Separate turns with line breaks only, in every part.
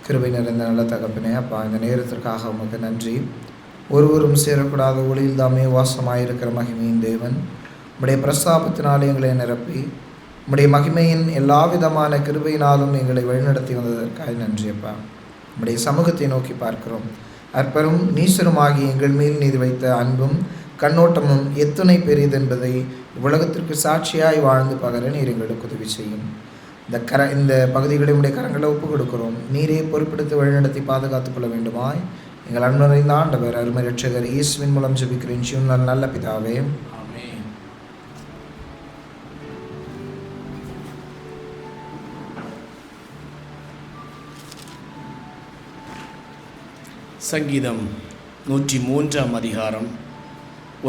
கிருபை நிறைந்த நல்ல தகப்பனே, அப்பா, இந்த நேரத்திற்காக உமக்கு நன்றி. ஒருவரும் சேரக்கூடாத ஒளியில் தாமே வாசமாயிருக்கிற மகிமையின் தேவன், உம்முடைய பிரஸ்தாபத்தினாலே எங்களை நிரப்பி உம்முடைய மகிமையின் எல்லா விதமான கிருபையினாலும் எங்களை வழிநடத்தி வந்ததற்காக நன்றி அப்பா. உம்முடைய சமூகத்தை நோக்கி பார்க்கிறோம். அற்பரும் நீசருமாகி எங்கள் மேல் நீதி வைத்த அன்பும் கண்ணோட்டமும் எத்தனை பெரியது என்பதை உலகத்திற்கு சாட்சியாய் வாழ்ந்து பகர நீர் எங்களுக்கு உதவி செய்யும். இந்த பகுதிகளை உடைய கரங்களை ஒப்புக் கொடுக்கிறோம். நீரே பொறுப்பெடுத்து வழிநடத்தி பாதுகாத்துக் கொள்ள வேண்டுமாய் எங்கள் அன்பு நிறைந்த ஆண்டவர் அருமை இரட்சகர் இயேசுவின் மூலம் ஜெபிக்கிறேன் ஜீவன் நல்ல பிதாவே, ஆமென்.
சங்கீதம் 103 அதிகாரம்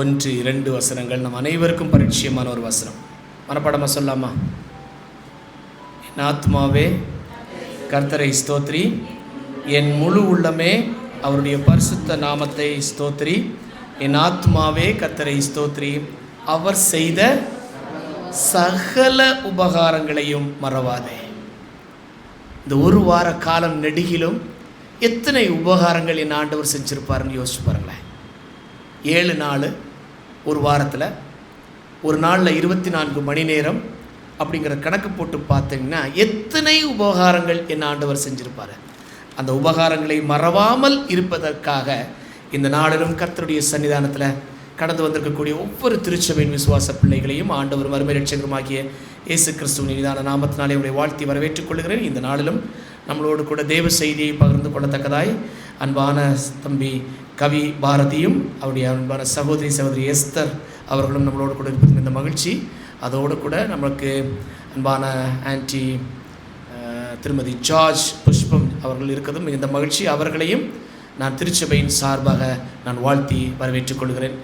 1-2 வசனங்கள் நம் அனைவருக்கும் பரிச்சயமான ஒரு வசனம். மனப்பாடமாக சொல்லாமா? என் ஆத்மாவே கர்த்தரை ஸ்தோத்ரி, என் முழு உள்ளமே அவருடைய பரிசுத்த நாமத்தை ஸ்தோத்ரி. என் ஆத்மாவே கர்த்தரை ஸ்தோத்ரி, அவர் செய்த சகல உபகாரங்களையும் மறவாதே. இந்த ஒரு வார காலம் நெடுகிலும் எத்தனை உபகாரங்கள் என் ஆண்டவர் செஞ்சுருப்பாருன்னு யோசிச்சு பாருங்களேன். 7 நாள் ஒரு வாரத்தில், ஒரு நாளில் 24 மணி நேரம் அப்படிங்கிற கணக்கு போட்டு பார்த்தீங்கன்னா எத்தனை உபகாரங்கள் என் ஆண்டவர் செஞ்சுருப்பார். அந்த உபகாரங்களை மறவாமல் இருப்பதற்காக இந்த நாளிலும் கர்த்தருடைய சன்னிதானத்தில் கடந்து வந்திருக்கக்கூடிய ஒவ்வொரு திருச்சபையின் விசுவாச பிள்ளைகளையும் ஆண்டவர் அருமை இரட்சகருமாகிய இயேசு கிறிஸ்துவின் மீதான நாமத்தினாலே உடைய வாழ்த்தி வரவேற்றுக் கொள்கிறேன். இந்த நாளிலும் நம்மளோடு கூட தேவ செய்தியை பகிர்ந்து கொள்ளத்தக்கதாய் அன்பான தம்பி கவி பாரதியும் அவருடைய அன்பான சகோதரி எஸ்தர் அவர்களும் நம்மளோடு கூட இருப்பது இந்த மகிழ்ச்சி. அதோடு கூட நமக்கு அன்பான ஆன்டி திருமதி ஜார்ஜ் புஷ்பம் அவர்கள் இருக்கிறதும் இந்த மகிழ்ச்சி. அவர்களையும் நான் திருச்சபையின் சார்பாக நான் வாழ்த்தி வரவேற்றுக் கொள்கிறேன்.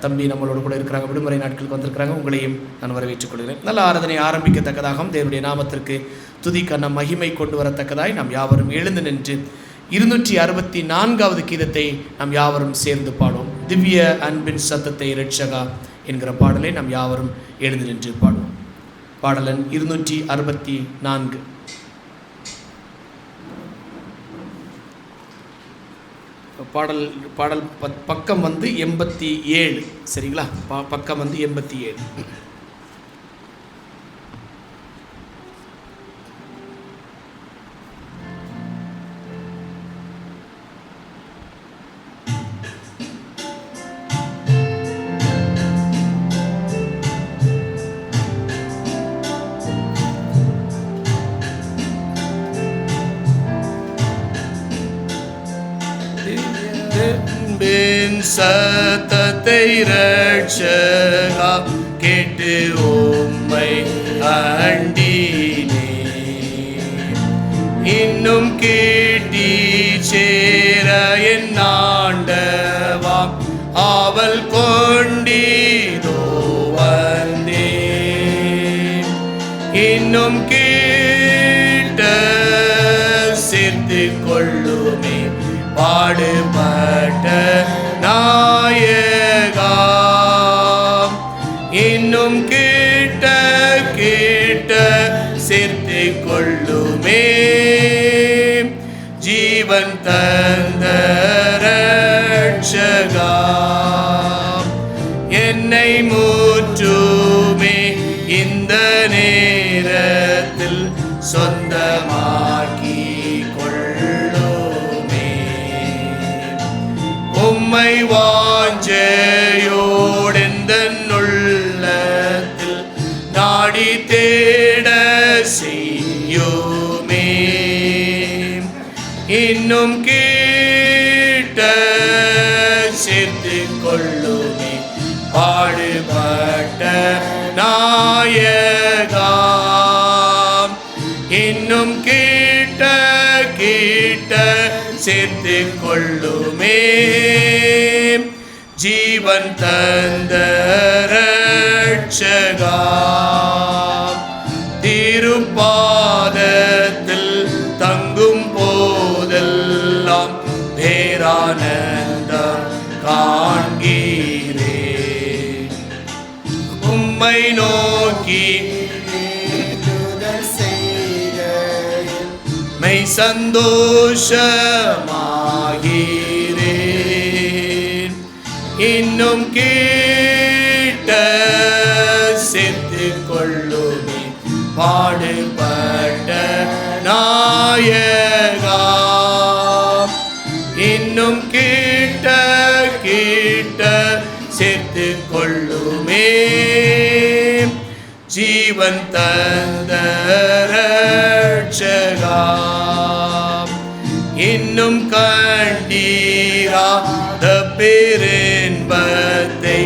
தம்பி நம்மளோடு கூட இருக்கிறாங்க, விடுமுறை நாட்களுக்கு வந்திருக்கிறாங்க, உங்களையும் நான் வரவேற்றுக் கொள்கிறேன். நல்ல ஆராதனை ஆரம்பிக்கத்தக்கதாகவும் தேவனுடைய நாமத்திற்கு துதிக்கான மகிமை கொண்டு வரத்தக்கதாய் நாம் யாவரும் எழுந்து நின்று 264வது கீதத்தை நாம் யாவரும் சேர்ந்து பாடுவோம். திவ்ய அன்பின் சத்தத்தை இரட்சகா என்கிற பாடலை நாம் யாவரும் எழுந்து நின்று பாடுவோம். பாடலன் 264. பாடல் பக்கம் வந்து 87. சரிங்களா? பக்கம் வந்து 87. சத்தத்தை இரட்சகா கேட்டு உம்மை அண்டினே, இன்னும் கேட்டி சேர என் ஆண்டவா ஆவல் கொண்டீதோ வந்தே, இன்னும் கேட்ட சேர்த்து கொள்ளுமே பாடுபட்ட நாயகா, இன்னும் கேட்ட சேர்த்து கொள்ளுமே ஜீவன் தந்த ரட்சகா, என்னை முற்றுமே இந்த நேரத்தில் சொந்தமாக்கி கொள்ளுமே, உம்மை வாஞ்சையோடெந்தன் உள்ளத்தில் நாடி தேட செய்யுமே, இன்னும் கேட்ட சேர்த்து கொள்ளுமே பாடுபட்ட நாயகா, இன்னும் கேட்ட சேர்த்து கொள்ளுமே ஜீவன் தந்த ரட்சகா, திருப்பாதத்தில் தங்கும் போதெல்லாம் பேரானந்தம் காண்கிறேன், உம்மை நோக்கி மெய் சந்தோஷமாகிறேன். இன்னும் கேட்ட சேர்த்து கொள்ளுமே பாடுபட்ட நாயகா. இன்னும் கேட்ட சேர்த்து கொள்ளுமே ஜீவன் தந்த ரட்சகா. இன்னும் கண்டீராத பேரின்பத்தை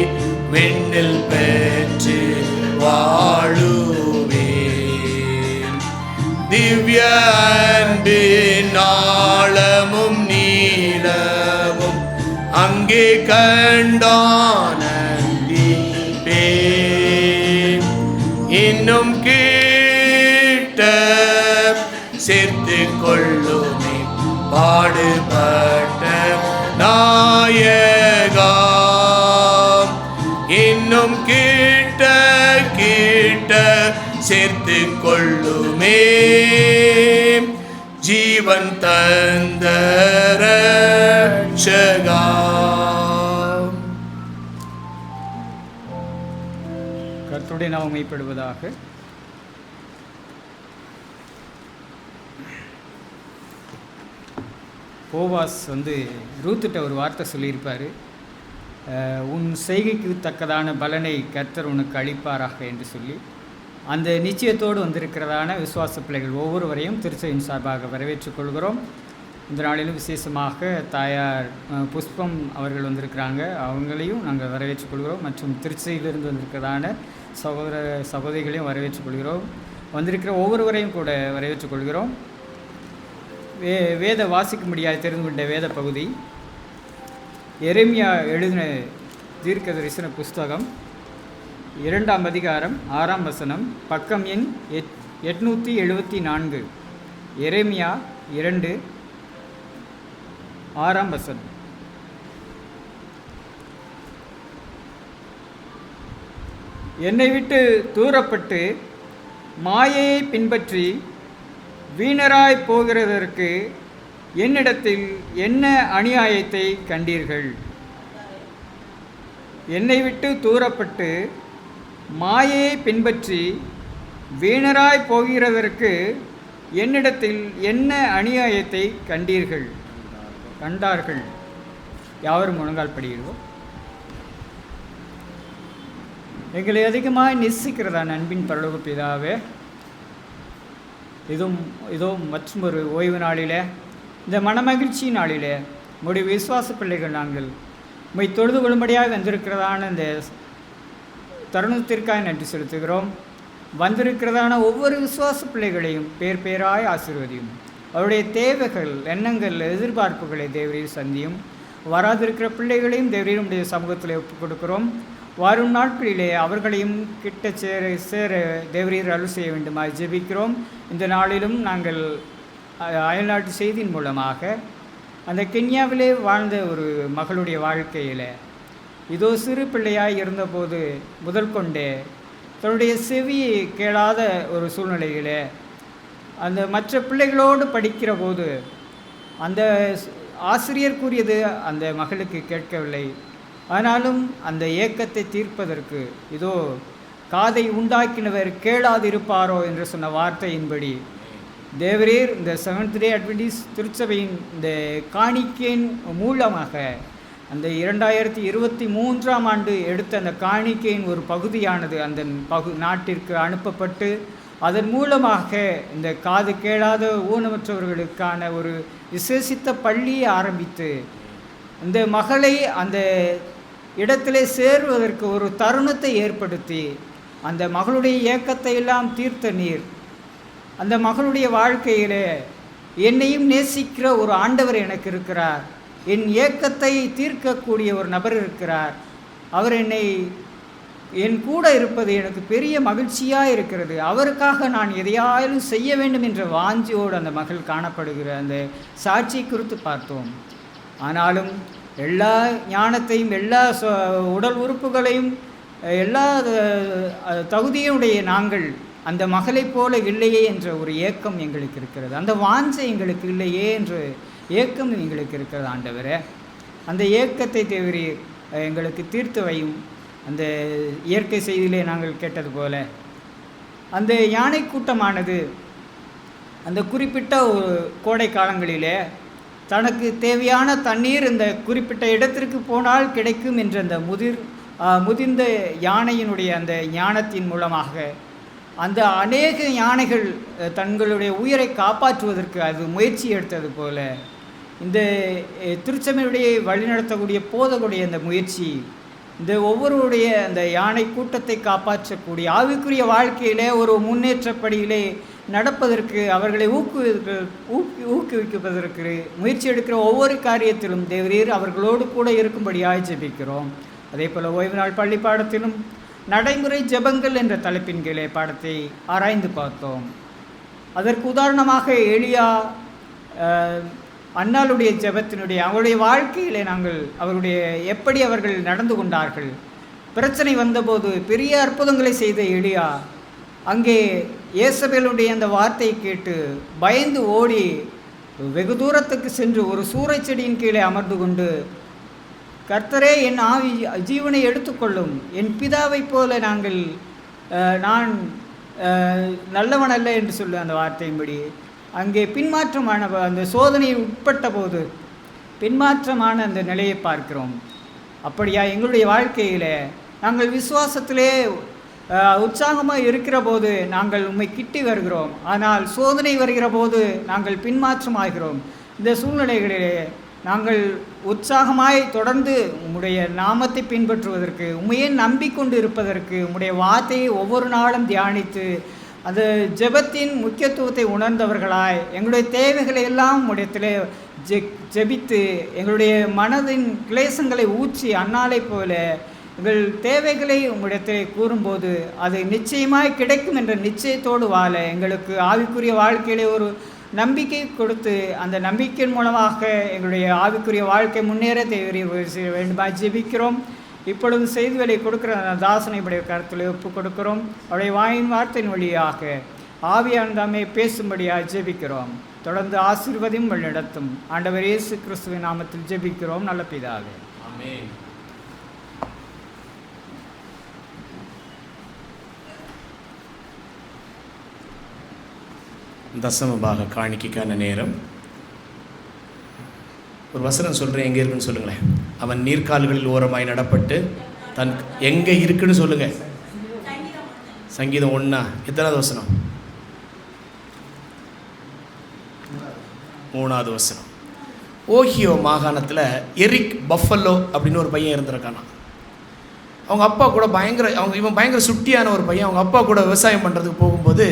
விண்ணில் பெற்று வாழுவேன். திவ்ய அன்பின் ஆழமும் நீளமும் அங்கே கண்டானந்திப்பேன். இன்னும் கேட்ட சேர்த்து கொள்ளுமே பாடுபட்ட நாயகா. இன்னும் கேட்ட சேர்த்து கொள்ளுமே ஜீவன் தந்த ரட்சகா.
கர்த்தருடைய நாமம் மகிமைப்படுவதாக. போவாஸ் ரூத்துட்ட ஒரு வார்த்தை சொல்லியிருப்பார், உன் செய்கைக்கு தக்கதான பலனை கர்த்தர் உனக்கு அளிப்பாராக என்று சொல்லி, அந்த நிச்சயத்தோடு வந்திருக்கிறதான விசுவாச பிள்ளைகள் ஒவ்வொருவரையும் திருச்சபையின் சார்பாக வரவேற்றுக் கொள்கிறோம். இந்த நாளிலும் விசேஷமாக தாயார் புஷ்பம் அவர்கள் வந்திருக்கிறாங்க, அவங்களையும் நாங்கள் வரவேற்றுக் கொள்கிறோம். மற்றும் திருச்சியிலிருந்து வந்திருக்கிறதான சகோதர சகோதரிகளையும் வரவேற்றுக் கொள்கிறோம். வந்திருக்கிற ஒவ்வொருவரையும் கூட வரவேற்றுக் கொள்கிறோம். வேத வாசிக்க முடியாது தெரிந்து கொண்ட வேத பகுதி எரேமியா எழுதின தீர்க்க தரிசன புஸ்தகம் 2ஆம் அதிகாரம் 6ஆம் வசனம், பக்கம் எண் 874. எரேமியா 2 6ஆம் வசனம். என்னை விட்டு தூரப்பட்டு மாயையை பின்பற்றி வீணராய் போகிறதற்கு என்னிடத்தில் என்ன அநியாயத்தை கண்டீர்கள்? என்னை விட்டு தூரப்பட்டு மாயையை பின்பற்றி வீணராய் போகிறதற்கு என்னிடத்தில் என்ன அநியாயத்தை கண்டார்கள். யாவரும் முழங்கால் படிக்கிறோம். எங்களை அதிகமாக நேசிக்கிறதான அன்பின் பரலோக பிதாவே, இதோ மற்றும் ஒரு ஓய்வு நாளில், இந்த மனமகிழ்ச்சி நாளில் உங்களுடைய விசுவாச பிள்ளைகள் நாங்கள் உம்மை தொழுது கொள்ளும்படியாக வந்திருக்கிறதான இந்த தருணத்திற்காக நன்றி செலுத்துகிறோம். வந்திருக்கிறதான ஒவ்வொரு விசுவாச பிள்ளைகளையும் பேர் பேராய் ஆசீர்வதியும். அவருடைய தேவைகள், எண்ணங்கள், எதிர்பார்ப்புகளை தேவரீர் சந்தியும். வராதிருக்கிற பிள்ளைகளையும் தேவரீர் உடைய சமூகத்தில் ஒப்புக் கொடுக்கிறோம். வரும் நாட்களிலே அவர்களையும் கிட்ட சேர தேவரீர் அருள் செய்ய வேண்டுமாய் ஜெபிக்கிறோம். இந்த நாளிலும் நாங்கள் அயல்நாட்டு செய்தியின் மூலமாக அந்த கென்யாவிலே வாழ்ந்த ஒரு மகளுடைய வாழ்க்கையில், இதோ சிறு பிள்ளையாய் இருந்தபோது முதல் கொண்டே தன்னுடைய செவியை கேளாத ஒரு சூழ்நிலையில் அந்த மற்ற பிள்ளைகளோடு படிக்கிற போது அந்த ஆசிரியர் கூறியது அந்த மகளுக்கு கேட்கவில்லை. ஆனாலும் அந்த ஏக்கத்தை தீர்ப்பதற்கு இதோ காதை உண்டாக்கினவர் கேளாதிருப்பாரோ என்று சொன்ன வார்த்தையின்படி தேவரீர் இந்த செவன்த் டே அட்வென்டிஸ்ட் திருச்சபையின் இந்த காணிக்கையின் மூலமாக அந்த 2023ஆம் ஆண்டு எடுத்த அந்த காணிக்கையின் ஒரு பகுதியானது அந்த நாட்டிற்கு அனுப்பப்பட்டு அதன் மூலமாக இந்த காது கேளாத ஊனமற்றவர்களுக்கான ஒரு விசேஷித்த பள்ளியை ஆரம்பித்து இந்த மகளை அந்த இடத்திலே சேருவதற்கு ஒரு தருணத்தை ஏற்படுத்தி அந்த மகளுடைய ஏக்கத்தை எல்லாம் தீர்த்த நீர், அந்த மகளுடைய வாழ்க்கையிலே என்னையும் நேசிக்கிற ஒரு ஆண்டவர் எனக்கு இருக்கிறார், என் ஏக்கத்தை தீர்க்கக்கூடிய ஒரு நபர் இருக்கிறார், அவர் என் கூட இருப்பது எனக்கு பெரிய மகிழ்ச்சியாக இருக்கிறது, அவருக்காக நான் எதையாலும் செய்ய வேண்டும் என்ற வாஞ்சியோடு அந்த மகள் காணப்படுகிற அந்த சாட்சியை குறித்து பார்த்தோம். ஆனாலும் எல்லா ஞானத்தையும், எல்லா உடல் உறுப்புகளையும், எல்லா தகுதியுடைய நாங்கள் அந்த மகளைப் போல இல்லையே என்ற ஒரு ஏக்கம் எங்களுக்கு இருக்கிறது. அந்த வாஞ்சை எங்களுக்கு இல்லையே என்ற ஏக்கம் எங்களுக்கு இருக்கிறது ஆண்டவரே. அந்த ஏக்கத்தை தேவரீர் எங்களுக்கு தீர்த்து வையும். அந்த இயற்கை செய்தியிலே நாங்கள் கேட்டது போல அந்த யானை கூட்டமானது அந்த குறிப்பிட்ட ஒரு கோடை காலங்களிலே தனக்கு தேவையான தண்ணீர் இந்த குறிப்பிட்ட இடத்திற்கு போனால் கிடைக்கும் என்ற அந்த முதிர்ந்த யானையினுடைய அந்த ஞானத்தின் மூலமாக அந்த அநேக யானைகள் தங்களுடைய உயிரை காப்பாற்றுவதற்கு அது முயற்சி எடுத்தது போல இந்த திருச்சபையுடைய வழிநடத்தக்கூடிய போதகுடைய அந்த முயற்சி இந்த ஒவ்வொருடைய அந்த யானை கூட்டத்தை காப்பாற்றக்கூடிய ஆவிக்குரிய வாழ்க்கையிலே ஒரு முன்னேற்றப்படியிலே நடப்பதற்கு அவர்களை ஊக்குவிப்பதற்கு முயற்சி எடுக்கிற ஒவ்வொரு காரியத்திலும் தேவரீர் அவர்களோடு கூட இருக்கும்படியாக ஜெபிக்கிறோம். அதே போல் ஓய்வு நாள் பள்ளி பாடத்திலும் நடைமுறை ஜெபங்கள் என்ற தலைப்பின் கீழே பாடத்தை ஆராய்ந்து பார்த்தோம். அதற்கு உதாரணமாக எலியா அன்னாளுடைய ஜெபத்தினுடைய அவருடைய வாழ்க்கையிலே நாங்கள் அவருடைய எப்படி அவர்கள் நடந்து கொண்டார்கள். பிரச்சனை வந்தபோது பெரிய அற்புதங்களை செய்த எலியா அங்கே இயேசபேலுடைய அந்த வார்த்தையை கேட்டு பயந்து ஓடி வெகு தூரத்துக்கு சென்று ஒரு சூறைச் செடியின் கீழே அமர்ந்து கொண்டு, கர்த்தரே என் ஆவி ஜீவனை எடுத்துக்கொள்ளும், என் பிதாவைப் போல நான் நல்லவன் அல்ல என்று சொல்லு அந்த வார்த்தையின்படி அங்கே பின்மாற்றமான அந்த சோதனை உட்பட்ட போது பின்மாற்றமான அந்த நிலையை பார்க்கிறோம். அப்படியா எங்களுடைய வாழ்க்கையில் நாங்கள் விசுவாசத்திலே உற்சாகமாக இருக்கிற போது நாங்கள் உம்மை கிட்டி வருகிறோம், ஆனால் சோதனை வருகிற போது நாங்கள் பின்மாற்றமாகிறோம். இந்த சூழ்நிலைகளிலே நாங்கள் உற்சாகமாய் தொடர்ந்து உம்முடைய நாமத்தை பின்பற்றுவதற்கு, உம்மையே நம்பிக்கொண்டு இருப்பதற்கு, உம்முடைய வார்த்தையை ஒவ்வொரு நாளும் தியானித்து அந்த ஜெபத்தின் முக்கியத்துவத்தை உணர்ந்தவர்களாய் எங்களுடைய தேவைகளை எல்லாம் உம்முடையத்திலே ஜெபித்து எங்களுடைய மனதின் கிளேசங்களை ஊற்றி அன்னாலை போல எங்கள் தேவைகளை உம்முடையத்திலே கூறும்போது அது நிச்சயமாய் கிடைக்கும் என்ற நிச்சயத்தோடு வாழ எங்களுக்கு ஆவிக்குரிய வாழ்க்கையிலே ஒரு நம்பிக்கை கொடுத்து அந்த நம்பிக்கையின் மூலமாக எங்களுடைய ஆவிக்குரிய வாழ்க்கை முன்னேற தேவை வேண்டுமா ஜெபிக்கிறோம். இப்பொழுது செய்தி வேலை கொடுக்குற தாசனை உடைய கருத்தில் ஒப்பு கொடுக்கிறோம். அவருடைய வாயின் வார்த்தையின் வழியாக ஆவியானதாமே பேசும்படியாக ஜெபிக்கிறோம். தொடர்ந்து ஆசீர்வதியும் வழிநடத்தும் ஆண்டவர் இயேசு கிறிஸ்துவின் நாமத்தில் ஜெபிக்கிறோம் நல்ல பிதாவே,
ஆமென். தசமபாக காணிக்கைக்கான நேரம். ஒரு வசனம் சொல்கிறேன், எங்கே இருக்குன்னு சொல்லுங்களேன். அவன் நீர்க்கால்களில் ஓரமாய் நடப்பட்டு தன் எங்கே இருக்குன்னு சொல்லுங்கள். சங்கீதம் 1 எத்தனாவது வசனம்? 3வது வசனம். ஓஹியோ மாகாணத்தில் எரிக் பஃபலோ அப்படின்னு ஒரு பையன் இருந்திருக்கானா. அவங்க அப்பா கூட இவன் பயங்கர சுட்டியான ஒரு பையன். அவங்க அப்பா கூட விவசாயம் பண்ணுறதுக்கு போகும்போது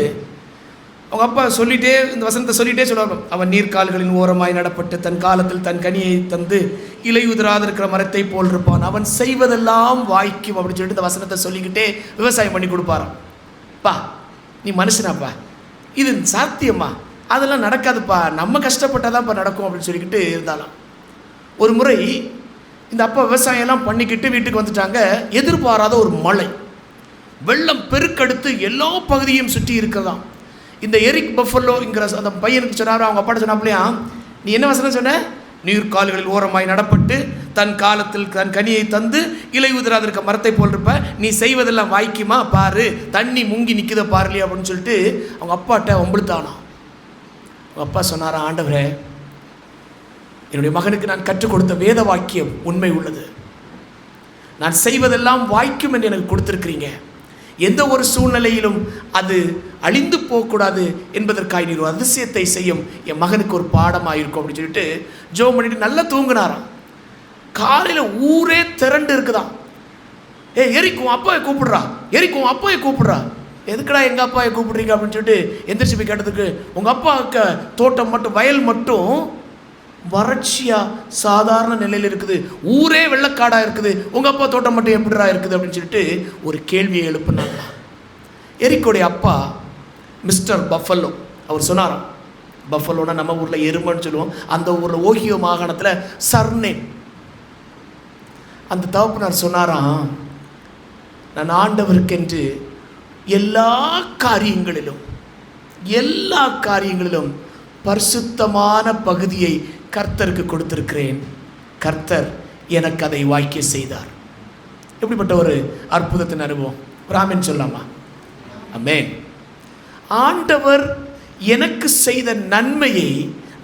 அவங்க அப்பா சொல்லிட்டே இந்த வசனத்தை சொல்லிகிட்டே சொல்லுவாங்க. அவன் நீர்க்கால்களின் ஓரமாய் நடப்பட்டு தன் காலத்தில் தன் கனியை தந்து இலை உதிராது இருக்கிற மரத்தை போல் இருப்பான், அவன் செய்வதெல்லாம் வாய்க்கும் அப்படின்னு சொல்லிட்டு இந்த வசனத்தை சொல்லிக்கிட்டே விவசாயம் பண்ணி கொடுப்பாராம். பா நீ மனுஷனாப்பா, இது சாத்தியம்மா, அதெல்லாம் நடக்காதுப்பா, நம்ம கஷ்டப்பட்டாதான்ப்பா நடக்கும் அப்படின்னு சொல்லிக்கிட்டு இருந்தாலாம். ஒரு முறை இந்த அப்பா விவசாயம் எல்லாம் பண்ணிக்கிட்டு வீட்டுக்கு வந்துட்டாங்க. எதிர்பாராத ஒரு மழை, வெள்ளம் பெருக்கெடுத்து எல்லா பகுதியும் சுற்றி இருக்கிறதாம். இந்த எரிக் பஃபலோங்கிற அந்த பையனுக்கு சொன்னார், அவங்க அப்பாட்ட சொன்னாப்லையா, நீ என்ன வசனம் சொன்ன? நீர்க்கால்களில் ஓரமாய் நடப்பட்டு தன் காலத்தில் தன் கனியை தந்து இலை உதிராது இருக்க மரத்தை போல் இருப்ப, நீ செய்வதெல்லாம் வாய்க்குமா பாரு, தண்ணி முங்கி நிற்குத பாருலையே அப்படின்னு சொல்லிட்டு அவங்க அப்பாட்ட ஒம்பளுத்தானா. அவங்க அப்பா சொன்னாரா, ஆண்டவரே என்னுடைய மகனுக்கு நான் கற்றுக் கொடுத்த வேத வாக்கியம் உண்மை உள்ளது, நான் செய்வதெல்லாம் வாய்க்கும் என்று எனக்கு கொடுத்துருக்கிறீங்க, எந்த ஒரு சூழ்நிலையிலும் அது அழிந்து போகக்கூடாது என்பதற்காக நீர் ஒரு அதிசயத்தை செய்யும், என் மகனுக்கு ஒரு பாடமாக இருக்கும் அப்படின்னு சொல்லிட்டு ஜெபம் பண்ணிட்டு நல்லா தூங்கினாராம். காலையில் ஊரே திரண்டு இருக்குதான். எரிக்கும் அப்பாவை கூப்பிடுறா, எரிக்கும் அப்பாவை கூப்பிடுறா. எதுக்குடா எங்கள் அப்பாவை கூப்பிடுறீங்க அப்படின்னு சொல்லிட்டு எந்திரிச்சு போய் கேட்டதுக்கு, உங்கள் அப்பாவுக்கு தோட்டம் மட்டும் வயல் மட்டும் வறட்சியாக சாதாரண நிலையில் இருக்குது, ஊரே வெள்ளக்காடாக இருக்குது, உங்கள் அப்பா தோட்டம் மட்டும் எப்படிடா இருக்குது அப்படின்னு சொல்லிட்டு ஒரு கேள்வியை எழுப்புனாங்க. எரிக்கோடைய அப்பா மிஸ்டர் பஃபலோ அவர் சொன்னாராம், பஃபலோனா நம்ம ஊரில் எருமைன்னு சொல்லுவோம், அந்த ஊரில் ஓஹியோ மாகாணத்தில் சர்னேம். அந்த தகப்பனார் சொன்னாராம், நான் ஆண்டவருக்கென்று எல்லா காரியங்களிலும் பரிசுத்தமான பகுதியை கர்த்தருக்கு கொடுத்திருக்கிறேன். கர்த்தர் எனக்கு அதை வாய்க்க செய்தார். எப்படிப்பட்ட ஒரு அற்புதத்தின் அனுபவம்! ஒரு ஆமென் சொல்லாமா? ஆமென். ஆண்டவர் எனக்கு செய்த நன்மையை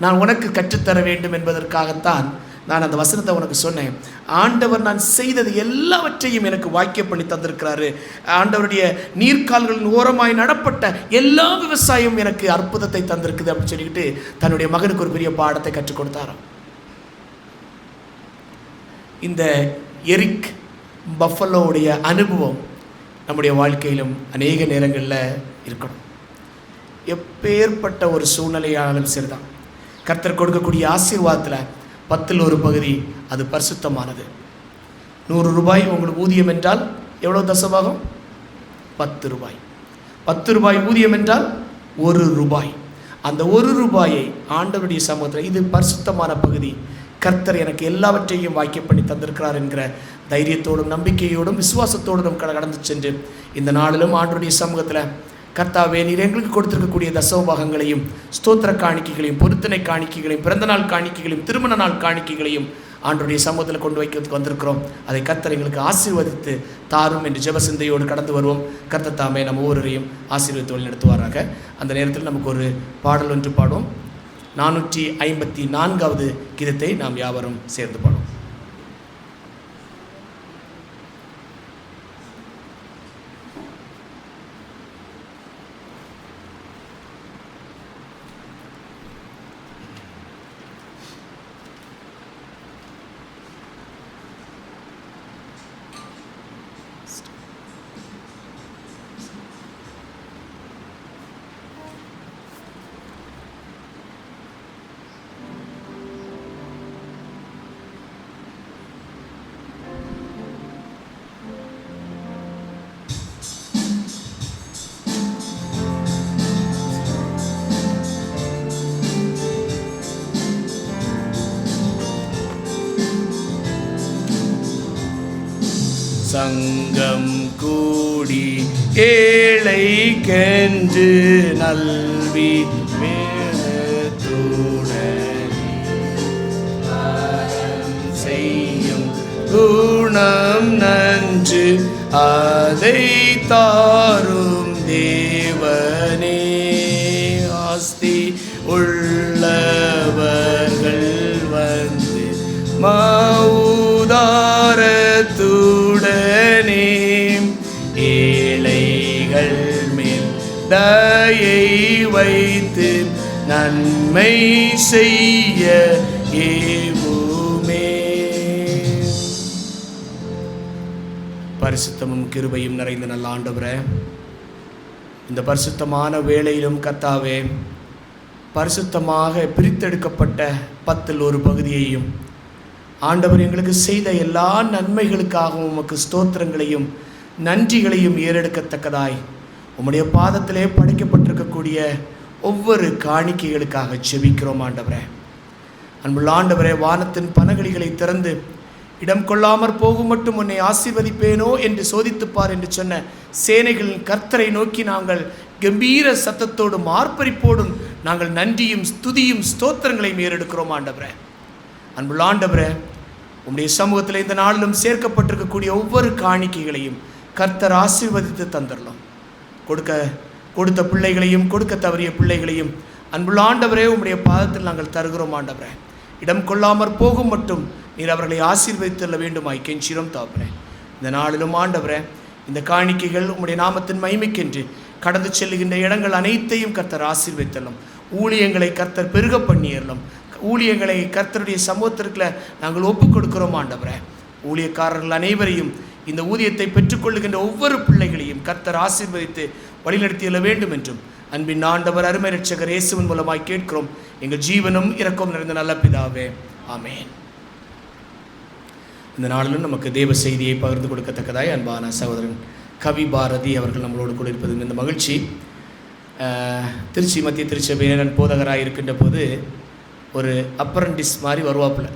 நான் உனக்கு கற்றுத்தர வேண்டும் என்பதற்காகத்தான் நான் அந்த வசனத்தை உனக்கு சொன்னேன். ஆண்டவர் நான் செய்தது எல்லாவற்றையும் எனக்கு வாக்கியம் பண்ணி தந்திருக்கிறாரு. ஆண்டவருடைய நீர்க்கால்களின் ஓரமாய் நடப்பட்ட எல்லா விவசாயம் எனக்கு அற்புதத்தை தந்திருக்குது அப்படின்னு சொல்லிக்கிட்டு தன்னுடைய மகனுக்கு ஒரு பெரிய பாடத்தை கற்றுக் கொடுத்தாராம். இந்த எரிக் பஃபலோவுடைய அனுபவம் நம்முடைய வாழ்க்கையிலும் அநேக நேரங்களில் இருக்கணும். எப்பேற்பட்ட ஒரு சூழ்நிலையாலும் சரிதான், கர்த்தர் கொடுக்கக்கூடிய ஆசீர்வாதத்தில் 10ல் ஒரு பகுதி அது பரிசுத்தமானது. 100 ரூபாய் உங்களுக்கு ஊதியம் என்றால் எவ்வளோ தசமாகும்? 10 ரூபாய். 10 ரூபாய் ஊதியம் என்றால் 1 ரூபாய். அந்த 1 ரூபாயை ஆண்டவருடைய சமூகத்தில் இது பரிசுத்தமான பகுதி, கர்த்தர் எனக்கு எல்லாவற்றையும் வாக்கியம் பண்ணி தந்திருக்கிறார் என்கிற தைரியத்தோடும் நம்பிக்கையோடும் விசுவாசத்தோடும் நம் கடந்து சென்று இந்த நாளிலும் ஆண்டவருடைய சமூகத்தில் கர்த்தாவே நீர் எங்களுக்கு கொடுத்திருக்கக்கூடிய தசமபாகங்களையும் ஸ்தோத்திர காணிக்கைகளையும் பொருத்தனை காணிக்கைகளையும் பிறந்தநாள் காணிக்கைகளையும் திருமண நாள் காணிக்கைகளையும் ஆண்டவருடைய சமூகத்தில் கொண்டு வைக்கிறதுக்கு வந்திருக்கிறோம். அதை கர்த்தர் எங்களுக்கு ஆசீர்வதித்து தாரும் என்று ஜெப சிந்தையோடு கடந்து வருவோம். கர்த்தர் தாமே நம்ம ஒவ்வொருவரையும் ஆசீர்வதித்து வழி நடத்துவாராக. அந்த நேரத்தில் நமக்கு ஒரு பாடல் ஒன்று பாடுவோம். 454வது கீதத்தை நாம் யாவரும் சேர்ந்து பாடுவோம். சங்கம் கூடி ஏழைக்கென்று நல்வி செய்யும் குணம் நன்று அதை தாரும் தேவனே. ஆஸ்தி உள்ளவர்கள் வந்து மௌதாரத்துடனே ஏழைகள் மேல் தயை வைத்து நன்மை செய்ய ஏவுமே. பரிசுத்தமும் கிருபையும் நிறைந்த நல்ல ஆண்டவரே, இந்த பரிசுத்தமான வேளையிலும் கர்த்தாவே பரிசுத்தமாக பிரித்தெடுக்கப்பட்ட 10ல் ஒரு பகுதியையும் ஆண்டவர் எங்களுக்கு செய்த எல்லா நன்மைகளுக்காகவும் உமக்கு ஸ்தோத்திரங்களையும் நன்றிகளையும் ஏறெடுக்கத்தக்கதாய் உம்முடைய பாதத்திலே படைக்கப்பட்டிருக்கக்கூடிய ஒவ்வொரு காணிக்கைகளுக்காக செபிக்கிறோம் ஆண்டவரே. அன்புள்ள ஆண்டவரே, வானத்தின் பனகலிகளை திறந்து இடம் கொள்ளாமற் போகும் மட்டும் உன்னை ஆசீர்வதிப்பேனோ என்று சோதித்துப்பார் என்று சொன்ன சேனைகளின் கர்த்தரை நோக்கி நாங்கள் கம்பீர சத்தத்தோடும் ஆர்ப்பரிப்போடும் நாங்கள் நன்றியும் ஸ்துதியும் ஸ்தோத்திரங்களையும் ஏறெடுக்கிறோம் ஆண்டவரே. அன்புள்ள ஆண்டவரே, உம்முடைய சமூகத்தில் இந்த நாளிலும் சேர்க்கப்பட்டிருக்கக்கூடிய ஒவ்வொரு காணிக்கைகளையும் கர்த்தர் ஆசீர்வதித்து தந்துடலாம். கொடுத்த பிள்ளைகளையும் கொடுக்க தவறிய பிள்ளைகளையும் அன்புள்ள ஆண்டவரே உம்முடைய பாதத்தில் நாங்கள் தருகிறோம் ஆண்டவரே. இடம் கொள்ளாமற் போகும் மட்டும் நீர் அவர்களை ஆசீர்வதித்தள்ள வேண்டுமாய் கெஞ்சிரோம் தாப்பனே. இந்த நாளிலும் ஆண்டவரே, இந்த காணிக்கைகள் உம்முடைய நாமத்தின் மகிமைக்கென்று கடந்து செல்லுகின்ற இடங்கள் அனைத்தையும் கர்த்தர் ஆசீர்வதித்தள்ளும். ஊழியங்களை கர்த்தர் பெருக பண்ணிடலாம். ஊழியங்களை கர்த்தருடைய சமூகத்திற்குள்ள நாங்கள் ஒப்புக் கொடுக்கிறோம் ஆண்டவரே. ஊழியக்காரர்கள் அனைவரையும் இந்த ஊதியத்தை பெற்றுக்கொள்ளுகின்ற ஒவ்வொரு பிள்ளைகளையும் கர்த்தர் ஆசீர்வதித்து வழிநடத்தியல்ல வேண்டும் என்றும் அன்பின் ஆண்டவர் அருமை இரட்சகர் இயேசுவின் மூலமாய் கேட்கிறோம் எங்கள் ஜீவனும் இரக்கம் நிறைந்த நல்ல பிதாவே, ஆமென். இந்த நாளிலும் நமக்கு தேவ செய்தியை பகிர்ந்து கொடுக்கத்தக்கதாய் அன்பான சகோதரன் கவி பாரதி அவர்கள் நம்மளோடு கூட இருப்பது இந்த மகிழ்ச்சி. திருச்சி மத்திய திருச்சபையின் போதகராக இருக்கின்ற போது ஒரு அப்ரண்டிஸ் மாதிரி வருவாப்பில்.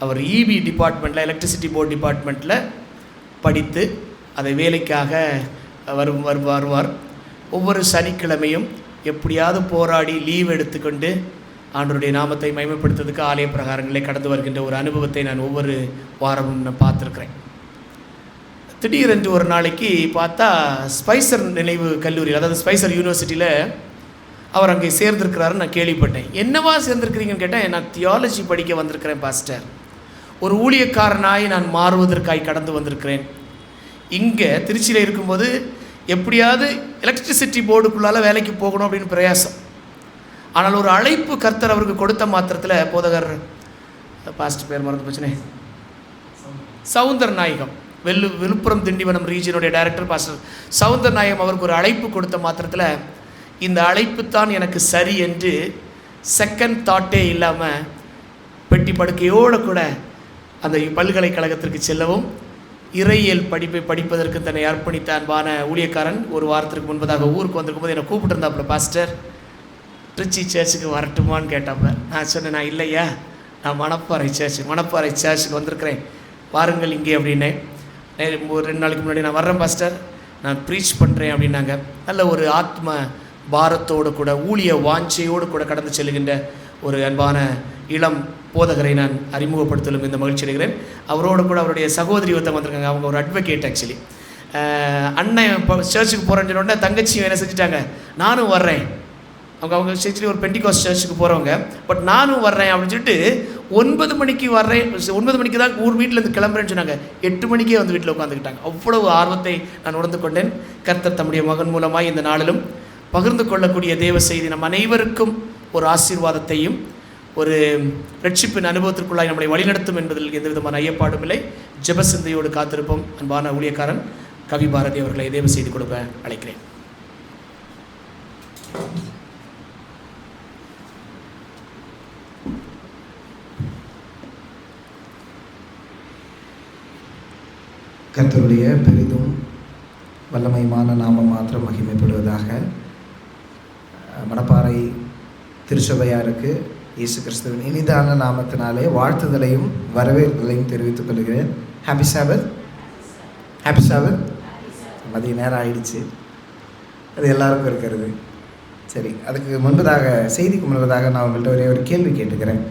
அவர் இபி டிபார்ட்மெண்ட்டில் எலக்ட்ரிசிட்டி போர்டு டிபார்ட்மெண்ட்டில் படித்து அதை வேலைக்காக வருவார். ஒவ்வொரு சனிக்கிழமையும் எப்படியாவது போராடி லீவ் எடுத்துக்கொண்டு ஆண்டவருடைய நாமத்தை மகிமைப்படுத்துறதுக்கு ஆலய பிரகாரங்களே கடந்து வருகின்ற ஒரு அனுபவத்தை நான் ஒவ்வொரு வாரமும் நான் பார்த்துருக்குறேன். திடீரென்று ஒரு நாளைக்கு பார்த்தா ஸ்பைசர் நினைவு கல்லூரியில், அதாவது ஸ்பைசர் யூனிவர்சிட்டியில் அவர் அங்கே சேர்ந்திருக்கிறாருன்னு நான் கேள்விப்பட்டேன். என்னவா சேர்ந்திருக்கிறீங்கன்னு கேட்டேன். நான் தியாலஜி படிக்க வந்திருக்கிறேன் பாஸ்டர், ஒரு ஊழியக்காரனாய் நான் மாறுவதற்காய் கடந்து வந்திருக்கிறேன். இங்கே திருச்சியில் இருக்கும்போது எப்படியாவது எலக்ட்ரிசிட்டி போர்டுக்குள்ளால் வேலைக்கு போகணும் அப்படின்னு பிரயாசம். ஆனால் ஒரு அழைப்பு கர்த்தர் அவருக்கு கொடுத்த மாத்திரத்தில் போதகர் பாஸ்டர் பேர் மறந்து போச்சுனே, சவுந்தரநாயகம், விழுப்புரம் திண்டிவனம் ரீஜனுடைய டைரக்டர் பாஸ்டர் சவுந்தரநாயகம் அவருக்கு ஒரு அழைப்பு கொடுத்த மாத்திரத்தில் இந்த அழைப்பு தான் எனக்கு சரி என்று செகண்ட் தாட்டே இல்லாமல் பெட்டி படுக்கையோடு கூட அந்த பல்கலைக்கழகத்திற்கு செல்லவும் இறையியல் படிப்பை படிப்பதற்கு தன்னை அர்ப்பணித்த அன்பான ஊழியக்காரன் ஒரு வாரத்திற்கு முன்பதாக ஊருக்கு வந்திருக்கும்போது என்னை கூப்பிட்டுருந்தாப்புல, பாஸ்டர் திருச்சி சர்ச்சுக்கு வரட்டுமான்னு கேட்டாப்புல. நான் சொன்னேன், நான் இல்லையா, நான் மணப்பாறை சர்ச்சுக்கு வந்திருக்கிறேன், வாருங்கள் இங்கே அப்படின்னேன். ஒரு 2 நாளைக்கு முன்னாடி நான் வர்றேன் பாஸ்டர், நான் ப்ரீச் பண்ணுறேன் அப்படின்னாங்க. நல்ல ஒரு ஆத்ம பாரத்தோடு கூட ஊழிய வாஞ்சையோடு கூட கடந்து செல்கின்ற ஒரு அன்பான இளம் போதகரை நான் அறிமுகப்படுத்தலும் இந்த மகிழ்ச்சி அடைகிறேன். அவரோடு கூட அவருடைய சகோதரி ஒருத்தவங்க வந்திருக்காங்க. அவங்க ஒரு அட்வொகேட். ஆக்சுவலி அண்ணன் இப்போ சர்ச்சுக்கு போகிறேன்னு சொன்ன உடனே தங்கச்சியும் என்ன செஞ்சுட்டாங்க, நானும் வர்றேன். அவங்க ஆக்சுவலி ஒரு பெண்டிகாஸ்ட் சர்ச்சுக்கு போகிறவங்க, பட் நானும் வர்றேன் அப்படின்னு சொல்லிட்டு 9 மணிக்கு வர்றேன், 9 மணிக்கு தான் வீட்டிலேருந்து கிளம்புறேன்னு சொன்னாங்க. 8 மணிக்கே வந்து வீட்டில் உட்காந்துக்கிட்டாங்க. அவ்வளவு ஆர்வத்தை நான் உணர்ந்து கொண்டேன். கர்த்தர் தம்முடைய மகன் மூலமாக இந்த நாளிலும் பகிர்ந்து கொள்ளக்கூடிய தேவ செய்தி நம் அனைவருக்கும் ஒரு ஆசீர்வாதத்தையும் ஒரு ரட்சிப்பின் அனுபவத்திற்குள்ளாய் நம்மளை வழிநடத்தும் என்பதில் எந்த விதமான ஐயப்பாடும் இல்லை. ஜெபசிந்தையோடு காத்திருப்போம். அன்பான ஊழியக்காரன் கவி பாரதி அவர்களை தேவ செய்தி கொடுக்க அழைக்கிறேன்.
கர்த்தருடைய பெரிதும் வல்லமையான நாமம் மாத்திரம் மகிமைப்படுவதாக. மணப்பாறை திருச்சபையாருக்கு இயேசு கிறிஸ்துவின் இனிதான நாமத்தினாலே வாழ்த்துதலையும் வரவேற்புகளையும் தெரிவித்துக் கொள்கிறேன். ஹாப்பி சாபத். மதிய நேரம் ஆயிடுச்சு, அது எல்லாருக்கும் இருக்கிறது. சரி, அதுக்கு முன்பதாக, செய்திக்கு முன்பதாக நான் உங்கள்கிட்ட ஒரே ஒரு கேள்வி கேட்டுக்கிறேன்.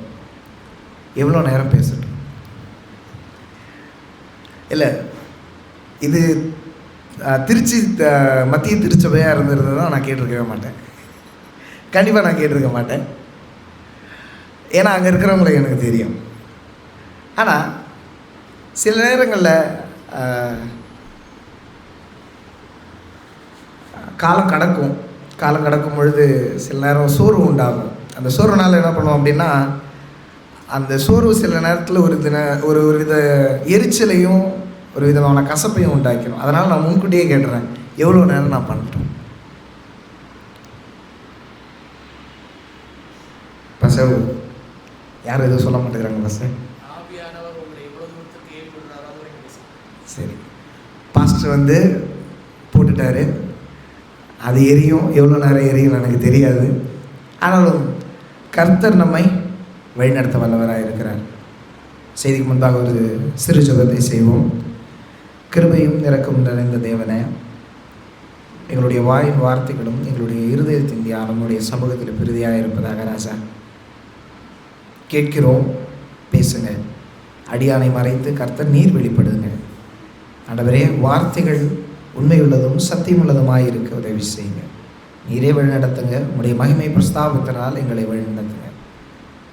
எவ்வளோ நேரம் பேசட்டும்? இல்லை, இது திருச்சி மத்திய திருச்சபையாக இருந்திருந்ததுதான் நான் கேட்டிருக்கவே மாட்டேன். கண்டிப்பாக நான் கேட்டிருக்க மாட்டேன். ஏன்னா அங்கே இருக்கிறவங்களை எனக்கு தெரியும். ஆனால் சில நேரங்களில் காலம் கடக்கும் பொழுது சில நேரம் சோர்வு உண்டாகும். அந்த சோர்வுனால என்ன பண்ணுவோம் அப்படின்னா, அந்த சோர்வு சில நேரத்தில் ஒரு வித எரிச்சலையும் ஒரு விதமான கசப்பையும் உண்டாக்கணும். அதனால் நான் முன்கூட்டியே கேட்டுறேன், எவ்வளோ நேரம் நான் பண்ணிட்டோம்? பசவு யாரும் எதுவும் சொல்ல மாட்டேங்கிறாங்க. சரி, பாஸ்டர் போட்டுட்டாரு, அது எரியும். எவ்வளோ நேரம் எரியும் எனக்கு தெரியாது. ஆனாலும் கர்த்தர் நம்மை வழிநடத்த வல்லவராக இருக்கிறார். செய்திக்கு முன்பாக ஒரு சிறு ஜெபத்தை செய்வோம். கிருபையும் இரக்கம் நிறைந்த தேவனே, எங்களுடைய வாயின் வார்த்தைகளும் எங்களுடைய இருதயத்தின் தியானம் நம்முடைய சமூகத்தில் பிரதியாக இருப்பதாக ராஜா கேட்கிறோம். பேசுங்க, அடியானை மறைத்து கர்த்தர் நீர் வெளிப்படுங்க. ஆண்டவரே, வார்த்தைகள் உண்மையுள்ளதும் சத்தியமுள்ளதுமாக இருக்க உதவி செய்யுங்க. நீரே வழிநடத்துங்க. உங்களுடைய மகிமை பிரஸ்தாபத்தினால் எங்களை வழிநடத்துங்க,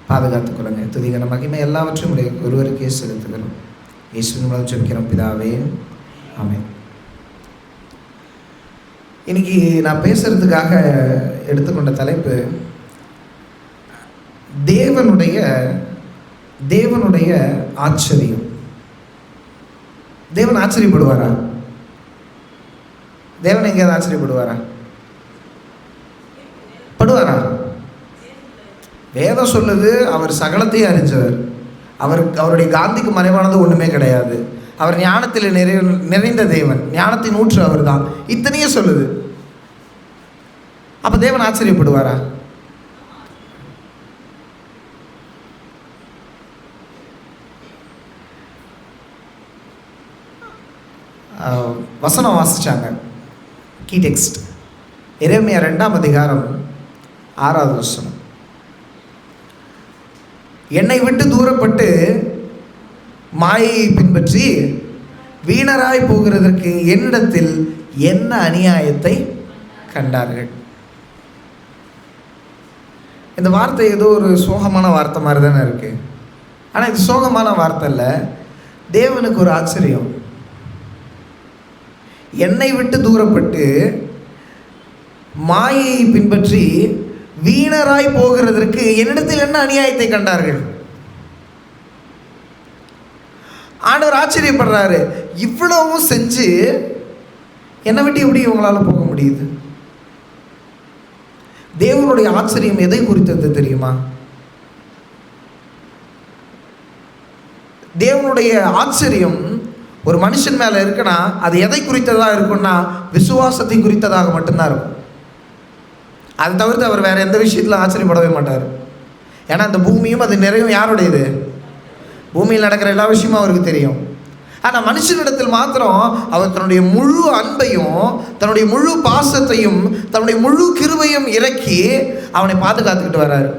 பாதுகாத்துக் கொள்ளுங்க. துதிகன மகிமை எல்லாவற்றையும் உடைய ஒருவருக்கே செலுத்துகிறோம். இயேசுவின் மூலம் ஜெபிக்கிறோம் பிதாவே, ஆமென். இன்னைக்கு நான் பேசுறதுக்காக எடுத்துக்கொண்ட தலைப்பு தேவனுடைய ஆச்சரியம். தேவன் ஆச்சரியப்படுவாரா? தேவன் எங்கேயாவது ஆச்சரியப்படுவாரா? படுவாரா? வேதம் சொல்லுது, அவர் சகலத்தையும் அறிஞ்சவர். அவருடைய காந்திக்கு மறைவானது ஒன்றுமே கிடையாது. அவர் ஞானத்தில் நிறைந்த தேவன், ஞானத்தின் ஊற்று அவர் தான். இத்தனையே சொல்லுது. அப்போ தேவன் ஆச்சரியப்படுவாரா? வசனம் வாசிச்சாங்க. கீ டெக்ஸ்ட் எரேமியா 2ஆம் அதிகாரம் 6வது வசனம். என்னை விட்டு தூரப்பட்டு மாயையை பின்பற்றி வீணராய் போகிறதற்கு என்னிடத்தில் என்ன அநியாயத்தை கண்டார்கள். இந்த வார்த்தை ஏதோ ஒரு சோகமான வார்த்தை மாதிரி தானே இருக்கு. ஆனால் இது சோகமான வார்த்தை இல்லை. தேவனுக்கு ஒரு ஆச்சரியம். என்னை விட்டு தூரப்பட்டு மாயையை பின்பற்றி வீணராய் போகிறதற்கு என்னிடத்தில் என்ன அநியாயத்தை கண்டார்கள். ஆண்டவர் ஆச்சரியப்படுறாரு. இவ்வளவும் செஞ்சு என்னை விட்டு எப்படி இவங்களால போக முடியுது? தேவனுடைய ஆச்சரியம் எதை குறித்தது தெரியுமா? தேவனுடைய ஆச்சரியம் ஒரு மனுஷன் மேலே இருக்குன்னா அது எதை குறித்ததாக இருக்குன்னா விசுவாசத்தை குறித்ததாக மட்டும்தான் இருக்கும். அதை தவிர்த்து அவர் வேற எந்த விஷயத்தில் ஆச்சரியப்படவே மாட்டார். ஏன்னா அந்த பூமியும் அது நிறையும் யாருடையது? பூமியில் நடக்கிற எல்லா விஷயமும் அவருக்கு தெரியும். ஆனால் மனுஷனிடத்தில் மாத்திரம் அவர் தன்னுடைய முழு அன்பையும் தன்னுடைய முழு பாசத்தையும் தன்னுடைய முழு கிருபையும் இறக்கி அவனை பாதுகாத்துக்கிட்டு வர்றாரு.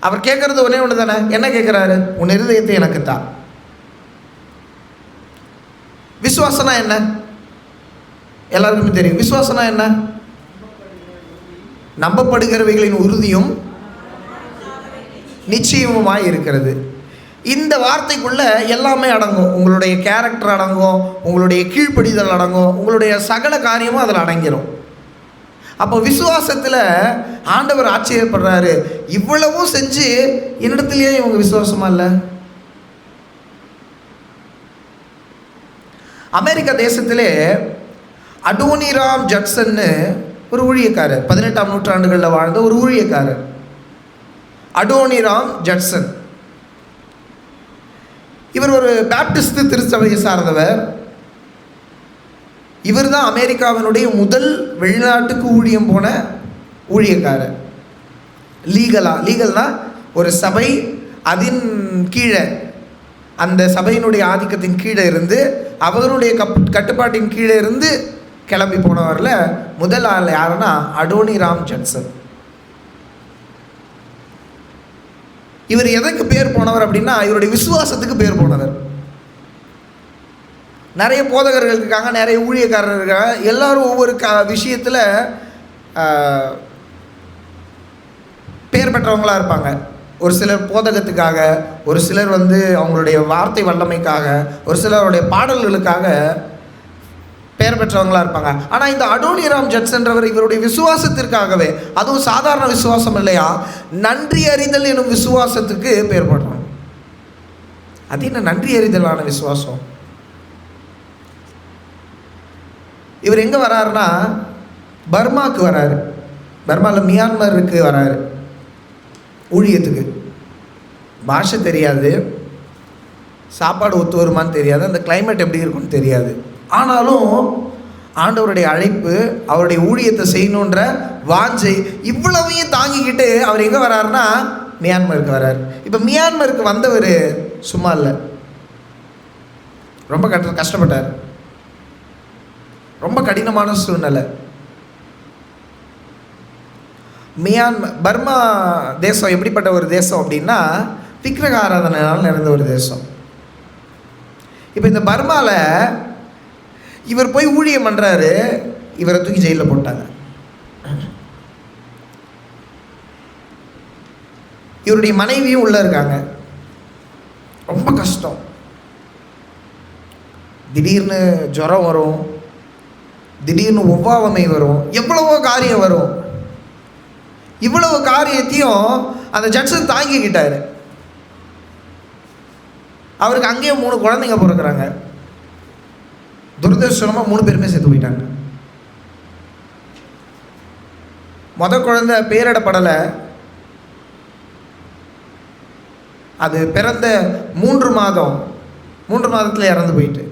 அவர் கேட்கறது ஒன்னே ஒன்று தானே. என்ன கேட்குறாரு? உன் இருதயத்தை எனக்கு தான். விசுவாசனா என்ன? எல்லாருக்குமே தெரியும். விசுவாசனா என்ன? நம்பப்படுகிறவைகளின் உறுதியும் நிச்சயமுமாய் இருக்கிறது. இந்த வார்த்தைக்குள்ள எல்லாமே அடங்கும். உங்களுடைய கேரக்டர் அடங்கும், உங்களுடைய கீழ்ப்படிதல் அடங்கும், உங்களுடைய சகல காரியமும் அதில் அடங்கிடும். அப்போ விசுவாசத்தில் ஆண்டவர் ஆச்சரியப்படுறாரு. இவ்வளவும் செஞ்சு என்னிடத்துலயே இவங்க விசுவாசமா இல்லை. அமெரிக்கா தேசத்திலே அடோனிராம் ஜட்சன்னு ஒரு ஊழியக்காரர், 18ஆம் நூற்றாண்டுகளில் வாழ்ந்த ஒரு ஊழியக்காரர் அடோனிராம் ஜட்சன். இவர் ஒரு பேப்டிஸ்ட் திருச்சபையை சார்ந்தவர். இவர் தான் அமெரிக்காவினுடைய முதல் வெளிநாட்டுக்கு ஊழியம் போன ஊழியக்காரர். லீகல்னா ஒரு சபை அதன் கீழே, அந்த சபையினுடைய ஆதிக்கத்தின் கீழே இருந்து அவருடைய கட்டுப்பாட்டின் கீழே இருந்து கிளம்பி போனவரில் முதல் ஆள் யாருன்னா அடோனிராம் ஜட்சன். இவர் எதற்கு பேர் போனவர் அப்படின்னா இவருடைய விசுவாசத்துக்கு பேர் போனவர். நிறைய போதகர்கள் இருக்காங்க, நிறைய ஊழியக்காரர்கள் இருக்காங்க. எல்லாரும் ஒவ்வொரு விஷயத்தில் பேர் பெற்றவங்களாக இருப்பாங்க. ஒரு சிலர் போதகத்துக்காக, ஒரு சிலர் அவங்களுடைய வார்த்தை வல்லமைக்காக, ஒரு சிலருடைய பாடல்களுக்காக பெயர் பெற்றவங்களாக இருப்பாங்க. ஆனால் இந்த அடோனிராம் ஜட்சன்றவர் இவருடைய விசுவாசத்திற்காகவே, அதுவும் சாதாரண விசுவாசம் இல்லையா, நன்றி அறிதல் எனும் விசுவாசத்துக்கு பெயர் போடுறாங்க. அது என்ன நன்றி அறிதலான விசுவாசம்? இவர் எங்கே வராருன்னா பர்மாவுக்கு வராரு. பர்மாவில் மியான்மருக்கு வராரு ஊழியத்துக்கு. பாஷை தெரியாது, சாப்பாடு ஒத்து வருமானு தெரியாது, அந்த கிளைமேட் எப்படி இருக்குன்னு தெரியாது. ஆனாலும் ஆண்டவருடைய அழைப்பு, அவருடைய ஊழியத்தை செய்யணுன்ற வாஞ்சை இவ்வளவையும் தாங்கிக்கிட்டு அவர் எங்கே வராருன்னா மியான்மருக்கு வராரு. இப்போ மியான்மருக்கு வந்தவர் சும்மா இல்லை, ரொம்ப கஷ்டப்பட்டார். ரொம்ப கடினமான சூழ்நிலை. பர்மா தேசம் எப்படிப்பட்ட ஒரு தேசம் அப்படின்னா விக்கிரக ஆராதனையால் நிறைந்த ஒரு தேசம். இப்போ இந்த பர்மாவில் இவர் போய் ஊழியம் பண்ணுறாரு, இவரை தூக்கி ஜெயிலில் போட்டாங்க. இவருடைய மனைவியும் உள்ளே இருக்காங்க. ரொம்ப கஷ்டம். திடீர்னு ஜுரம் வரும், திடீர்னு ஒவ்வாமை வரும், எவ்வளவோ காரியம் வரும். இவ்வளவு காரியத்தையும் அந்த ஜட்சன் தாங்கிக்கிட்டாரு. அவருக்கு அங்கேயே 3 குழந்தைங்க பிறக்கிறாங்க. துரதிருஷ்டமாக 3 பேருமே செத்து போயிட்டாங்க. குழந்தை பேரிடப்படலை. அது பிறந்த 3 மாதத்தில் இறந்து போயிட்டு,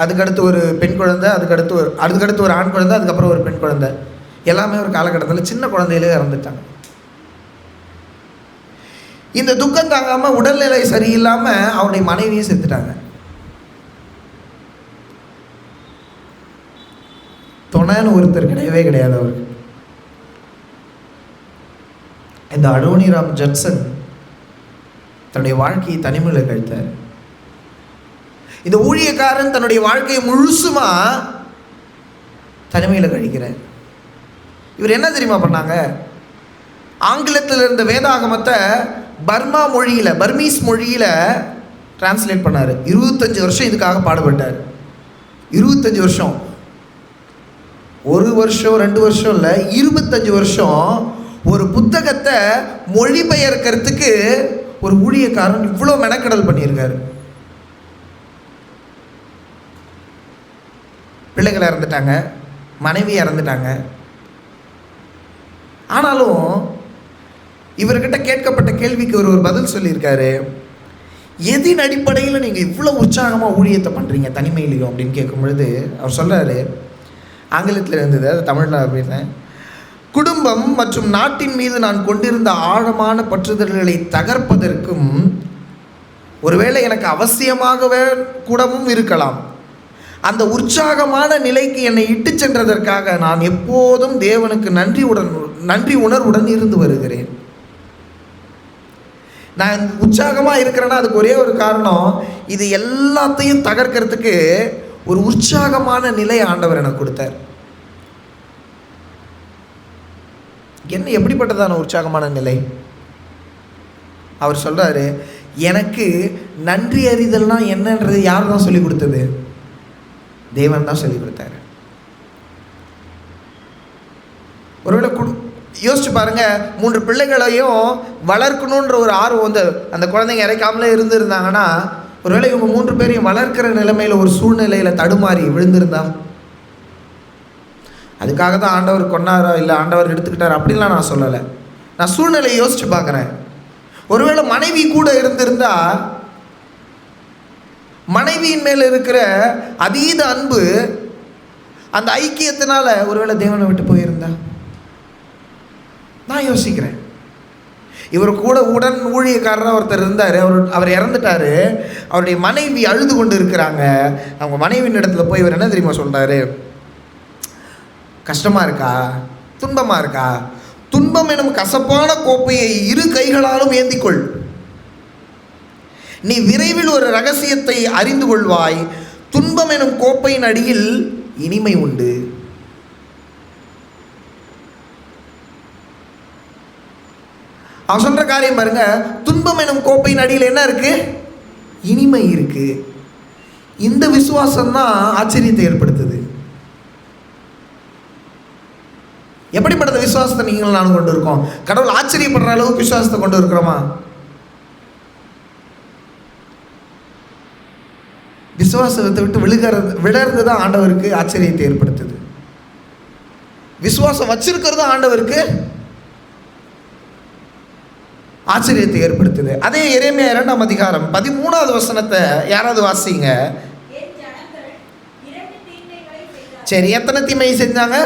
அதுக்கடுத்து ஒரு பெண் குழந்தை, அதுக்கடுத்து ஒரு ஆண் குழந்தை, அதுக்கப்புறம் ஒரு பெண் குழந்தை. எல்லாமே ஒரு காலகட்டத்தில் சின்ன குழந்தையிலே இறந்துட்டாங்க. இந்த துக்கம் தாங்காமல் உடல்நிலை சரியில்லாமல் அவருடைய மனைவியும் செத்துட்டாங்க. ஒருத்தர் கிடையவே கிடையாது அவருக்கு. இந்த அடோனிராம் ஜட்சன் தன்னுடைய வாழ்க்கையை தனிமையில் கழித்தார். இந்த ஊழியக்காரன் தன்னுடைய வாழ்க்கையை முழுசுமா தனிமையில் கழிக்கிறார். இவர் என்ன தெரியுமா பண்ணாங்க? ஆங்கிலத்தில் இருந்த வேதாகமத்தை பர்மீஸ் மொழியில் டிரான்ஸ்லேட் பண்ணார். 25 வருஷம் இதுக்காக பாடுபட்டார். 25 வருஷம், 1 வருஷம் 2 வருஷம் இல்லை, 25 வருஷம் ஒரு புத்தகத்தை மொழிபெயர்க்கிறதுக்கு ஒரு ஊழியக்காரன் இவ்வளோ மெனக்கடல் பண்ணியிருக்காரு. பிள்ளைகளை இறந்துட்டாங்க, மனைவி இறந்துட்டாங்க. ஆனாலும் இவர்கிட்ட கேட்கப்பட்ட கேள்விக்கு ஒரு பதில் சொல்லியிருக்காரு. எதின் அடிப்படையில் நீங்கள் இவ்வளோ உற்சாகமாக ஊழியத்தை பண்ணுறீங்க தனிமையிலையும் அப்படின்னு கேட்கும் பொழுது அவர் சொல்கிறாரு, ஆங்கிலத்தில் இருந்தது, அது தமிழில் அப்படின்னு, குடும்பம் மற்றும் நாட்டின் மீது நான் கொண்டிருந்த ஆழமான பற்றுதல்களை தகர்ப்பதற்கும் ஒருவேளை எனக்கு அவசியமாகவே கூடவும் இருக்கலாம். அந்த உற்சாகமான நிலைக்கு என்னை இட்டு சென்றதற்காக நான் எப்போதும் தேவனுக்கு நன்றி உணர்வுடன் இருந்து வருகிறேன். நான் உற்சாகமாக இருக்கிறேன்னா அதுக்கு ஒரே ஒரு காரணம், இது எல்லாத்தையும் தகர்க்கிறதுக்கு ஒரு உற்சாகமான நிலை ஆண்டவர் எனக்கு கொடுத்தார். என்ன எப்படிப்பட்டதான உற்சாகமான நிலை? அவர் சொல்கிறாரு, எனக்கு நன்றி அறிதல்னா என்னன்றது யார் தான் சொல்லிக் கொடுத்தது? தேவன் தான் சொல்லிக் கொடுத்தாரு. ஒருவேளை யோசிச்சு பாருங்க, 3 பிள்ளைகளையும் வளர்க்கணுன்ற ஒரு ஆர்வம் வந்து அந்த குழந்தைங்க இறைக்காமலே இருந்திருந்தாங்கன்னா, ஒருவேளை இவங்க 3 பேரையும் வளர்க்கிற நிலைமையில் ஒரு சூழ்நிலையில் தடுமாறி விழுந்திருந்தா, அதுக்காக தான் ஆண்டவர் கொண்டாரோ இல்லை ஆண்டவர் எடுத்துக்கிட்டார் அப்படின்லாம் நான் சொல்லலை. நான் சூழ்நிலையை யோசிச்சு பார்க்குறேன். ஒருவேளை மனைவி கூட இருந்திருந்தா, மனைவியின் மேல் இருக்கிற அதீத அன்பு, அந்த ஐக்கியத்தினால ஒருவேளை தேவனை விட்டு போயிருந்தா, நான் யோசிக்கிறேன். இவர் கூட உடன் ஊழியக்காரராக ஒருத்தர் இருந்தார், அவர் இறந்துட்டார். அவருடைய மனைவி அழுது கொண்டு இருக்கிறாங்க. அவங்க மனைவியின் இடத்துல போய் இவர் என்ன தெரியுமா சொல்கிறாரு? கஷ்டமாக இருக்கா, துன்பமாக இருக்கா? துன்பம் எனும் கசப்பான கோப்பையை 2 கைகளாலும் ஏந்திக்கொள். நீ விரைவில் ஒரு ரகசியத்தை அறிந்து கொள்வாய். துன்பம் எனும் கோப்பையின் அடியில் இனிமை உண்டு. அவன் சொல்ற காரியம் பாருங்க, துன்பம் எனும் கோப்பையின் அடியில் என்ன இருக்கு? இனிமை இருக்கு. இந்த விசுவாசம் தான் ஆச்சரியத்தை ஏற்படுத்துது. எப்படிப்பட்ட விசுவாசத்தை நீங்கள் நானும் கொண்டு இருக்கோம்? கடவுள் ஆச்சரியப்படுற அளவுக்கு விசுவாசத்தை கொண்டு இருக்கிறோமா? விசுவாசத்தை விட்டு விழறது தான் ஆண்டவருக்கு ஆச்சரியத்தை ஏற்படுத்துது. விசுவாசம் வச்சிருக்கிறது ஆண்டவருக்கு ஆச்சரியத்தை ஏற்படுத்துது. அதே எரேமியா 2ஆம் அதிகாரம் 13வது வசனத்தை யாராவது வாசிங்க. சரி, எத்தனை தீமையை செஞ்சாங்க?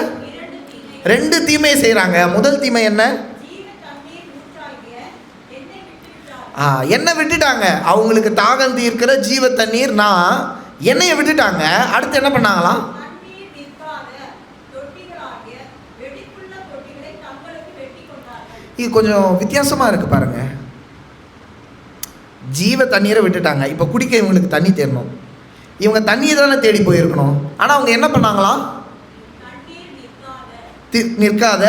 2 தீமையை செய்கிறாங்க. முதல் தீமை என்ன? என்னை விட்டுட்டாங்க. அவங்களுக்கு தாகம் தீர்க்கிற ஜீவ தண்ணீர் நான் என்னையை விட்டுட்டாங்க. அடுத்து என்ன பண்ணாங்களாம்? இது கொஞ்சம் வித்தியாசமாக இருக்குது பாருங்க. ஜீவ தண்ணீரை விட்டுட்டாங்க. இப்போ குடிக்க இவங்களுக்கு தண்ணி தேடணும். இவங்க தண்ணியை தானே தேடி போயிருக்கணும். ஆனால் அவங்க என்ன பண்ணாங்களாம்? நிற்காத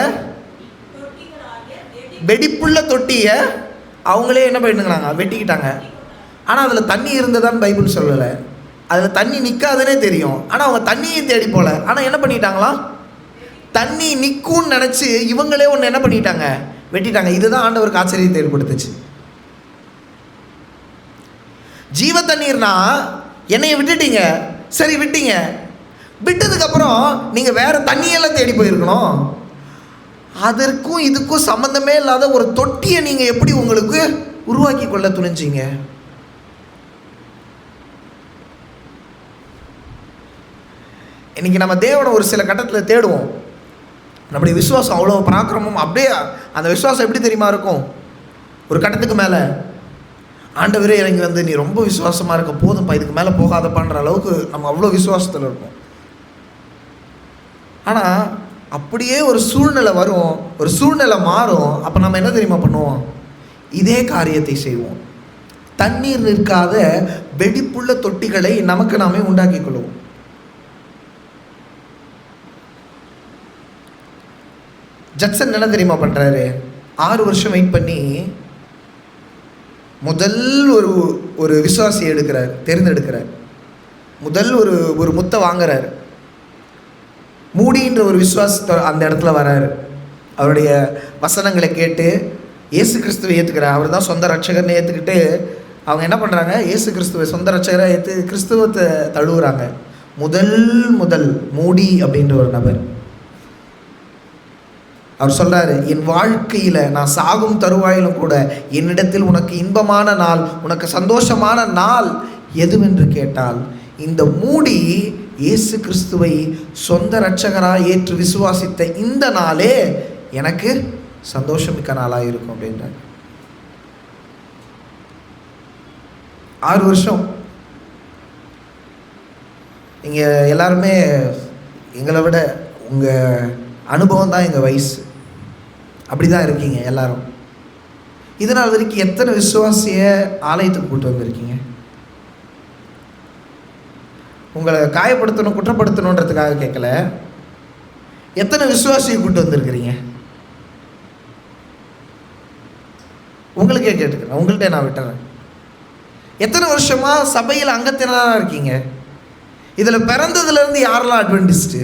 வெடிப்புள்ள தொட்டியை அவங்களே என்ன பண்ணிட்டுங்கிறாங்க? வெட்டிக்கிட்டாங்க. ஆனால் அதில் தண்ணி இருந்ததான்னு பைபிள் சொல்லலை. அதில் தண்ணி நிற்காதுன்னே தெரியும். ஆனால் அவங்க தண்ணியை தேடி போகல. ஆனால் என்ன பண்ணிட்டாங்களாம்? தண்ணி நிற்கும்னு நினச்சி இவங்களே ஒன்று என்ன பண்ணிட்டாங்க? வெட்டிட்டாங்க. இதுதான் ஆண்டவருக்கு ஆச்சரியத்தை ஏற்படுத்துச்சு. ஜீவ தண்ணீர்னா என்னையை விட்டுட்டீங்க, சரி விட்டீங்க. விட்டதுக்கப்புறம் நீங்கள் வேறு தண்ணியெல்லாம் தேடி போயிருக்கணும். அதற்கும் இதுக்கும் சம்மந்தமே இல்லாத ஒரு தொட்டியை நீங்கள் எப்படி உங்களுக்கு உருவாக்கி கொள்ள துணிஞ்சிங்க? இன்றைக்கி நம்ம தேவனை ஒரு சில கட்டத்தில் தேடுவோம். நம்முடைய விசுவாசம் அவ்வளோ பராக்கிரமம். அப்படியே அந்த விசுவாசம் எப்படி தெரியுமா இருக்கும்? ஒரு கட்டத்துக்கு மேலே ஆண்டவரே இறங்கி வந்து நீ ரொம்ப விசுவாசமாக இருக்க, போதும்ப்பா, இதுக்கு மேலே போகாதப்பான்ற அளவுக்கு நம்ம அவ்வளோ விசுவாசத்தில் இருப்போம். ஆனால் அப்படியே ஒரு சூழ்நிலை வரும், ஒரு சூழ்நிலை மாறும். அப்போ நம்ம என்ன தெரியுமா பண்ணுவோம்? இதே காரியத்தை செய்வோம். தண்ணீர் நிற்காத வெடிப்புள்ள தொட்டிகளை நமக்கு நாமே உண்டாக்கி கொள்வோம். ஜட்சன் என்ன தெரியுமா பண்ணுறாரு? 6 வருஷம் வெயிட் பண்ணி முதல் ஒரு விசுவாசியை தேர்ந்தெடுக்கிறார். முதல் ஒரு முத்தை வாங்குறாரு. மூடின்ற ஒரு விசுவாசத்தை அந்த இடத்துல வராரு. அவருடைய வசனங்களை கேட்டு இயேசு கிறிஸ்துவை ஏற்றுக்கிறார். அவர் தான் சொந்த ரட்சகர்னு ஏற்றுக்கிட்டு அவங்க என்ன பண்ணுறாங்க? இயேசு கிறிஸ்துவை சொந்த ரட்சகராக ஏற்று கிறிஸ்துவத்தை தழுவுறாங்க. முதல் மூடி அப்படின்ற ஒரு நபர் அவர் சொல்கிறாரு, என் வாழ்க்கையில் நான் சாகும் தருவாயிலும் கூட என்னிடத்தில் உனக்கு இன்பமான நாள், உனக்கு சந்தோஷமான நாள் எதுவென்று கேட்டால் இந்த மூடி இயேசு கிறிஸ்துவை சொந்த இரட்சகராக ஏற்று விசுவாசித்த இந்த நாளே எனக்கு சந்தோஷமிக்க நாளாக இருக்கும் அப்படின்றாங்க. 6 வருஷம். இங்கே எல்லாருமே எங்களை விட உங்கள் அனுபவம் தான் எங்கள் வயசு. அப்படி தான் இருக்கீங்க எல்லாரும். இதனால் வரைக்கும் எத்தனை விசுவாசியை ஆலயத்துக்கு கூட்டு வந்திருக்கீங்க? உங்களை காயப்படுத்தணும், குற்றப்படுத்தணுன்றதுக்காக கேட்கல. எத்தனை விசுவாசியை கூட்டு வந்திருக்கிறீங்க? உங்களுக்கே கேட்டுக்கிறேன், உங்கள்கிட்ட நான் விட்டுறேன். எத்தனை வருஷமாக சபையில் அங்கத்தினராக இருக்கீங்க? இதில் பிறந்ததுலேருந்து யாரெல்லாம் அட்வென்டிஸ்ட்டு?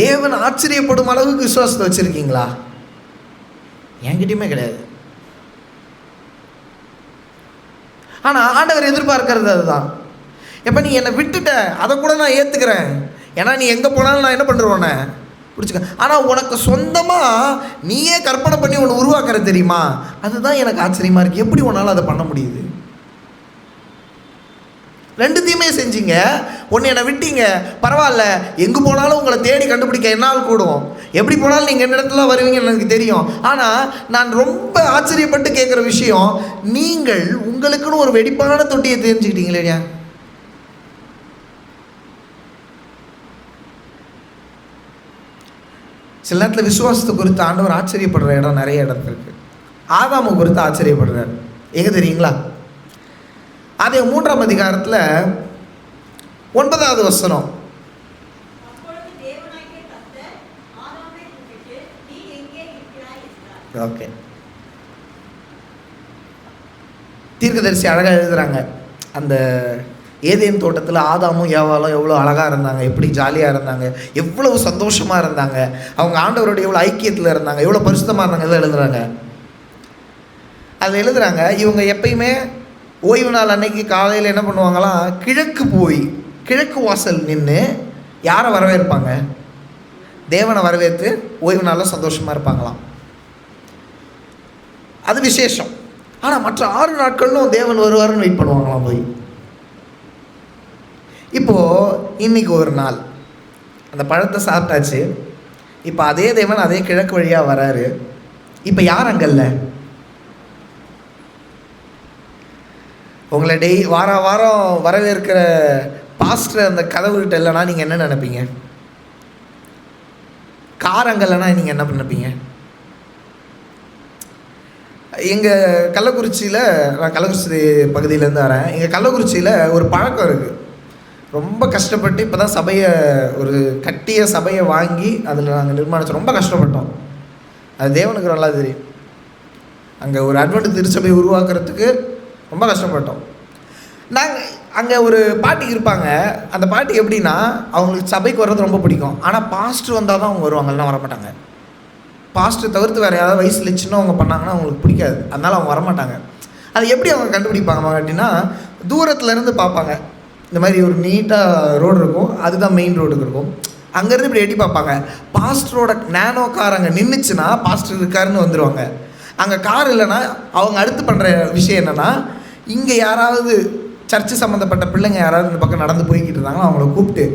தேவன் ஆச்சரியப்படும் அளவுக்கு விசுவாசத்தை வச்சுருக்கீங்களா? என்கிட்டயுமே கிடையாது. ஆனால் ஆண்டவர் எதிர்பார்க்கறது அதுதான். எப்போ நீ என்னை விட்டுட்ட, அதை கூட நான் ஏற்றுக்கிறேன். ஏன்னா நீ எங்கே போனாலும் நான் என்ன பண்ணுறோன்னே பிடிச்சிக்க. ஆனால் உனக்கு சொந்தமாக நீயே கற்பனை பண்ணி ஒன்று உருவாக்குற தெரியுமா? அதுதான் எனக்கு ஆச்சரியமாக இருக்குது. எப்படி உன்னால் அதை பண்ண முடியுது? ரெண்டுத்தையுமே செஞ்சீங்க. ஒன்று என்னை விட்டீங்க, பரவாயில்ல, எங்கே போனாலும் உங்களை தேடி கண்டுபிடிக்க என்னால் கூடும். எப்படி போனாலும் நீங்கள் என்ன இடத்துல வருவீங்கன்னு எனக்கு தெரியும். ஆனால் நான் ரொம்ப ஆச்சரியப்பட்டு கேட்குற விஷயம், நீங்கள் உங்களுக்குன்னு ஒரு வெடிப்பான தொட்டியை தெரிஞ்சுக்கிட்டீங்களே இல்லையா? சில நேரத்தில் விசுவாசத்தை குறித்து ஆண்டவர் ஆச்சரியப்படுற இடம் நிறைய இடத்துல இருக்குது. ஆதாமை குறித்து ஆச்சரியப்படுறார். எங்கே தெரியுங்களா? அதே 3ஆம் அதிகாரத்தில் 9வது வசனம். ஓகே, தீர்க்கதரிசி அழகாக எழுதுகிறாங்க. அந்த ஏதேன் தோட்டத்தில் ஆதாமும் ஏவாளும் எவ்வளோ அழகாக இருந்தாங்க, எப்படி ஜாலியாக இருந்தாங்க, எவ்வளவு சந்தோஷமாக இருந்தாங்க, அவங்க ஆண்டவரோட எவ்வளோ ஐக்கியத்தில் இருந்தாங்க, எவ்வளோ பரிசுத்தமாக இருந்தாங்க, எல்லாம் எழுதுகிறாங்க. அதில் எழுதுகிறாங்க, இவங்க எப்பயுமே ஓய்வு நாள் அன்னைக்கு காலையில் என்ன பண்ணுவாங்களாம்? கிழக்கு வாசல் நின்று யாரை வரவேற்பாங்க? தேவனை வரவேற்று ஓய்வு நாளில் சந்தோஷமாக இருப்பாங்களாம். அது விசேஷம். ஆனால் மற்ற 6 நாட்களும் தேவன் வருவாருன்னு வெயிட் பண்ணுவாங்களாம் போய். இப்போது இன்றைக்கி ஒரு நாள் அந்த பழத்தை சாப்பிட்டாச்சு. இப்போ அதே தேவன் அதே கிழக்கு வழியாக வராரு. இப்போ யார் அங்கல்ல? உங்களை வாரம் வரவேற்கிற பாஸ்டர் அந்த கதவுகிட்ட இல்லைன்னா நீங்கள் என்ன நினைப்பீங்க? கார் அங்கே இல்லைன்னா நீங்கள் என்ன நினைப்பீங்க? எங்கள் கள்ளக்குறிச்சியில், நான் கள்ளக்குறிச்சி பகுதியிலேருந்து வரேன். எங்கள் கள்ளக்குறிச்சியில் ஒரு பழக்கம் இருக்குது. ரொம்ப கஷ்டப்பட்டு இப்போ தான் ஒரு கட்டிய சபையை வாங்கி அதில் நாங்கள் நிர்மாணித்தோம். ரொம்ப கஷ்டப்பட்டோம். அது தேவனுக்கு நல்லா தெரியும். அங்கே ஒரு அட்வென்ட் திருச்சபை உருவாக்குறதுக்கு ரொம்ப கஷ்டப்பட்டோம். நாங்கள் அங்கே ஒரு பாட்டி இருப்பாங்க. அந்த பாட்டி எப்படின்னா, அவங்களுக்கு சபைக்கு வர்றது ரொம்ப பிடிக்கும். ஆனால் பாஸ்டர் வந்தால் தான் அவங்க வருவாங்க, இல்லைனா வரமாட்டாங்க. பாஸ்டர் தவிர்த்து வேறு ஏதாவது வயசில் சின்னவங்க பண்ணாங்கன்னா அவங்களுக்கு பிடிக்காது, அதனால் அவங்க வரமாட்டாங்க. அது எப்படி அவங்க கண்டுபிடிப்பாங்க அப்படின்னா, தூரத்துலேருந்து பார்ப்பாங்க. இந்த மாதிரி ஒரு நீட்டாக ரோடு இருக்கும், அதுதான் மெயின் ரோடுக்கு இருக்கும். அங்கேருந்து இப்படி எட்டி பார்ப்பாங்க. பாஸ்டரோட நேனோ கார் அங்கே நின்றுச்சுன்னா பாஸ்டர் இருக்காருன்னு வந்துடுவாங்க. அங்கே கார் இல்லைன்னா அவங்க அடுத்து பண்ணுற விஷயம் என்னென்னா, இங்கே யாராவது சர்ச்சு சம்மந்தப்பட்ட பிள்ளைங்க யாராவது இந்த பக்கம் நடந்து போய்கிட்டு இருந்தாங்களோ அவங்கள கூப்பிட்டு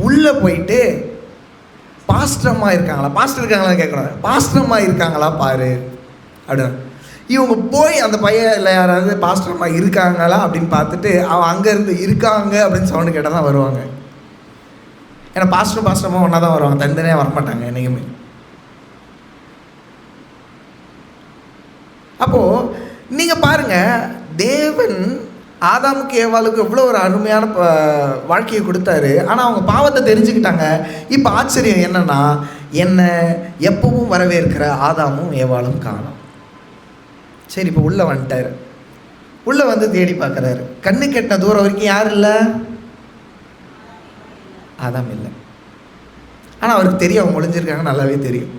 உள்ளே போயிட்டு, பாஸ்டர் அம்மா இருக்காங்களா, பாஸ்டர் இருக்காங்களா கேட்கணும், பாஸ்டர் அம்மா இருக்காங்களா பாரு அப்படின்னு. இவங்க போய் அந்த பையன் இல்லை யாராவது பாஸ்டர் அம்மா இருக்காங்களா அப்படின்னு பார்த்துட்டு அவன் அங்கேருந்து இருக்காங்க அப்படின்னு சவுண்டு கேட்டால் தான் வருவாங்க. ஏன்னா பாஸ்டரும் ஒன்றா தான் வருவாங்க, தனித்தனியாக வரமாட்டாங்க என்றைக்குமே. அப்போது நீங்கள் பாருங்கள், தேவன் ஆதாமுக்கு ஏவாளுக்கு எவ்வளோ ஒரு அருமையான வாழ்க்கையை கொடுத்தாரு. ஆனால் அவங்க பாவத்தை தெரிஞ்சுக்கிட்டாங்க. இப்போ ஆச்சரியம் என்னென்னா, என்னை எப்பவும் வரவேற்கிற ஆதாமும் ஏவாளும் காணோம். சரி, இப்போ உள்ளே வந்துட்டார். உள்ளே வந்து தேடி பார்க்குறாரு. கண்ணு கெட்ட தூரம் வரைக்கும் யார் இல்லை? ஆதாம் இல்லை. ஆனால் அவருக்கு தெரியும் அவங்க ஒளிஞ்சிருக்காங்க, நல்லாவே தெரியும்.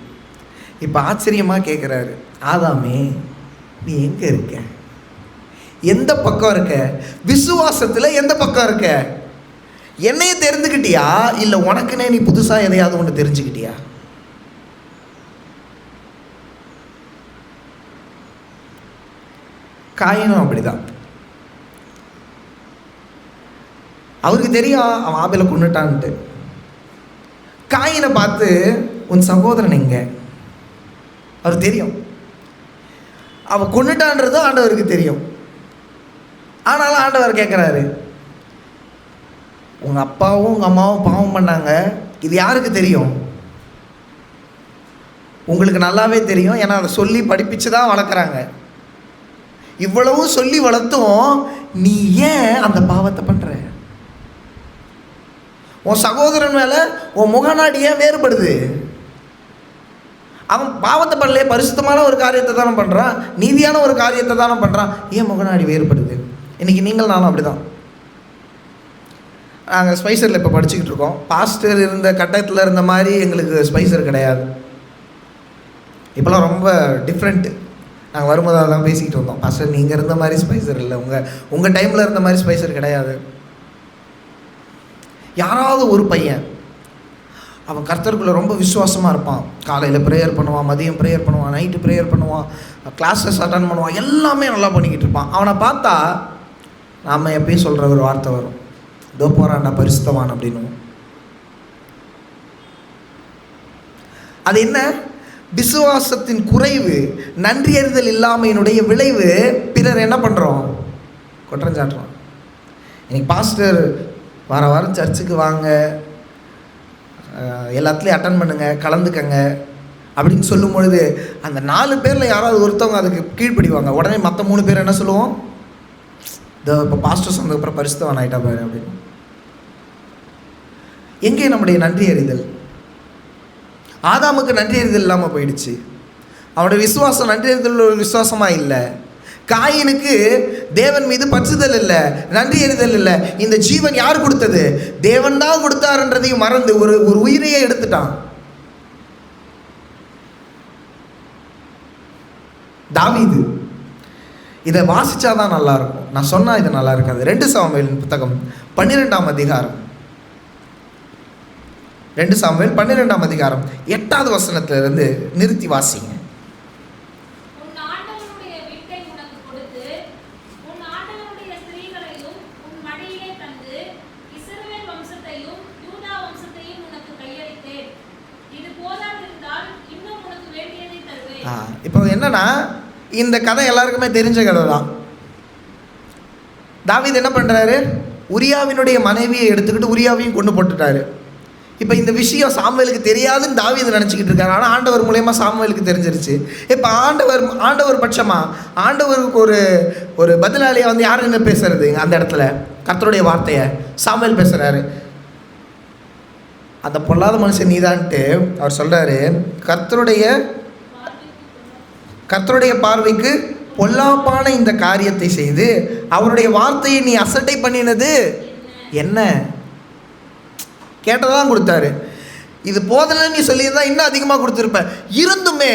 இப்போ ஆச்சரியமாக கேட்குறாரு, ஆதாமே நீ எங்கே இருக்க? எந்த பக்கம் இருக்க? விசுவாசத்தில் எந்த பக்கம் இருக்க? என்னையே தெரிஞ்சுக்கிட்டியா, இல்லை உனக்குன்னே நீ புதுசாக எதையாவது ஒன்று தெரிஞ்சுக்கிட்டியா? காயினும் அப்படிதான். அவருக்கு தெரியும் அவன் ஆபேலை கொன்னுட்டான்ட்டு. காயினை பார்த்து, உன் சகோதரன் எங்க? அவருக்கு தெரியும் அவன் கொன்னுட்டான்றது ஆண்டவருக்கு தெரியும். ஆனாலும் ஆண்டவர் கேட்குறாரு, உங்கள் அப்பாவும் உங்கள் அம்மாவும் பாவம் பண்ணாங்க, இது யாருக்கு தெரியும்? உங்களுக்கு நல்லாவே தெரியும். ஏன்னா அதை சொல்லி படிப்பிச்சு தான் வளர்க்குறாங்க. இவ்வளவும் சொல்லி வளர்த்தும் நீ ஏன் அந்த பாவத்தை பண்ணுற? உன் சகோதரன் மேலே உன் முகநாடி ஏன் வேறுபடுது? அவன் பாவத்தை பண்ணலையே, பரிசுத்தமான ஒரு காரியத்தை தானே பண்ணுறான், நீதியான ஒரு காரியத்தை தானே பண்ணுறான், ஏன் முகநாடி வேறுபடுது? இன்றைக்கி நீங்கள் நானும் அப்படி தான். நாங்கள் ஸ்பைசரில் இப்போ படிச்சுக்கிட்டு இருக்கோம். பாஸ்டர் இருந்த கட்டத்தில் இருந்த மாதிரி எங்களுக்கு ஸ்பைசர் கிடையாது. இப்போலாம் ரொம்ப டிஃப்ரெண்ட்டு. நாங்கள் வரும்போது அதெல்லாம் பேசிக்கிட்டு வந்தோம். பாஸ்டர் நீங்கள் இருந்த மாதிரி ஸ்பைசர் இல்லை, உங்கள் டைமில் இருந்த மாதிரி ஸ்பைசர் கிடையாது. யாராவது ஒரு பையன் அவன் கர்த்தருக்குள்ளே ரொம்ப விசுவாசமாக இருப்பான். காலையில் ப்ரேயர் பண்ணுவான், மதியம் ப்ரேயர் பண்ணுவான், நைட்டு ப்ரேயர் பண்ணுவான், கிளாஸஸ் அட்டன் பண்ணுவான், எல்லாமே நல்லா பண்ணிக்கிட்டு இருப்பான். அவனை பார்த்தா நாம் எப்பயும் சொல்கிற ஒரு வார்த்தை வரும், இதோ போகிறான்டா பரிசுத்தவான் அப்படின்னு. அது என்ன? விசுவாசத்தின் குறைவு, நன்றி அறிதல் இல்லாமையினுடைய விளைவு. பிறர் என்ன பண்ணுறோம்? குற்றஞ்சாட்டுறோம். இன்னைக்கு பாஸ்டர் வாரம் சர்ச்சுக்கு வாங்க, எல்லாத்துலேயும் அட்டன் பண்ணுங்கள், கலந்துக்கங்க அப்படின்னு சொல்லும் பொழுது அந்த 4 பேரில் யாராவது ஒருத்தவங்க அதுக்கு கீழ்ப்படிவாங்க. உடனே மற்ற 3 பேர் என்ன சொல்லுவோம்? இப்போ பாஸ்டர் சொன்னதுக்கப்புறம் பரிசுத்தவான் ஆகிட்டா பாரு அப்படின்னு. எங்கே நம்முடைய நன்றி அறிதல்? ஆதாமுக்கு நன்றி அறிதல் இல்லாமல் போயிடுச்சு. அவனுடைய விசுவாசம் நன்றி அறிதல் ஒரு விசுவாசமாக இல்லை. காயினுக்கு தேவன் மீது பற்றுதல் இல்லை, நன்றி அறிதல் இல்லை. இந்த ஜீவன் யார் கொடுத்தது? தேவன் தான் கொடுத்தாருன்றதையும் மறந்து ஒரு உயிரையே எடுத்துட்டான். தாவீது இதை வாசிச்சாதான் நல்லா இருக்கும். நான் சொன்னா இது நல்லா இருக்காது. 2 சாமுவேலின் புத்தகம் 12ஆம் அதிகாரம், 2 சாமுவேல் 12ஆம் அதிகாரம் 8வது வசனத்திலிருந்து நிறுத்தி வாசிங்க. இப்போ என்னன்னா, இந்த கதை எல்லாருக்குமே தெரிஞ்ச கதை தான். தாவீது என்ன பண்ணுறாரு? உரியாவினுடைய மனைவியை எடுத்துக்கிட்டு உரியாவையும் கொண்டு போட்டுட்டாரு. இப்போ இந்த விஷயம் சாமுவேலுக்கு தெரியாதுன்னு தாவீது நினச்சிக்கிட்டு இருக்காரு. ஆனால் ஆண்டவர் மூலயமா சாமுவேலுக்கு தெரிஞ்சிருச்சு. இப்போ ஆண்டவர் பட்சமாக ஆண்டவருக்கு ஒரு பதிலாளியாக வந்து யார் என்ன பேசுறது? அந்த இடத்துல கர்த்தருடைய வார்த்தையை சாமுவேல் பேசுகிறாரு. அந்த பொல்லாத மனுஷன் நீதான்ட்டு அவர் சொல்கிறாரு, கர்த்தருடைய பார்வைக்கு பொல்லாப்பான இந்த காரியத்தை செய்து அவருடைய வார்த்தையை நீ அசட்டை பண்ணினது என்ன? கேட்டதான் கொடுத்தாரு. இது போதலன்னு நீ சொல்லியிருந்தா இன்னும் அதிகமாக கொடுத்துருப்ப. இருந்துமே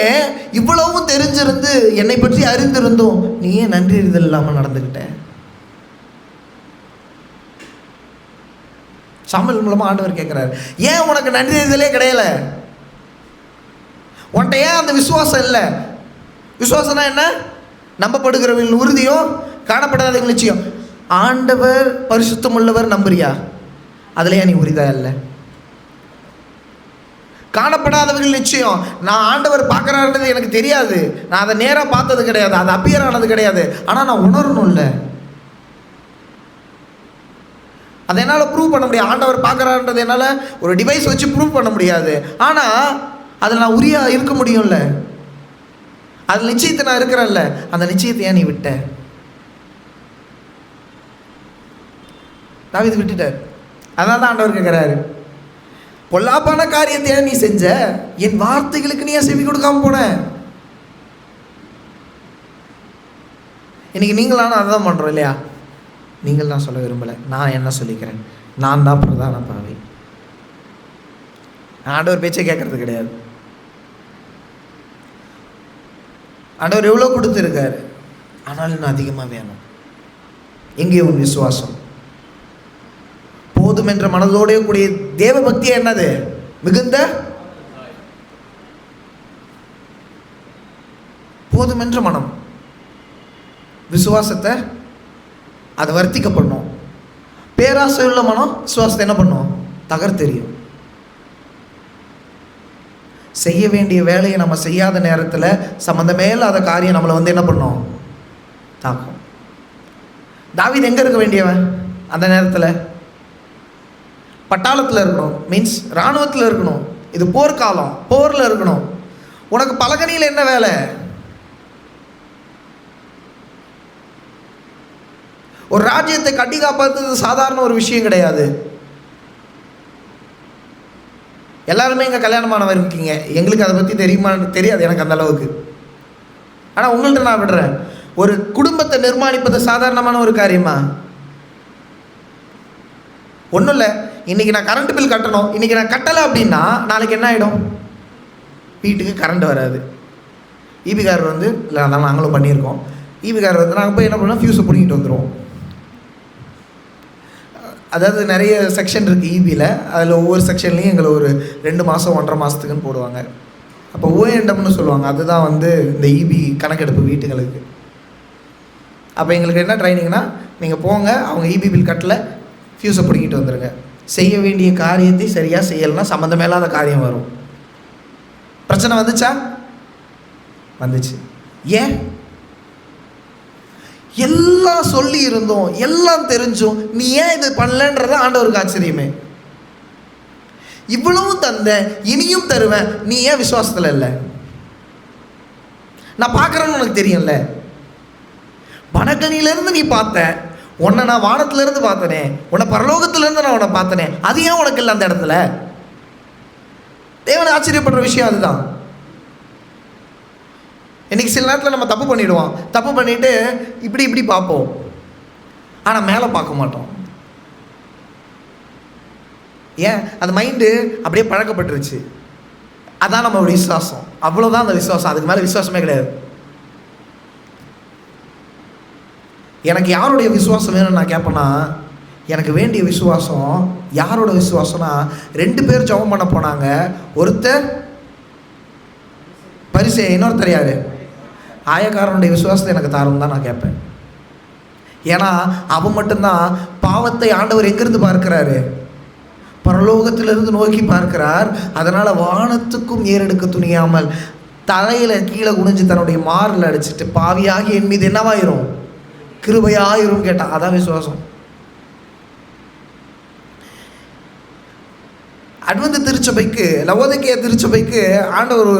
இவ்வளவும் தெரிஞ்சிருந்து என்னை பற்றி அறிந்திருந்தும் நீ ஏன் நன்றி அறிதல் இல்லாமல் நடந்துக்கிட்ட? சாமுவேல் மூலமாக ஆண்டவர் கேட்குறாரு, ஏன் உனக்கு நன்றி அறிதலே கிடையல? உன்கிட்ட ஏன் அந்த விசுவாசம் இல்லை? விசுவாசம்னா என்ன? நம்பப்படுகிறவர்கள் உறுதியும் காணப்படாதவர்கள் நிச்சயம். ஆண்டவர் பரிசுத்தம் உள்ளவர் நம்புறியா? அதுலையா நீ உறுதியா இல்லை? காணப்படாதவர்கள் நிச்சயம். நான் ஆண்டவர் பார்க்குறாருன்றது எனக்கு தெரியாது, நான் அதை நேராக பார்த்தது கிடையாது, அது அப்பியர் ஆனது கிடையாது, ஆனால் நான் உணரணும் இல்லை. அதை என்னால் ப்ரூவ் பண்ண முடியாது. ஆண்டவர் பார்க்குறாருன்றது என்னால் ஒரு டிவைஸ் வச்சு ப்ரூவ் பண்ண முடியாது. ஆனால் அதில் நான் உரியாக இருக்க முடியும்ல, அதில் நிச்சயத்தை நான் இருக்கிறேன்ல, அந்த நிச்சயத்தை ஏன் நீ விட்ட? தாவீது விட்டுட்டார். அதனால தான் ஆண்டவர் கேட்குறாரு, பொல்லாப்பான காரியத்தை ஏன் நீ செஞ்ச? என் வார்த்தைகளுக்கு நீ ஏன் செவி கொடுக்காம போன? இன்னைக்கு நீங்களான அதை தான் பண்ணுறோம் இல்லையா? நீங்கள் தான் சொல்ல விரும்பலை, நான் என்ன சொல்லிக்கிறேன், நான் தான் பிரதான பாவி. ஆண்டவர் பேச்சை கேட்கறது கிடையாது. ஆண்டவர் எவ்வளோ கொடுத்துருக்காரு, ஆனால் இன்னும் அதிகமாக வேணும். எங்கே உன் விசுவாசம்? போதும் என்ற மனதோடைய கூடிய தேவ பக்தியே என்னது? மிகுந்த போதும் என்ற மனம். விசுவாசத்தை அதை வர்த்திக்க பண்ணும். பேராசை உள்ள மனம் விசுவாசத்தை என்ன பண்ணும்? தகர்த்தெறியும். செய்ய வேண்டிய வேலையை நம்ம செய்யாத நேரத்தில் சம்மந்தமே இல்லாத காரியம் நம்மளை என்ன பண்ணும்? தாக்கும். தாவீது எங்கே இருக்க வேண்டியவன்? அந்த நேரத்தில் பட்டாளத்தில் இருக்கணும், மீன்ஸ் இராணுவத்தில் இருக்கணும். இது போர்க்காலம், போரில் இருக்கணும். உனக்கு பலகணியில் என்ன வேலை? ஒரு ராஜ்யத்தை கட்டி காப்பாற்றுறது சாதாரண ஒரு விஷயம் கிடையாது. எல்லாருமே இங்கே கல்யாணமானவர் இருக்கீங்க, எங்களுக்கு அதை பற்றி தெரியுமான்னு தெரியாது எனக்கு அந்த அளவுக்கு. ஆனால் உங்கள்கிட்ட நான் விடுறேன், ஒரு குடும்பத்தை நிர்மாணிப்பது சாதாரணமான ஒரு காரியமா? ஒன்றும் இல்லை. இன்றைக்கி நான் கரண்ட் பில் கட்டணும், இன்றைக்கி நான் கட்டலை அப்படின்னா நாளைக்கு என்ன ஆகிடும்? வீட்டுக்கு கரண்ட் வராது. ஈபிகாரர் இல்லை, அதான் நாங்களும் பண்ணியிருக்கோம். ஈபிகாரர் நாங்கள் போய் என்ன பண்ணோம்? ஃபியூஸை பிடிங்கிட்டு வந்துடுவோம். அதாவது நிறைய செக்ஷன் இருக்குது ஈபியில். அதில் ஒவ்வொரு செக்ஷன்லேயும் எங்களை ஒரு 2 மாதம் 1.5 மாதத்துக்குன்னு போடுவாங்க. அப்போ ஓஎன்டம்னு சொல்லுவாங்க, அதுதான் இந்த ஈபி கணக்கெடுப்பு வீட்டுகளுக்கு. அப்போ எங்களுக்கு என்ன ட்ரைனிங்னா, நீங்கள் போங்க, அவங்க ஈபி பில் கட்டலை, ஃபியூஸை பிடிக்கிட்டு வந்துடுங்க. செய்ய வேண்டிய காரியத்தை சரியாக செய்யலைன்னா சம்மந்தமே இல்லாத காரியம் வரும். பிரச்சனை வந்துச்சா? வந்துச்சு. ஏன்? எல்லாம் சொல்லி இருந்தோம், எல்லாம் தெரிஞ்சும் நீ ஏன் இது பண்ணலன்றத ஆண்டவருக்கு ஆச்சரியமே. இவ்வளவும் தந்த, இனியும் தருவேன், நீ ஏன் விசுவாசத்தில் இல்லை? நான் பார்க்குறேன்னு உனக்கு தெரியும்ல. பனகனியிலேருந்து நீ பார்த்த, உன்னை நான் வானத்திலேருந்து பார்த்தனே, உன்னை பரலோகத்திலேருந்து நான் உன்னை பார்த்தனே, அது ஏன் உனக்கு இல்லை அந்த இடத்துல? தேவனை ஆச்சரியப்படுற விஷயம் அதுதான். இன்றைக்கி சில நேரத்தில் நம்ம தப்பு பண்ணிவிடுவோம். தப்பு பண்ணிவிட்டு இப்படி பார்ப்போம், ஆனால் மேலே பார்க்க மாட்டோம். ஏன்? அந்த மைண்டு அப்படியே பழக்கப்பட்டுருச்சு. அதான் நம்ம விசுவாசம், அவ்வளோதான் அந்த விசுவாசம். அதுக்கு மேலே விசுவாசமே கிடையாது. எனக்கு யாருடைய விசுவாசம் வேணும்னு நான் கேட்பேன்னா, எனக்கு வேண்டிய விசுவாசம் யாரோட விசுவாசம்னா, 2 பேர் ஜெபம் பண்ண போனாங்க. ஒருத்தர் பரிசேயன், இன்னொருத்தர் யார்? ஆயக்காரனுடைய விசுவாசத்தை எனக்கு தாரும் தான் நான் கேட்பேன். ஏன்னா அவன் மட்டும்தான் பாவத்தை ஆண்டவர் எங்கிருந்து பார்க்கிறாரு? பரலோகத்திலிருந்து நோக்கி பார்க்கிறார். அதனால் வானத்துக்கும் ஏறெடுக்க துணியாமல் தலையில் கீழே குனிஞ்சு தன்னுடைய மாரில் அடிச்சுட்டு, பாவியாகி என் மீது என்னவாயிரும்? கிருபையாயிரும் கேட்டான். அதான் விசுவாசம். அட்வென்ட் திருச்சபைக்கு, லவோதிக்கேய திருச்சபைக்கு ஆண்டவர்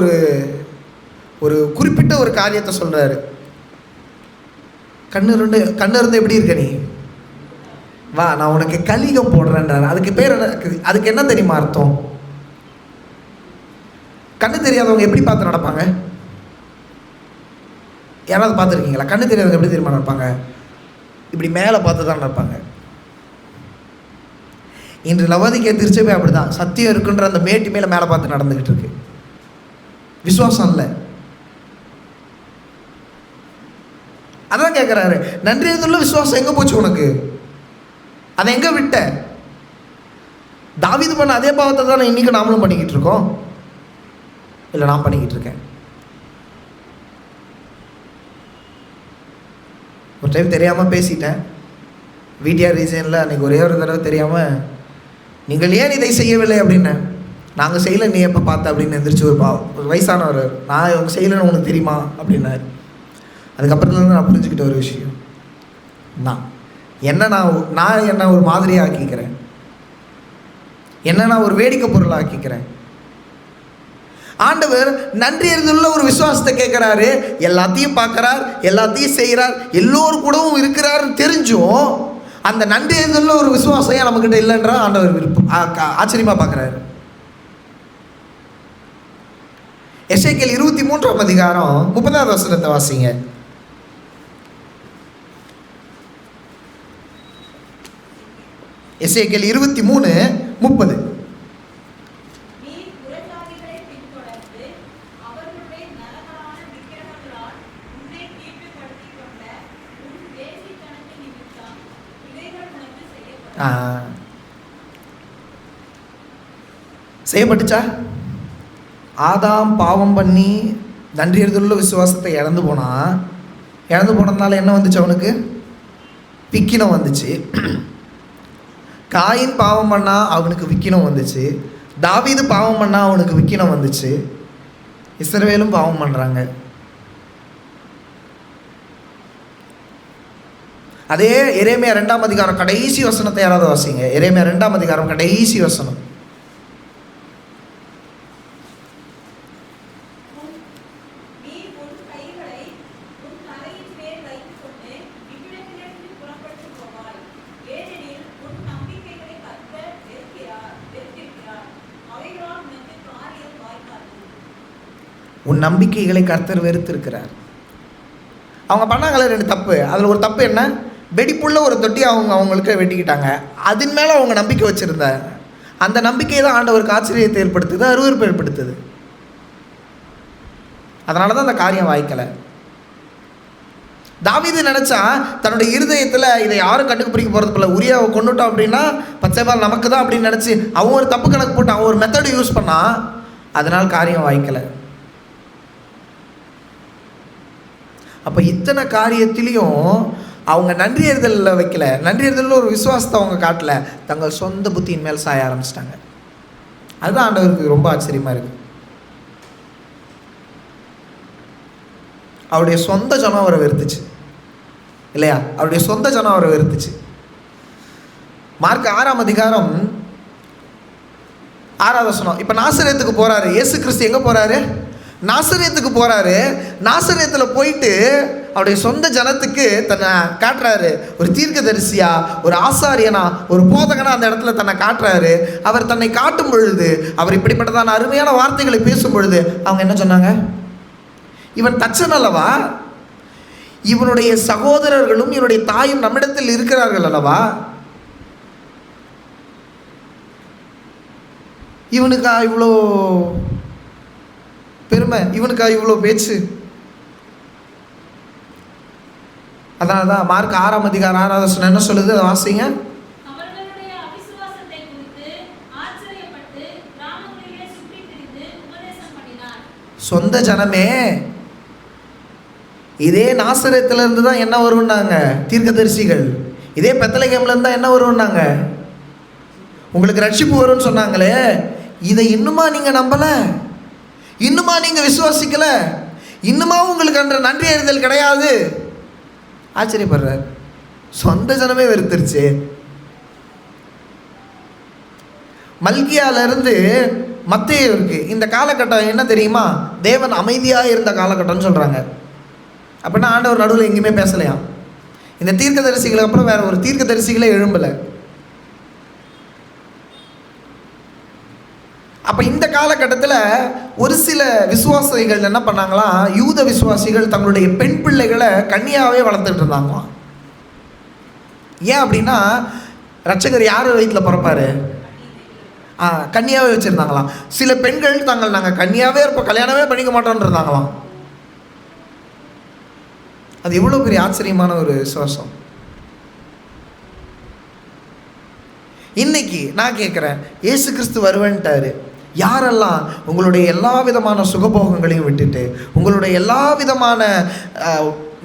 ஒரு குறிப்பிட்ட ஒரு காரியத்தை சொல்கிறாரு. கண்ணு இருந்து எப்படி இருக்க நீ? வா, நான் உனக்கு கலிகம் போடுறேன்றார். அதுக்கு பேர் என்ன? அதுக்கு என்ன தெரியுமா அர்த்தம்? கண்ணு தெரியாதவங்க எப்படி பார்த்து நடப்பாங்க? யாராவது பார்த்துருக்கீங்களா? கண்ணு தெரியாதவங்க எப்படி தெரியுமா நடப்பாங்க? இப்படி மேலே பார்த்து தான் நடப்பாங்க. இன்று லவோதிக்கேய திருச்சபை அப்படி தான். சத்தியம் இருக்குன்ற அந்த மேட்டு மேலே பார்த்து நடந்துக்கிட்டு இருக்கு. விசுவாசம் இல்லை. அதான் கேட்குறாரு, நன்றி எழுந்துள்ள விசுவாசம் எங்கே போச்சு உனக்கு? அதை எங்கே விட்ட? தாவீது பண்ண அதே பாவத்தை தான் இன்றைக்கி நாமளும் பண்ணிக்கிட்டு இருக்கோம். இல்லை, நான் பண்ணிக்கிட்டு இருக்கேன். ஒரு டைம் தெரியாமல் பேசிட்டேன். விடிஆர் ரீசனில் அன்றைக்கி ஒரே ஒரு தடவை தெரியாமல், நீங்கள் ஏன் இதை செய்யவில்லை அப்படின்னு. நாங்கள் செய்யலை, நீ எப்போ பார்த்த அப்படின்னு எந்திரிச்சு ஒரு வயசானவர், நான் இவங்க செய்யலைன்னு உனக்கு தெரியுமா அப்படின்னாரு. அதுக்கப்புறத்துலேருந்து நான் புரிஞ்சுக்கிட்ட ஒரு விஷயம், நான் என்ன ஒரு மாதிரியாக ஆக்கிக்கிறேன், என்ன நான் ஒரு வேடிக்கை பொருளாக ஆக்கிக்கிறேன். ஆண்டவர் நன்றி அறிந்துள்ள ஒரு விசுவாசத்தை கேட்குறாரு. எல்லாத்தையும் பார்க்குறார், எல்லாத்தையும் செய்கிறார், எல்லோரும் கூடவும் இருக்கிறாருன்னு தெரிஞ்சும் அந்த நன்றி அறிந்துள்ள ஒரு விசுவாசம் ஏன் நம்மக்கிட்ட இல்லைன்றா ஆண்டவர் விருப்பம் ஆச்சரியமாக பார்க்குறாரு. எசேக்கியேல் 23ஆம் அதிகாரம் 30வது வசனத்தை வாசிங்க. எசேக்கியேல் 23:30. செய்யப்பட்டுச்சா? ஆதாம் பாவம் பண்ணி நன்றி அறிந்துள்ள விசுவாசத்தை இழந்து போனதுனால என்ன வந்துச்சு? அவனுக்கு விக்கினம் வந்துச்சு. காயின் பாவம் பண்ணா அவனுக்கு விக்கினம் வந்துச்சு. தாவீது பாவம் பண்ணா அவனுக்கு விக்கினம் வந்துச்சு. இஸ்ரவேலும் பாவம் பண்ணுறாங்க. அதே எரேமியா 2ஆம் அதிகாரம் கடைசி வசனத்தை யாராவது வாசிங்க. எரேமியா 2ஆம் அதிகாரம் கடைசி வசனம். உன் நம்பிக்கைகளை கர்த்தர் வெறுத்திருக்கிறார். அவங்க பண்ணாங்களே 2 தப்பு. அதில் ஒரு தப்பு என்ன? வெடிப்புள்ள ஒரு தொட்டி அவங்களுக்கு வெட்டிக்கிட்டாங்க. அதன் மேலே அவங்க நம்பிக்கை வச்சுருந்தாங்க. அந்த நம்பிக்கை தான் ஆண்டவருக்கு ஆச்சரியத்தை ஏற்படுத்துது, அருவருப்பு ஏற்படுத்துது. அதனால தான் அந்த காரியம் வாய்க்கலை. தாவீது நினச்சா தன்னுடைய இருதயத்தில் இதை யாரும் கண்டுபிடிக்க போகிறது போல, உரியாவை கொண்டுட்டோம் அப்படின்னா பச்சைபால் நமக்கு தான் அப்படின்னு நினச்சி அவன் ஒரு தப்பு கணக்கு போட்டு அவன் ஒரு மெத்தடு யூஸ் பண்ணான். அதனால் காரியம் வாய்க்கலை. அப்போ இத்தனை காரியத்திலையும் அவங்க நன்றி அறிதலில் வைக்கல, நன்றி அறிதலில் ஒரு விசுவாசத்தை அவங்க காட்டல, தங்கள் சொந்த புத்தியின் மேல் சாய ஆரம்பிச்சிட்டாங்க. அதுதான் ஆண்டவருக்கு ரொம்ப ஆச்சரியமாக இருக்குது. அவருடைய சொந்த ஜனம் அவரை வெறுத்துச்சு இல்லையா? அவருடைய சொந்த ஜனம் அவரை வெறுத்துச்சு. மார்க் 6ஆம் அதிகாரம் 6வது வசனம். இப்போ நாசரேத்துக்கு போகிறாரு இயேசு கிறிஸ்து. எங்கே போகிறாரு? நாசரேத்துக்கு போகிறாரு. நாசரேத்தில் போயிட்டு அவருடைய சொந்த ஜனத்துக்கு தன்னை காட்டுறாரு. ஒரு தீர்க்கதரிசியா, ஒரு ஆசாரியனா, ஒரு போதகனா அந்த இடத்துல தன்னை காட்டுறாரு. அவர் தன்னை காட்டும் பொழுது, அவர் இப்படிப்பட்டதான அருமையான வார்த்தைகளை பேசும் பொழுது அவங்க என்ன சொன்னாங்க? இவன் தச்சன் அல்லவா, இவனுடைய சகோதரர்களும் இவனுடைய தாயும் நம்மிடத்தில் இருக்கிறார்கள் அல்லவா, இவனுக்கா இவ்வளோ பெருமை, இவனுக்கா இவ்வளோ பேச்சு? அதனால தான் மார்க் 6ஆம் அதிகாரம் 6வது வசனம் என்ன சொல்லுது? அதை வாசிங்க. சொந்த ஜனமே, இதே நாசரேத்துல இருந்து தான் என்ன வரும்னாங்க தீர்க்கதரிசிகள். இதே பெத்லகேம்ல இருந்து தான் என்ன வரும்னாங்க, உங்களுக்கு ரட்சிப்பு வரும்னு சொன்னாங்களே. இதை இன்னுமா நீங்க நம்பல? இன்னுமா நீங்க விசுவாசிக்கல? இன்னுமா உங்களுக்கு அன்ற நன்றி அறிதல் கிடையாது? ஆச்சரியப்படுறார். சொந்த ஜனமே வெறுத்துருச்சு. மல்கியாவிலிருந்து மத்தேயுவுக்கு இந்த காலகட்டம் என்ன தெரியுமா? தேவன் அமைதியாக இருந்த காலகட்டம்னு சொல்கிறாங்க. அப்படின்னா ஆண்டவர் நடுவில் எங்கேயுமே பேசலையாம். இந்த தீர்க்கதரிசிகளுக்கு அப்புறம் வேற ஒரு தீர்க்கதரிசிகளே எழும்பலை. அப்போ இந்த காலகட்டத்தில் ஒரு சில விசுவாசிகள் என்ன பண்ணாங்களாம், யூத விசுவாசிகள் தங்களுடைய பெண் பிள்ளைகளை கன்னியாவே வளர்த்துட்டு இருந்தாங்களாம். ஏன் அப்படின்னா ரட்சகர் யார் வயிற்றில் பிறப்பாரு? கன்னியாவே வச்சுருந்தாங்களாம். சில பெண்கள் நாங்கள் கன்னியாவே இருப்போம், கல்யாணமே பண்ணிக்க மாட்டோன்னு இருந்தாங்களாம். அது எவ்வளோ பெரிய ஆச்சரியமான ஒரு விசுவாசம். இன்னைக்கு நான் கேட்குறேன், இயேசு கிறிஸ்து வருவேன்ட்டாரு. யாரெல்லாம் உங்களுடைய எல்லா விதமான சுகபோகங்களையும் விட்டுட்டு, உங்களுடைய எல்லா விதமான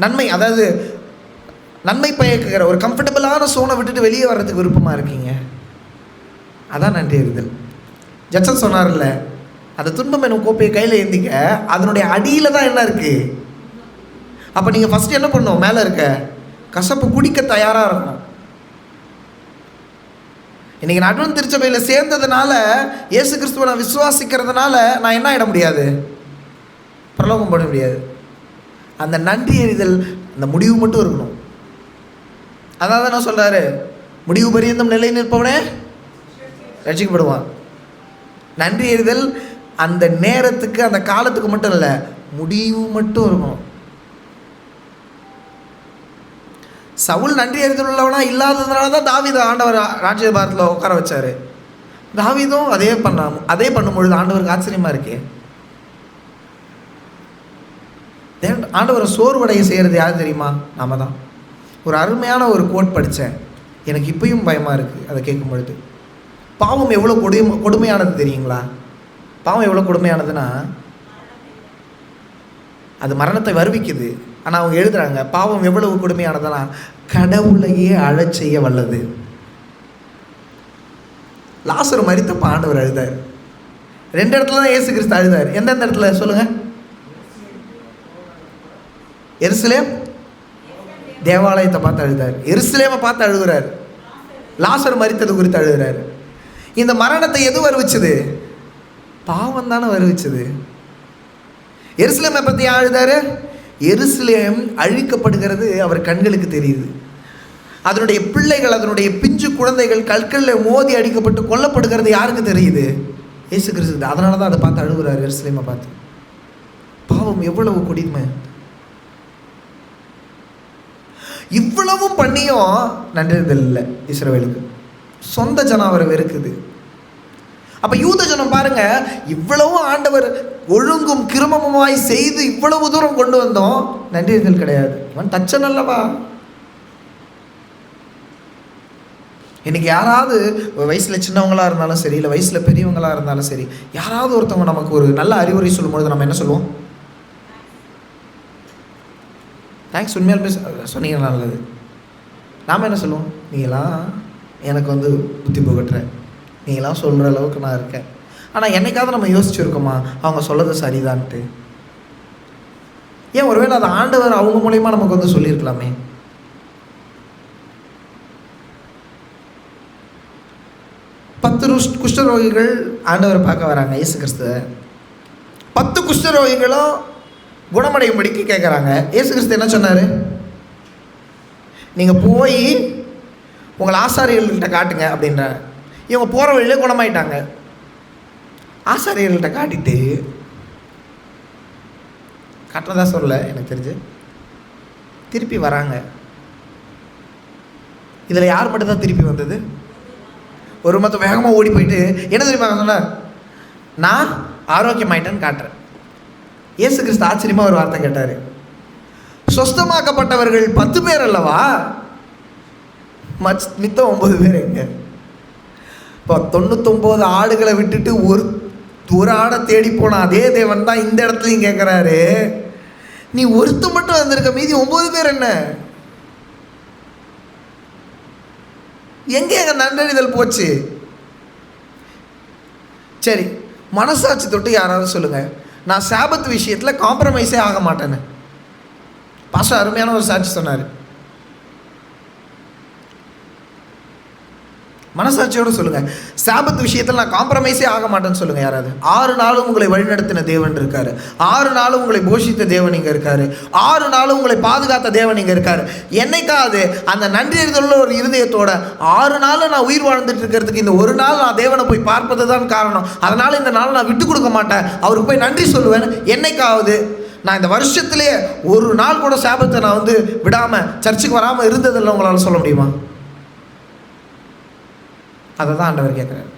நன்மை, அதாவது நன்மை பயக்குகிற ஒரு கம்ஃபர்டபுளான சோனை விட்டுட்டு வெளியே வர்றதுக்கு விருப்பமாக இருக்கீங்க? அதான் நன்றி அறிதல். ஜட்சன் சொன்னார்ல, அந்த துன்பம் என்னும் கோப்பையை கையில் ஏந்திக்க, அதனுடைய அடியில் தான் என்ன இருக்குது. அப்போ நீங்கள் ஃபஸ்ட்டு என்ன பண்ணணும்? மேலே இருக்க கசப்பு குடிக்க தயாராக இருக்கணும். இன்றைக்கி நான் அட்வென்ட் திருச்சபையில் சேர்ந்ததுனால, இயேசு கிறிஸ்துவை நான் விசுவாசிக்கிறதுனால நான் என்ன ஆகிட முடியாது? பரலோகம் போட முடியாது. அந்த நன்றி அறிதல், அந்த முடிவு மட்டும் இருக்கணும். அதாவது என்ன சொல்கிறாரு? முடிவு பரியந்தம் நிலை நிற்பவனே ரட்சிக்கப்படுவான். நன்றி அறிதல் அந்த நேரத்துக்கு, அந்த காலத்துக்கு மட்டும் இல்லை, முடிவு மட்டும் இருக்கணும். சவுல் நன்றி அறிதல் உள்ளவனா இல்லாததுனால தான் தாவீது ஆண்டவர் ராஜ்யபாரத்தில் உட்கார வச்சார். தாவீதும் அதே பண்ணும்பொழுது ஆண்டவருக்கு ஆச்சரியமாக இருக்கே. ஆண்டவரை சோர்வடைய செய்கிறது யார் தெரியுமா? நாம தான். ஒரு அருமையான ஒரு கோட் படித்தேன், எனக்கு இப்பயும் பயமாக இருக்குது அதை கேட்கும் பொழுது. பாவம் எவ்வளோ கொடுமையானது தெரியுங்களா? பாவம் எவ்வளோ கொடுமையானதுன்னா, அது மரணத்தை வருவிக்குது. ஆனால் அவங்க எழுதுகிறாங்க, பாவம் எவ்வளவு கொடுமையானதுன்னா கடவுளையே அழச் செய்ய வல்லது. லாசரு மரித்தப்ப ஆண்டவர் அழுதார். 2 இடத்துல தான் இயேசு கிறிஸ்து அழுதார். எந்தெந்த இடத்துல சொல்லுங்கள்? எருசலேம் தேவாலயத்தை பார்த்து அழுதார், எருசலேமை பார்த்து அழுகிறார், லாசர் மரித்தது குறித்து அழுகிறார். இந்த மரணத்தை எது வருவிச்சது? பாவம் தானே வருவிச்சது. எருசலேமை பற்றி அழுதாரு. எருசலேம் அழிக்கப்படுகிறது அவர் கண்களுக்கு தெரியுது. அதனுடைய பிள்ளைகள், அதனுடைய பிஞ்சு குழந்தைகள் கற்களில் மோதி அடிக்கப்பட்டு கொல்லப்படுகிறது யாருக்கு தெரியுது? இயேசு கிறிஸ்து. அதனால தான் அதை பார்த்து அழுகிறார், எருசலேமை பார்த்து. பாவம் எவ்வளவு கொடுமை. இவ்வளவும் பண்ணியும் நன்றிதல் இல்லை இஸ்ரவேலுக்கு. சொந்த ஜனம் அவரை வெறுக்குது. அப்போ யூத ஜனம் பாருங்க, இவ்வளவும் ஆண்டவர் ஒழுங்கும் கிருமமுமாய் செய்து இவ்வளவு தூரம் கொண்டு வந்தோம், நன்றிதல் கிடையாது. இவன் தச்சன் அல்லவா? இன்னைக்கு யாராவது வயசில் சின்னவங்களாக இருந்தாலும் சரி, இல்லை வயசில் பெரியவங்களாக இருந்தாலும் சரி, யாராவது ஒருத்தவங்க நமக்கு ஒரு நல்ல அறிவுரை சொல்லும்பொழுது நம்ம என்ன சொல்லுவோம்? தேங்க்ஸ், உண்மையாலுமே சொன்னீங்க நல்லது. நாம் என்ன சொல்லுவோம்? நீங்களாம் எனக்கு புத்தி புகட்டுற, நீங்களாம் சொல்கிற அளவுக்கு நான் இருக்கேன். ஆனால் என்னைக்காவது நம்ம யோசிச்சுருக்கோமா அவங்க சொல்கிறது சரிதான்ட்டு? ஏன் ஒருவேளை அதை ஆண்டவர் அவங்க மூலயமா நமக்கு சொல்லியிருக்கலாமே. குஷ்டரோகிகள் ஆண்டவரை பார்க்க வராங்க இயேசு கிறிஸ்துவை. 10 குஷ்டரோகிகளும் குணமடையும்படிக்கு கேட்குறாங்க. இயேசு கிறிஸ்து என்ன சொன்னார்? நீங்கள் போய் உங்களை ஆசாரியர்கள்கிட்ட காட்டுங்க அப்படின்றாங்க. இவங்க போகிற வழியிலே குணமாயிட்டாங்க. ஆசாரியர்கள்ட்ட காட்டிட்டு, காட்டினதா சொல்லலை எனக்கு தெரிஞ்சு, திருப்பி வராங்க. இதில் யார் மட்டும்தான் திருப்பி வந்தது? ஒரு மொத்தம் வேகமாக ஓடி போயிட்டு என்ன தெரியுமா சொன்னார்? நான் ஆரோக்கியமாயிட்டேன்னு காட்டுறேன். இயேசு கிறிஸ்து ஆச்சரியமாக ஒரு வார்த்தை கேட்டார். சொஸ்தமாக்கப்பட்டவர்கள் 10 பேர் அல்லவா, மித்தம் 9 பேர் எங்க? இப்போ 99 ஆடுகளை விட்டுட்டு ஒரு ஆடை தேடி போன அதே தேவன் தான் இந்த இடத்துலையும் கேட்குறாரு, நீ ஒருத்த மட்டும் வந்திருக்க, மீதி 9 பேர் என்ன? எங்கே எங்கள் நன்றறிதல் போச்சு? சரி, மனசாட்சி தொட்டு யாராவது சொல்லுங்கள், நான் சாபத்து விஷயத்தில் காம்ப்ரமைஸே ஆக மாட்டேன்னு. பாஸ்டர் அருமையான ஒரு சாட்சி சொன்னார். மனசாட்சியோடு சொல்லுங்கள், சாபத்து விஷயத்தில் நான் காம்ப்ரமைஸே ஆக மாட்டேன்னு சொல்லுங்கள் யாராவது. 6 நாளும் உங்களை வழிநடத்தின தேவன் இருக்கார், 6 நாளும் உங்களை போஷித்த தேவன் இங்கே இருக்கார், 6 நாளும் உங்களை பாதுகாத்த தேவன் இங்கே இருக்கார். என்னைக்காவது அந்த நன்றியறிதலுள்ள ஒரு இருதயத்தோட 6 நாளும் நான் உயிர் வாழ்ந்துட்டு இருக்கிறதுக்கு இந்த ஒரு நாள் நான் தேவனை போய் பார்ப்பது தான் காரணம், அதனால் இந்த நாள் நான் விட்டு கொடுக்க மாட்டேன், அவருக்கு போய் நன்றி சொல்லுவேன், என்னைக்காவது நான் இந்த வருஷத்துலேயே ஒரு நாள் கூட சாபத்தை நான் விடாமல் சர்ச்சுக்கு வராமல் இருந்ததில்லை உங்களால் சொல்ல முடியுமா? அதை தான் ஆண்டவர் கேட்குறாரு.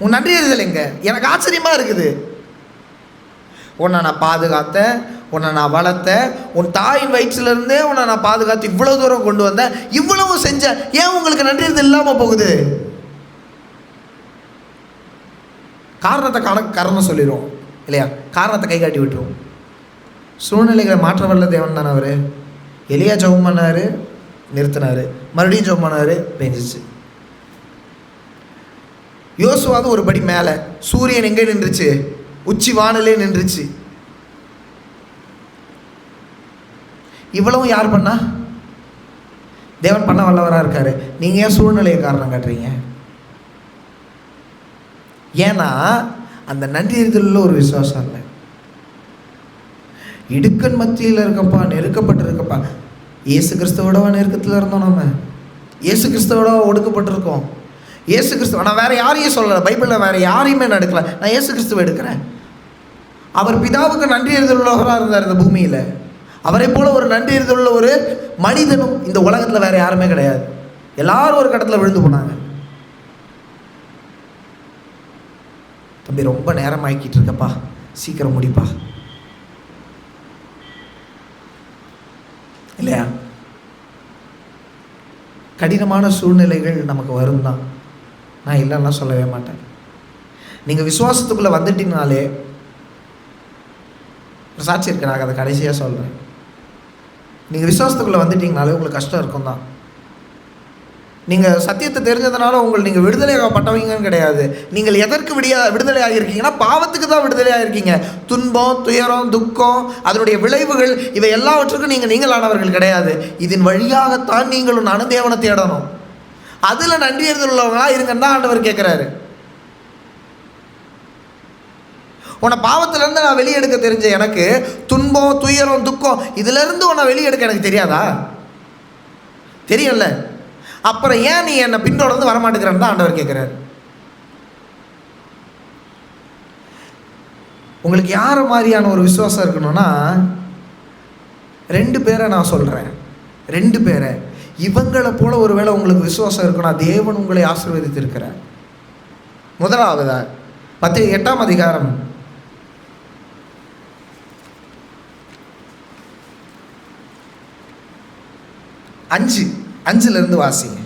உன் நன்றி அறிதல் எங்க? எனக்கு ஆச்சரியமாக இருக்குது. உன்னை நான் பாதுகாத்தேன், உன்னை நான் வளர்த்தேன், உன் தாயின் வயிற்றிலிருந்தே உன்னை நான் பாதுகாத்து இவ்வளோ தூரம் கொண்டு வந்தேன், இவ்வளவு செஞ்சேன், ஏன் உங்களுக்கு நன்றி அறிதல் இல்லாமல் போகுது? காரணத்தை காரணம் சொல்லிடுவோம் இல்லையா? காரணத்தை கை காட்டி விட்டுருவோம். சூழ்நிலைகளை மாற்ற வல்ல தேவன் தானே அவர். எலியா ஜெபம் பண்ணார், நிறுத்தினார், மறுபடியும் ஜெபம் பண்ணார், பெஞ்சிச்சு. யோசுவாவது ஒரு படி மேலே, சூரியன் எங்கே நின்றுச்சு? உச்சி வானிலே நின்றுச்சு. இவ்வளவும் யார் பண்ணா? தேவன் பண்ண வல்லவராக இருக்கார். நீங்கள் ஏன் சூழ்நிலையை காரணம் காட்டுறீங்க? ஏன்னா அந்த நன்றி அறிதலில் ஒரு விசுவாசம் இல்லை. இடுக்கன் மத்தியில் இருக்கப்பா, நெருக்கப்பட்டிருக்கப்பா. இயேசு கிறிஸ்துவோட நெருக்கத்தில் இருந்தோம். நம்ம இயேசு கிறிஸ்துவோட ஒடுக்கப்பட்டிருக்கோம். இயேசு கிறிஸ்துவ நான் வேறு யாரையும் சொல்லலை, பைபிளில் வேறு யாரையுமே நான் எடுக்கல, நான் இயேசு கிறிஸ்துவை எடுக்கிறேன். அவர் பிதாவுக்கு நன்றி அறிதலுள்ளவராக இருந்தார் இந்த பூமியில். அவரை போல ஒரு நன்றி அறிதலுள்ள ஒரு மனிதனும் இந்த உலகத்தில் வேறு யாருமே கிடையாது. எல்லாரும் ஒரு கடத்தில் விழுந்து போனாங்க. தம்பி ரொம்ப நேரம் ஆக்கிட்டு இருக்கப்பா, சீக்கிரம் முடிப்பா, இல்லையா? கடினமான சூழ்நிலைகள் நமக்கு வரும் தான், நான் இல்லைன்னா சொல்லவே மாட்டேன். நீங்கள் விசுவாசத்துக்குள்ளே வந்துட்டீங்கனாலே சாட்சி இருக்கு, நான் அதை கடைசியாக சொல்கிறேன். நீங்கள் விசுவாசத்துக்குள்ளே வந்துட்டீங்கனாலே உங்களுக்கு கஷ்டம் இருக்கும் தான். நீங்கள் சத்தியத்தை தெரிஞ்சதுனால நீங்கள் விடுதலையாகப்பட்டவங்கன்னு கிடையாது. நீங்கள் எதற்கு விடுதலை ஆகியிருக்கீங்கன்னா பாவத்துக்கு தான் விடுதலை ஆகிருக்கீங்க. துன்பம், துயரம், துக்கம், அதனுடைய விளைவுகள், இவை எல்லாவற்றுக்கும் நீங்களானவர்கள் கிடையாது. இதன் வழியாகத்தான் நீங்களும் நானும் தேவனை தேடணும். அதில் நன்றி உள்ளவங்களா இருங்கன்னு தான் ஆண்டவர் கேட்குறாரு. உன்னை பாவத்திலேருந்து நான் வெளியெடுக்க தெரிஞ்ச எனக்கு துன்பம், துயரம், துக்கம் இதிலேருந்து உன்னை வெளியெடுக்க எனக்கு தெரியாதா? தெரியும்ல. அப்புறம் ஏன் நீ என்னை பின்தொடர்ந்து வரமாட்டேங்கிறன்னு தான் ஆண்டவர் கேட்குறாரு. உங்களுக்கு யார் மாதிரியான ஒரு விசுவாசம் இருக்கணும்னா 2 பேரை நான் சொல்கிறேன். 2 பேரை இவங்களை போல ஒருவேளை உங்களுக்கு விசுவாசம் இருக்குன்னா தேவன் உங்களை ஆசீர்வதித்திருக்கிறார். முதலாவதா 8ஆம் அதிகாரம் 5 வாசிங்க.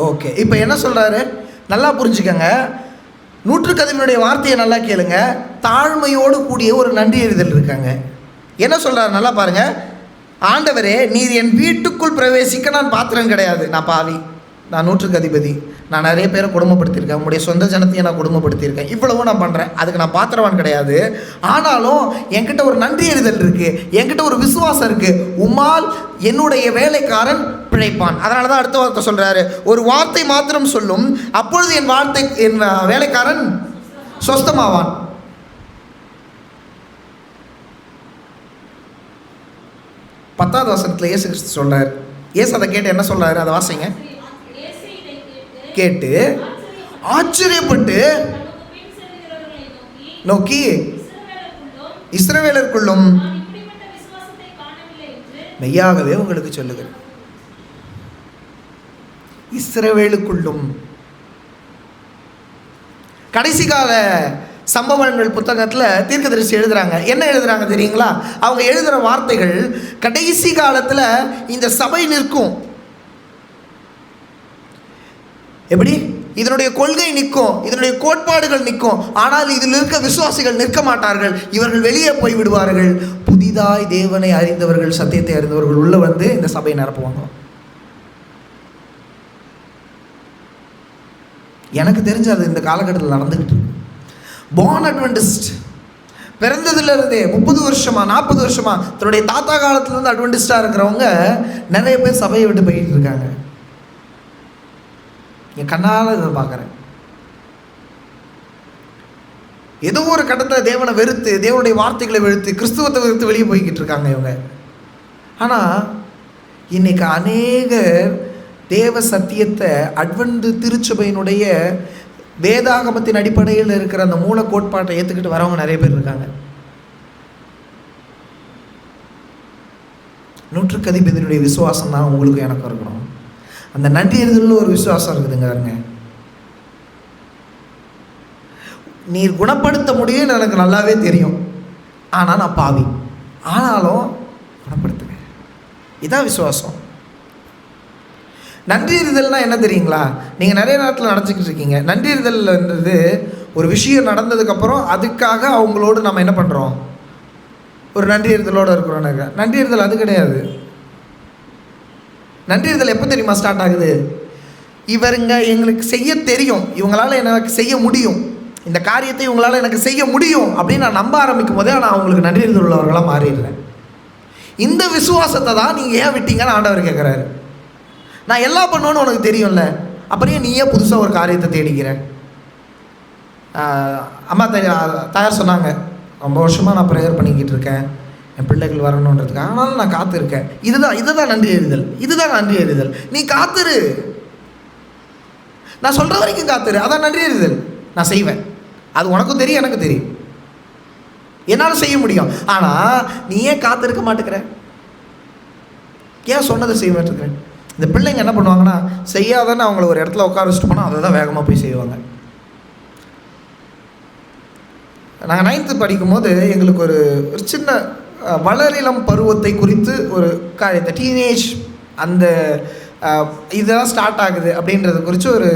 ஓகே, இப்போ என்ன சொல்கிறாரு நல்லா புரிஞ்சுக்கங்க. 100 வார்த்தையை நல்லா கேளுங்க. தாழ்மையோடு கூடிய ஒரு நன்றி அறிதல் இருக்காங்க. என்ன சொல்கிறாரு நல்லா பாருங்கள். ஆண்டவரே, நீர் என் வீட்டுக்குள் பிரவேசிக்க நான் பாத்திரம் கிடையாது. நான் பாவி, நான் 100க்கு அதிபதி, நான் நிறைய பேரை கொடுமைப்படுத்தியிருக்கேன், உங்களுடைய சொந்த ஜனத்தையும் நான் கொடுமைப்படுத்தியிருக்கேன், இவ்வளவும் நான் பண்ணுறேன், அதுக்கு நான் பாத்திரவான் கிடையாது. ஆனாலும் என்கிட்ட ஒரு நன்றி அறிதல் இருக்குது, என்கிட்ட ஒரு விசுவாசம் இருக்குது. உம்மால் என்னுடைய வேலைக்காரன் பிழைப்பான். அதனால தான் அடுத்த வார்த்தை சொல்கிறாரு, ஒரு வார்த்தை மாத்திரம் சொல்லும், அப்பொழுது என் வேலைக்காரன் சொஸ்தமாவான். பத்தாவது வசனத்தில் இயேசு கிறிஸ்து சொல்கிறார். இயேசு அதை கேட்டு என்ன சொல்கிறாரு, அதை வாசிங்க. கேட்டு ஆச்சரியப்பட்டு நோக்கி இஸ்ரவேலருக்குள்ளும் மெய்யாகவே உங்களுக்கு சொல்லுகிறேன். இஸ்ரவேலுக்குள்ளும் கடைசி கால சம்பவங்கள் புத்தகத்தில் தீர்க்கதரிசி எழுதுறாங்க. என்ன எழுதுறாங்க தெரியுங்களா? அவங்க எழுதுகிற வார்த்தைகள் கடைசி காலத்தில் இந்த சபை நிற்கும். எப்படி? இதனுடைய கொள்கை நிற்கும், இதனுடைய கோட்பாடுகள் நிற்கும், ஆனால் இதில் இருக்க விசுவாசிகள் நிற்க மாட்டார்கள். இவர்கள் வெளியே போய் விடுவார்கள். புதிதாய் தேவனை அறிந்தவர்கள், சத்தியத்தை அறிந்தவர்கள் உள்ள வந்து இந்த சபையை நிரப்புவாங்க. எனக்கு தெரிஞ்ச அது இந்த காலகட்டத்தில் நடந்துக்கிட்டு இருக்கு. பார்ன் அட்வென்டிஸ்ட் பிறந்ததுலேருந்தே 30 வருஷமா 40 வருஷமா தன்னுடைய தாத்தா காலத்துலேருந்து அட்வென்டிஸ்டாக இருக்கிறவங்க நிறைய பேர் சபையை விட்டு போயிட்டு இருக்காங்க. என் கண்ணால் இதை பார்க்குறேன். ஏதோ ஒரு கட்டத்தில் தேவனை வெறுத்து, தேவனுடைய வார்த்தைகளை வெறுத்து, கிறிஸ்துவத்தை வெறுத்து வெளியே போய்கிட்டு இருக்காங்க இவங்க. ஆனால் இன்னைக்கு அநேகர் தேவ சத்தியத்தை அட்வென்ட் திருச்சபையினுடைய வேதாகமத்தின் அடிப்படையில் இருக்கிற அந்த மூல கோட்பாட்டை ஏற்றுக்கிட்டு வரவங்க நிறைய பேர் இருக்காங்க. 100க்கு அதிபதியினுடைய விசுவாசம் தான் உங்களுக்கு எனக்கு இருக்கணும். அந்த நன்றி அறிதலில் ஒரு விசுவாசம் இருக்குதுங்க. பாருங்க, நீர் குணப்படுத்த முடியும்னு எனக்கு நல்லாவே தெரியும், ஆனால் நான் பாவி, ஆனாலும் குணப்படுத்துங்க. இதான் விசுவாசம். நன்றி எறிதல்னால் என்ன தெரியுங்களா? நீங்கள் நிறைய நேரத்தில் நடந்துக்கிட்டு இருக்கீங்க. நன்றி எறிதல்ன்றது ஒரு விஷயம் நடந்ததுக்கப்புறம் அதுக்காக அவங்களோடு நம்ம என்ன பண்ணுறோம், ஒரு நன்றி எறிதலோடு இருக்கிறோம். நன்றி எறிதல் அது கிடையாது. நன்றி எறிதல் எப்போ தெரியுமா ஸ்டார்ட் ஆகுது? இவருங்க எங்களுக்கு செய்ய தெரியும், இவங்களால் எனக்கு செய்ய முடியும், இந்த காரியத்தை இவங்களால் எனக்கு செய்ய முடியும் அப்படின்னு நான் நம்ப ஆரம்பிக்கும் போதே நான் அவங்களுக்கு நன்றி எறிதல் உள்ளவர்களாக மாறிடுறேன். இந்த விசுவாசத்தை தான் நீங்கள் ஏன் விட்டீங்கன்னு ஆண்டவர் கேட்குறாரு. நான் எல்லாம் பண்ணுவேன்னு உனக்கு தெரியும்ல, அப்படியே நீயே புதுசாக ஒரு காரியத்தை தேடிக்கிறேன். அம்மா தாயார் சொன்னாங்க, ரொம்ப வருஷமாக நான் ப்ரேயர் பண்ணிக்கிட்டு இருக்கேன் என் பிள்ளைகள் வரணுன்றதுக்கு, ஆனாலும் நான் காத்திருக்கேன். இதுதான் நன்றி எறிதல். இதுதான் நன்றி எறிதல். நீ காத்துரு, நான் சொல்கிற வரைக்கும் காத்துரு, அதான் நன்றி எறிதல். நான் செய்வேன், அது உனக்கும் தெரியும் எனக்கு தெரியும், என்னால் செய்ய முடியும். ஆனால் நீ ஏன் காத்திருக்க மாட்டேங்கிற? ஏன் சொன்னதை செய்ய மாட்டேங்கிறேன்? இந்த பிள்ளைங்க என்ன பண்ணுவாங்கன்னா, செய்யாதன்னு அவங்கள ஒரு இடத்துல உட்கார வச்சுட்டு போனால் அதை தான் வேகமாக போய் செய்வாங்க. நாங்கள் 9th படிக்கும்போது எங்களுக்கு ஒரு சின்ன வளரிளம் பருவத்தை குறித்து ஒரு காரியத்தை, டீனேஜ் அந்த இதெல்லாம் ஸ்டார்ட் ஆகுது அப்படின்றத குறித்து ஒரு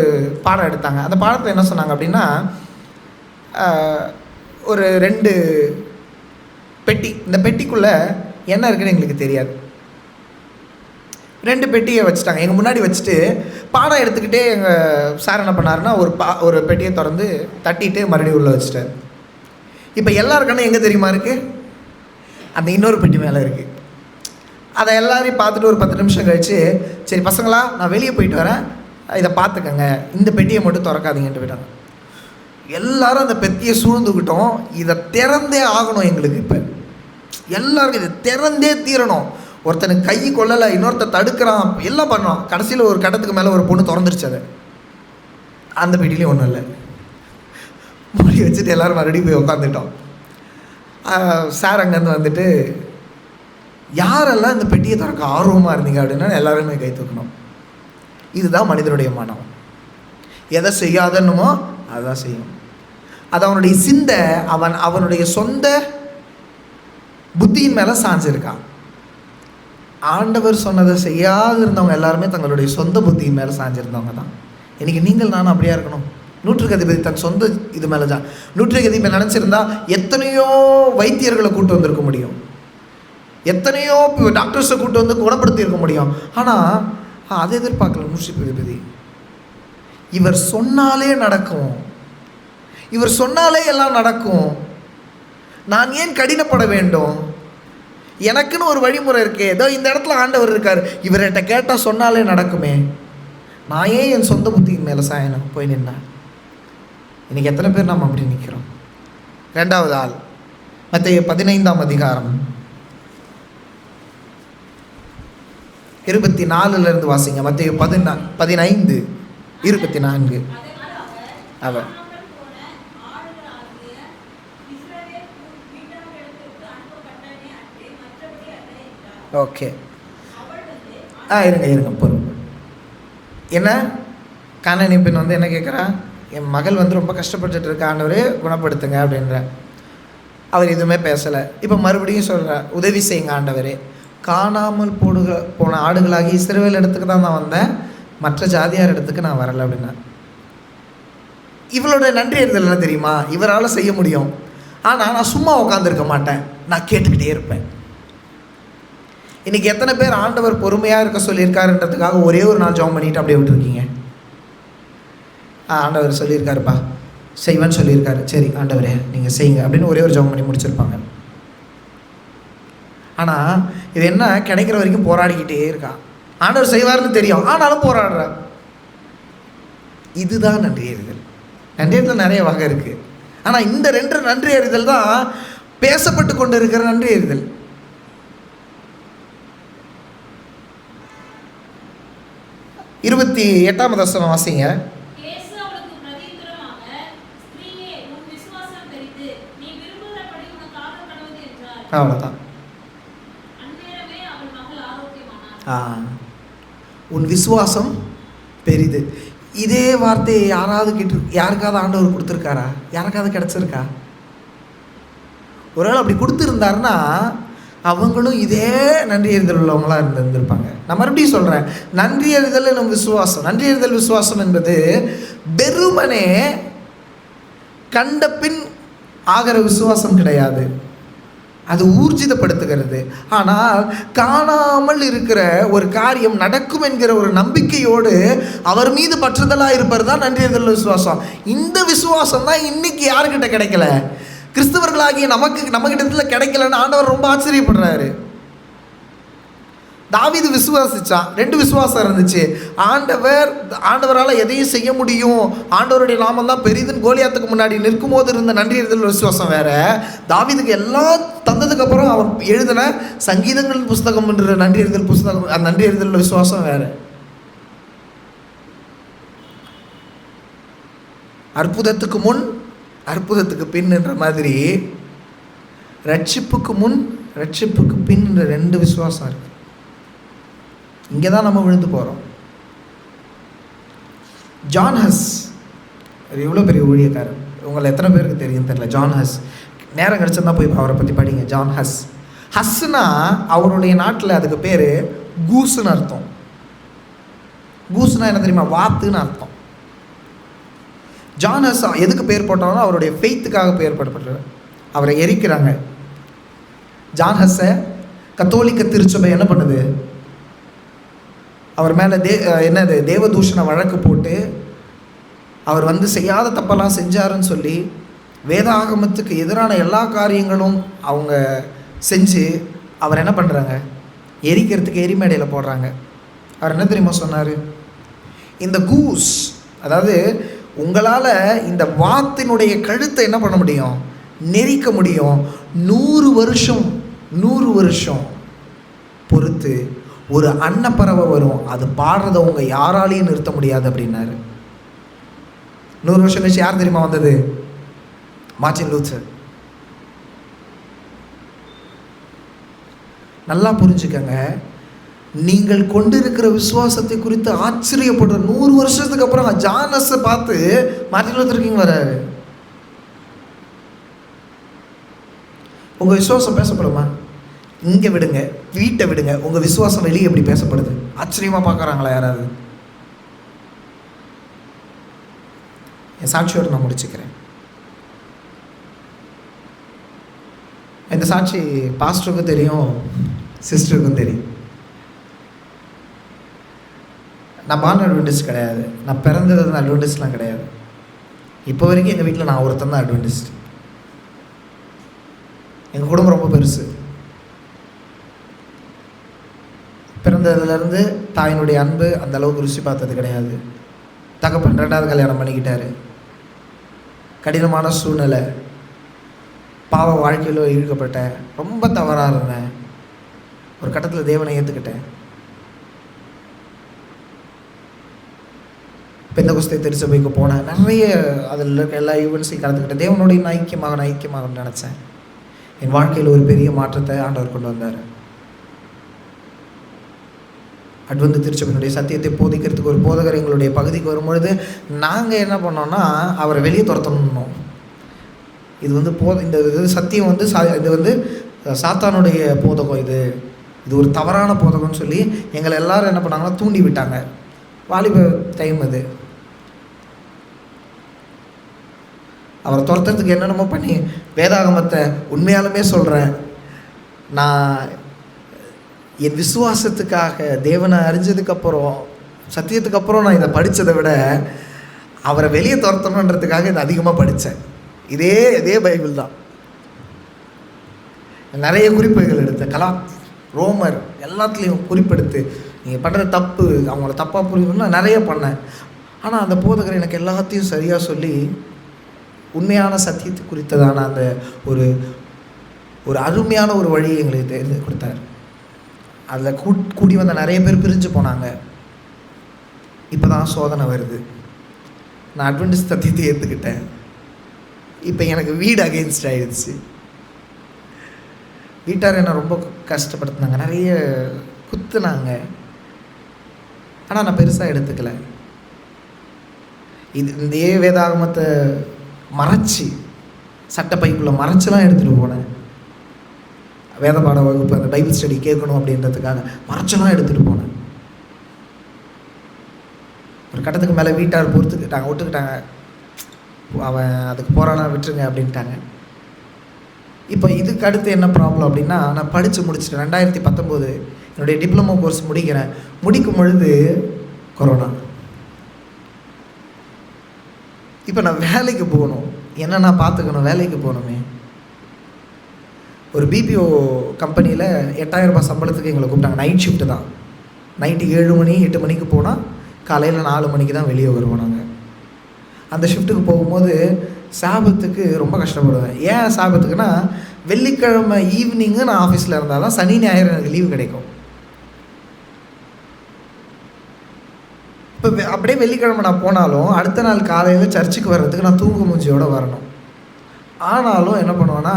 பாடம் எடுத்தாங்க. அந்த பாடத்தில் என்ன சொன்னாங்க அப்படின்னா, ஒரு 2 பெட்டி, இந்த பெட்டிக்குள்ளே என்ன இருக்குன்னு எங்களுக்கு தெரியாது. 2 பெட்டியை வச்சுட்டாங்க எங்கள் முன்னாடி வச்சுட்டு, பாடம் எடுத்துக்கிட்டே எங்கள் சார் என்ன பண்ணாருன்னா, ஒரு பெட்டியை திறந்து தட்டிட்டு மறுபடியும் உள்ளே வச்சுட்டார். இப்போ எல்லாருக்குன்னு எங்கே தெரியுமா இருக்குது? அந்த இன்னொரு பெட்டி மேலே இருக்குது. அதை எல்லாரையும் பார்த்துட்டு ஒரு 10 நிமிஷம் கழித்து, சரி பசங்களா நான் வெளியே போயிட்டு வரேன், இதை பார்த்துக்கங்க, இந்த பெட்டியை மட்டும் திறக்காதீங்கன்ட்டு போயிட்டாங்க. எல்லோரும் அந்த பெட்டியை சூழ்ந்துக்கிட்டோம். இதை திறந்தே ஆகணும் எங்களுக்கு. இப்போ எல்லாருக்கும் இதை திறந்தே தீரணும். ஒருத்தனுக்கு கை கொள்ளலை, இன்னொருத்த தடுக்கிறான், எல்லாம் பண்ணோம். கடைசியில் ஒரு கட்டத்துக்கு மேலே ஒரு பொண்ணு திறந்துருச்சு. அதை அந்த பெட்டிலையும் ஒன்றும் இல்லை. மூடி வச்சுட்டு எல்லோரும் மறுபடியும் போய் உட்காந்துட்டோம். சார் அங்கேருந்து வந்துட்டு, யாரெல்லாம் இந்த பெட்டியை திறக்க ஆர்வமாக இருந்தீங்க அப்படின்னா எல்லாருமே கை தூக்கணும். இதுதான் மனிதனுடைய மனம். எதை செய்யாதன்னுமோ அதுதான் செய்யும். அது அவனுடைய சிந்தை, அவனுடைய சொந்த புத்தியின் மேலே சாஞ்சிருக்கான். ஆண்டவர் சொன்னதை செய்யாது இருந்தவங்க எல்லாருமே தங்களுடைய சொந்த புத்தியின் மேலே சாஞ்சிருந்தவங்க தான். இன்றைக்கி நீங்கள் நானும் அப்படியா இருக்கணும். நூற்றுக்கு அதிபதி தன் சொந்த இது மேலே தான். நூற்றுக்கு அதிபதி நினச்சிருந்தா எத்தனையோ வைத்தியர்களை கூட்டு வந்திருக்க முடியும், எத்தனையோ டாக்டர்ஸை கூட்டு வந்து குணப்படுத்தி இருக்க முடியும். ஆனால் அதை எதிர்பார்க்கல நூற்றுக்கு அதிபதி. இவர் சொன்னாலே நடக்கும், இவர் சொன்னாலே எல்லாம் நடக்கும். நான் ஏன் கடினப்பட வேண்டும்? எனக்குன்னு ஒரு வழிமுறை இருக்கே. ஏதோ இந்த இடத்துல ஆண்டவர் இருக்கார், இவர்கிட்ட கேட்டால் சொன்னாலே நடக்குமே. நான் ஏன் என் சொந்த புத்தியின் மேலே சாயணும் போய் நின்னா? இன்றைக்கி எத்தனை பேர் நாம் அப்படி நிற்கிறோம்? 2வது ஆள் மத்தேயு 15ஆம் அதிகாரம் 24 வாசிங்க. மத்தேயு 15:24. அவர் ஓகே இருங்க பொறுப்பு. என்ன காணானி பெண் வந்து என்ன கேட்குறா? என் மகள் வந்து ரொம்ப கஷ்டப்பட்டுட்டு இருக்க, ஆண்டவரே குணப்படுத்துங்க அப்படின்ற. அவர் எதுவுமே பேசலை. இப்போ மறுபடியும் சொல்கிறார், உதவி செய்யுங்க ஆண்டவரே, காணாமல் போன ஆடுகளாகி இஸ்ரவேல் இடத்துக்கு தான் நான் வந்தேன், மற்ற ஜாதியார் இடத்துக்கு நான் வரலை அப்படின்னா. இவளோட நன்றி எறிதல் என்ன தெரியுமா? இவரால் செய்ய முடியும், ஆனால் நான் சும்மா உட்காந்துருக்க மாட்டேன், நான் கேட்டுக்கிட்டே இருப்பேன். இன்றைக்கி எத்தனை பேர் ஆண்டவர் பொறுமையாக இருக்க சொல்லியிருக்காருன்றதுக்காக ஒரே ஒரு நாள் ஜெபம் பண்ணிவிட்டு அப்படியே விட்டுருக்கீங்க? ஆண்டவர் சொல்லியிருக்காருப்பா, செய்வேன்னு சொல்லியிருக்காரு, சரி ஆண்டவரே நீங்கள் செய்யுங்க அப்படின்னு ஒரே ஒரு ஜெபம் பண்ணி முடிச்சிருப்பாங்க. ஆனால் இது என்ன, கிடைக்கிற வரைக்கும் போராடிக்கிட்டே இருக்கா. ஆண்டவர் செய்வார்னு தெரியும், ஆனாலும் போராடுறா. இதுதான் நன்றி எறிதல். நன்றி எறிதல் நிறைய வகை இருக்குது. ஆனால் இந்த 2 நன்றி எறிதல் தான் பேசப்பட்டு கொண்டு இருக்கிற நன்றி எறிதல். இருபத்தி 8ஆம் வசனம் வாசிங்க. அவ்வளோதான். உன் விசுவாசம் பெரிது. இதே வார்த்தையை யாருக்காவது ஆண்டவர் கொடுத்துருக்காரா? யாருக்காவது கிடச்சிருக்கா? ஒருவேளை அப்படி கொடுத்துருந்தாருன்னா அவங்களும் இதே நன்றியறிதல் உள்ளவங்களாக இருந்திருப்பாங்க. நான் மறுபடியும் சொல்கிறேன், நன்றியறிதல் நம் விசுவாசம். நன்றியறிதல் விசுவாசம் என்பது வெறுமனே கண்ட பின் ஆகிற விசுவாசம் கிடையாது. அது ஊர்ஜிதப்படுத்துகிறது. ஆனால் காணாமல் இருக்கிற ஒரு காரியம் நடக்கும் என்கிற ஒரு நம்பிக்கையோடு அவர் மீது பற்றுதலாக இருப்பது தான் நன்றியறிதல் விசுவாசம். இந்த விசுவாசம் தான் இன்னைக்கு யாருக்கிட்ட கிடைக்கல, கிறிஸ்தவர்களாகிய நம்மகிட்ட கிடைக்கலன்னு ஆண்டவர் ரொம்ப ஆச்சரியப்படுறாரு. தாவீது விசுவாசிச்சான், 2 விசுவாசம் இருந்துச்சு. ஆண்டவரால் எதையும் செய்ய முடியும், ஆண்டவருடைய நாமம் தான் பெரிதுன்னு கோலியாத்துக்கு முன்னாடி நிற்கும் போது இருந்த நன்றியறிதல் விசுவாசம் வேற. தாவீதுக்கு எல்லாம் தந்ததுக்கு அப்புறம் அவன் எழுதின சங்கீதங்கள் புஸ்தகம் என்ற நன்றியறிதல் புஸ்தகம், அந்த நன்றியறிதல் விசுவாசம் வேற. அற்புதத்துக்கு முன் அற்புதத்துக்கு பின் என்ற மாதிரி ரட்சிப்புக்கு முன் ரட்சிப்புக்கு பின் என்ற 2 விசுவாசம் இருக்கு. இங்கே தான் நம்ம விழுந்து போகிறோம். ஜான் ஹஸ் எவ்வளோ பெரிய ஊழியக்காரர், உங்களை எத்தனை பேருக்கு தெரியும் தெரியல. ஜான் ஹஸ், நேரம் கிடச்சா போய் அவரை பற்றி படிங்க. John has. ஹஸ்னா அவருடைய நாட்டில் அதுக்கு பேர் கூசுன்னு அர்த்தம். கூசுனா என்ன தெரியுமா? வாத்துன்னு அர்த்தம். ஜான் ஹஸ் எதுக்கு பேர் போட்டாலும் அவருடைய ஃபெய்த்துக்காக பேர் போடப்படுறார். அவரை எரிக்கிறாங்க. ஜான் ஹஸ்ஸை கத்தோலிக்க திருச்சபை என்ன பண்ணுது, அவர் மேலே தேவதூஷண வழக்கு போட்டு அவர் செய்யாத தப்பெல்லாம் செஞ்சாருன்னு சொல்லி வேதாகமத்துக்கு எதிரான எல்லா காரியங்களும் அவங்க செஞ்சு அவர் என்ன பண்ணுறாங்க, எரிக்கிறதுக்கு எரிமேடையில் போடுறாங்க. அவர் என்ன தெரியுமா சொன்னார்? இந்த கூஸ், அதாவது உங்களால் இந்த வாத்தினுடைய கழுத்தை என்ன பண்ண முடியும், நெரிக்க முடியும். 100 வருஷம் பொறுத்து ஒரு அன்னப்பறவை வரும், அது பாடுறத உங்க யாராலையும் நிறுத்த முடியாது அப்படின்னாரு. 100 வருஷம் கழிச்சு யார் தெரியுமா வந்தது? Martin Luther. நல்லா புரிஞ்சுக்கங்க, நீங்கள் கொண்டிருக்கிற விசுவாசத்தை குறித்து ஆச்சரியப்படுற 100 வருஷத்துக்கு அப்புறம் ஜான் ஹஸ்ஸை பார்த்து மார்ட்டின் லூத்தர் கிங் வராரு. உங்க விசுவாசம் பேசப்படுமா? இங்கே விடுங்க, வீட்டை விடுங்க, உங்கள் விசுவாசம் வெளியே எப்படி பேசப்படுது? ஆச்சரியமாக பார்க்குறாங்களா யாராவது? என் சாட்சியோடு நான் முடிச்சுக்கிறேன். இந்த சாட்சி பாஸ்டருக்கும் தெரியும், சிஸ்டருக்கும் தெரியும். நான் பார்ன் அட்வென்டிஸ்ட் கிடையாது, நான் பிறந்தது அட்வென்டிஸ்ட்லாம் கிடையாது. இப்போ வரைக்கும் எங்கள் வீட்டில் நான் ஒருத்தன் தான் அட்வென்டிஸ்ட். எங்கள் குடும்பம் ரொம்ப பெருசு. பிறந்ததுலேருந்து தாயினுடைய அன்பு அந்த அளவுக்கு ருசி பார்த்தது கிடையாது. தகப்பன் 2வது கல்யாணம் பண்ணிக்கிட்டாரு. கடினமான சூழ்நிலை, பாவ வாழ்க்கையில் இழுக்கப்பட்டேன், ரொம்ப தவறாக இருந்தேன். ஒரு கட்டத்தில் தேவனை ஏற்றுக்கிட்டேன். பெந்தகோஸ்தே திருச்சபைக்கு போனேன். நிறைய அதில் இருக்க எல்லா ஈவெண்ட்ஸையும் கலந்துக்கிட்டேன். தேவனுடைய ஐக்கியமாக நினச்சேன். என் வாழ்க்கையில் ஒரு பெரிய மாற்றத்தை ஆண்டவர் கொண்டு வந்தார். அட்வென்ட் திருச்சபையினுடைய சத்தியத்தை போதிக்கிறதுக்கு ஒரு போதகர் எங்களுடைய பகுதிக்கு வரும்பொழுது நாங்கள் என்ன பண்ணோம்னா அவரை வெளியே துரத்தணும். இந்த சத்தியம் இது சாத்தானுடைய போதகம், இது ஒரு தவறான போதகம்னு சொல்லி எங்களை எல்லாரும் என்ன பண்ணாங்கன்னா தூண்டி விட்டாங்க. வாலிப டைம் அது. அவரை துரத்துறதுக்கு என்னென்னமோ பண்ணி வேதாகமத்தை உண்மையாலுமே சொல்கிறேன், நான் என் விசுவாசத்துக்காக தேவனை அறிஞ்சதுக்கப்புறம் சத்தியத்துக்கு நான் இதை படித்ததை விட அவரை வெளியே துரத்தணுன்றதுக்காக இதை அதிகமாக படித்தேன். இதே பைபிள் தான். நிறைய குறிப்புகள் எடுத்தேன். ரோமர் எல்லாத்துலேயும் குறிப்பெடுத்து நீங்கள் பண்ணுற தப்பு அவங்கள தப்பாக புரியணும்னா நிறைய பண்ணேன். ஆனால் அந்த போதகர் எனக்கு எல்லாத்தையும் சரியாக சொல்லி உண்மையான சத்தியத்தை குறித்ததான அந்த ஒரு அருமையான ஒரு வழியை எங்களுக்கு தேர்ந்து கொடுத்தார். அதில் கூடி வந்த நிறைய பேர் பிரிஞ்சு போனாங்க. இப்போ தான் சோதனை வருது. நான் அட்வென்டிஸ்ட் சத்தியத்தை ஏற்றுக்கிட்டேன். இப்போ எனக்கு வீடு அகெயின்ஸ்ட் ஆகிடுச்சு. வீட்டார் என்னை ரொம்ப கஷ்டப்படுத்தினாங்க, நிறைய குத்துனாங்க. ஆனால் நான் பெருசாக எடுத்துக்கல. இந்த வேதாகமத்தை மறைச்சி சட்டப்பைக்குள்ளே மறைச்செல்லாம் எடுத்துகிட்டு போனேன். வேத பாட வகுப்பு, அந்த பைபிள் ஸ்டடி கேட்கணும் அப்படின்றதுக்காக மறைச்செல்லாம் எடுத்துகிட்டு போனேன். ஒரு கட்டத்துக்கு மேலே வீட்டார் பொறுத்துக்கிட்டாங்க, விட்டுக்கிட்டாங்க, அவன் அதுக்கு போகிறானா விட்டுருங்க அப்படின்ட்டாங்க. இப்போ இதுக்கு அடுத்து என்ன ப்ராப்ளம் அப்படின்னா, நான் படித்து முடிச்சிட்டேன். 2019 என்னுடைய டிப்ளமோ கோர்ஸ் முடிக்கிறேன். முடிக்கும் பொழுது கொரோனா. இப்போ நான் வேலைக்கு போகணும், என்ன நான் பார்த்துக்கணும், வேலைக்கு போகணுமே. ஒரு பிபிஓ கம்பெனியில் 8000 ரூபாய் சம்பளத்துக்கு எங்களை கூப்பிட்டாங்க. நைட் ஷிஃப்ட்டு தான். நைட்டு 7 மணி 8 மணிக்கு போனால் காலையில் 4 மணிக்கு தான் வெளியே வருவோம் நாங்கள். அந்த ஷிஃப்ட்டுக்கு போகும்போது சாபத்துக்கு ரொம்ப கஷ்டப்படுவேன். ஏன் சாபத்துக்குன்னா, வெள்ளிக்கிழமை ஈவினிங்கு நான் ஆஃபீஸில் இருந்தால் தான் சனி ஞாயிறு எனக்கு லீவு கிடைக்கும். இப்போ அப்படியே வெள்ளிக்கிழமை நான் போனாலும் அடுத்த நாள் காலையில் சர்ச்சுக்கு வர்றதுக்கு நான் தூங்க மூஞ்சியோடு வரணும். ஆனாலும் என்ன பண்ணுவேன்னா,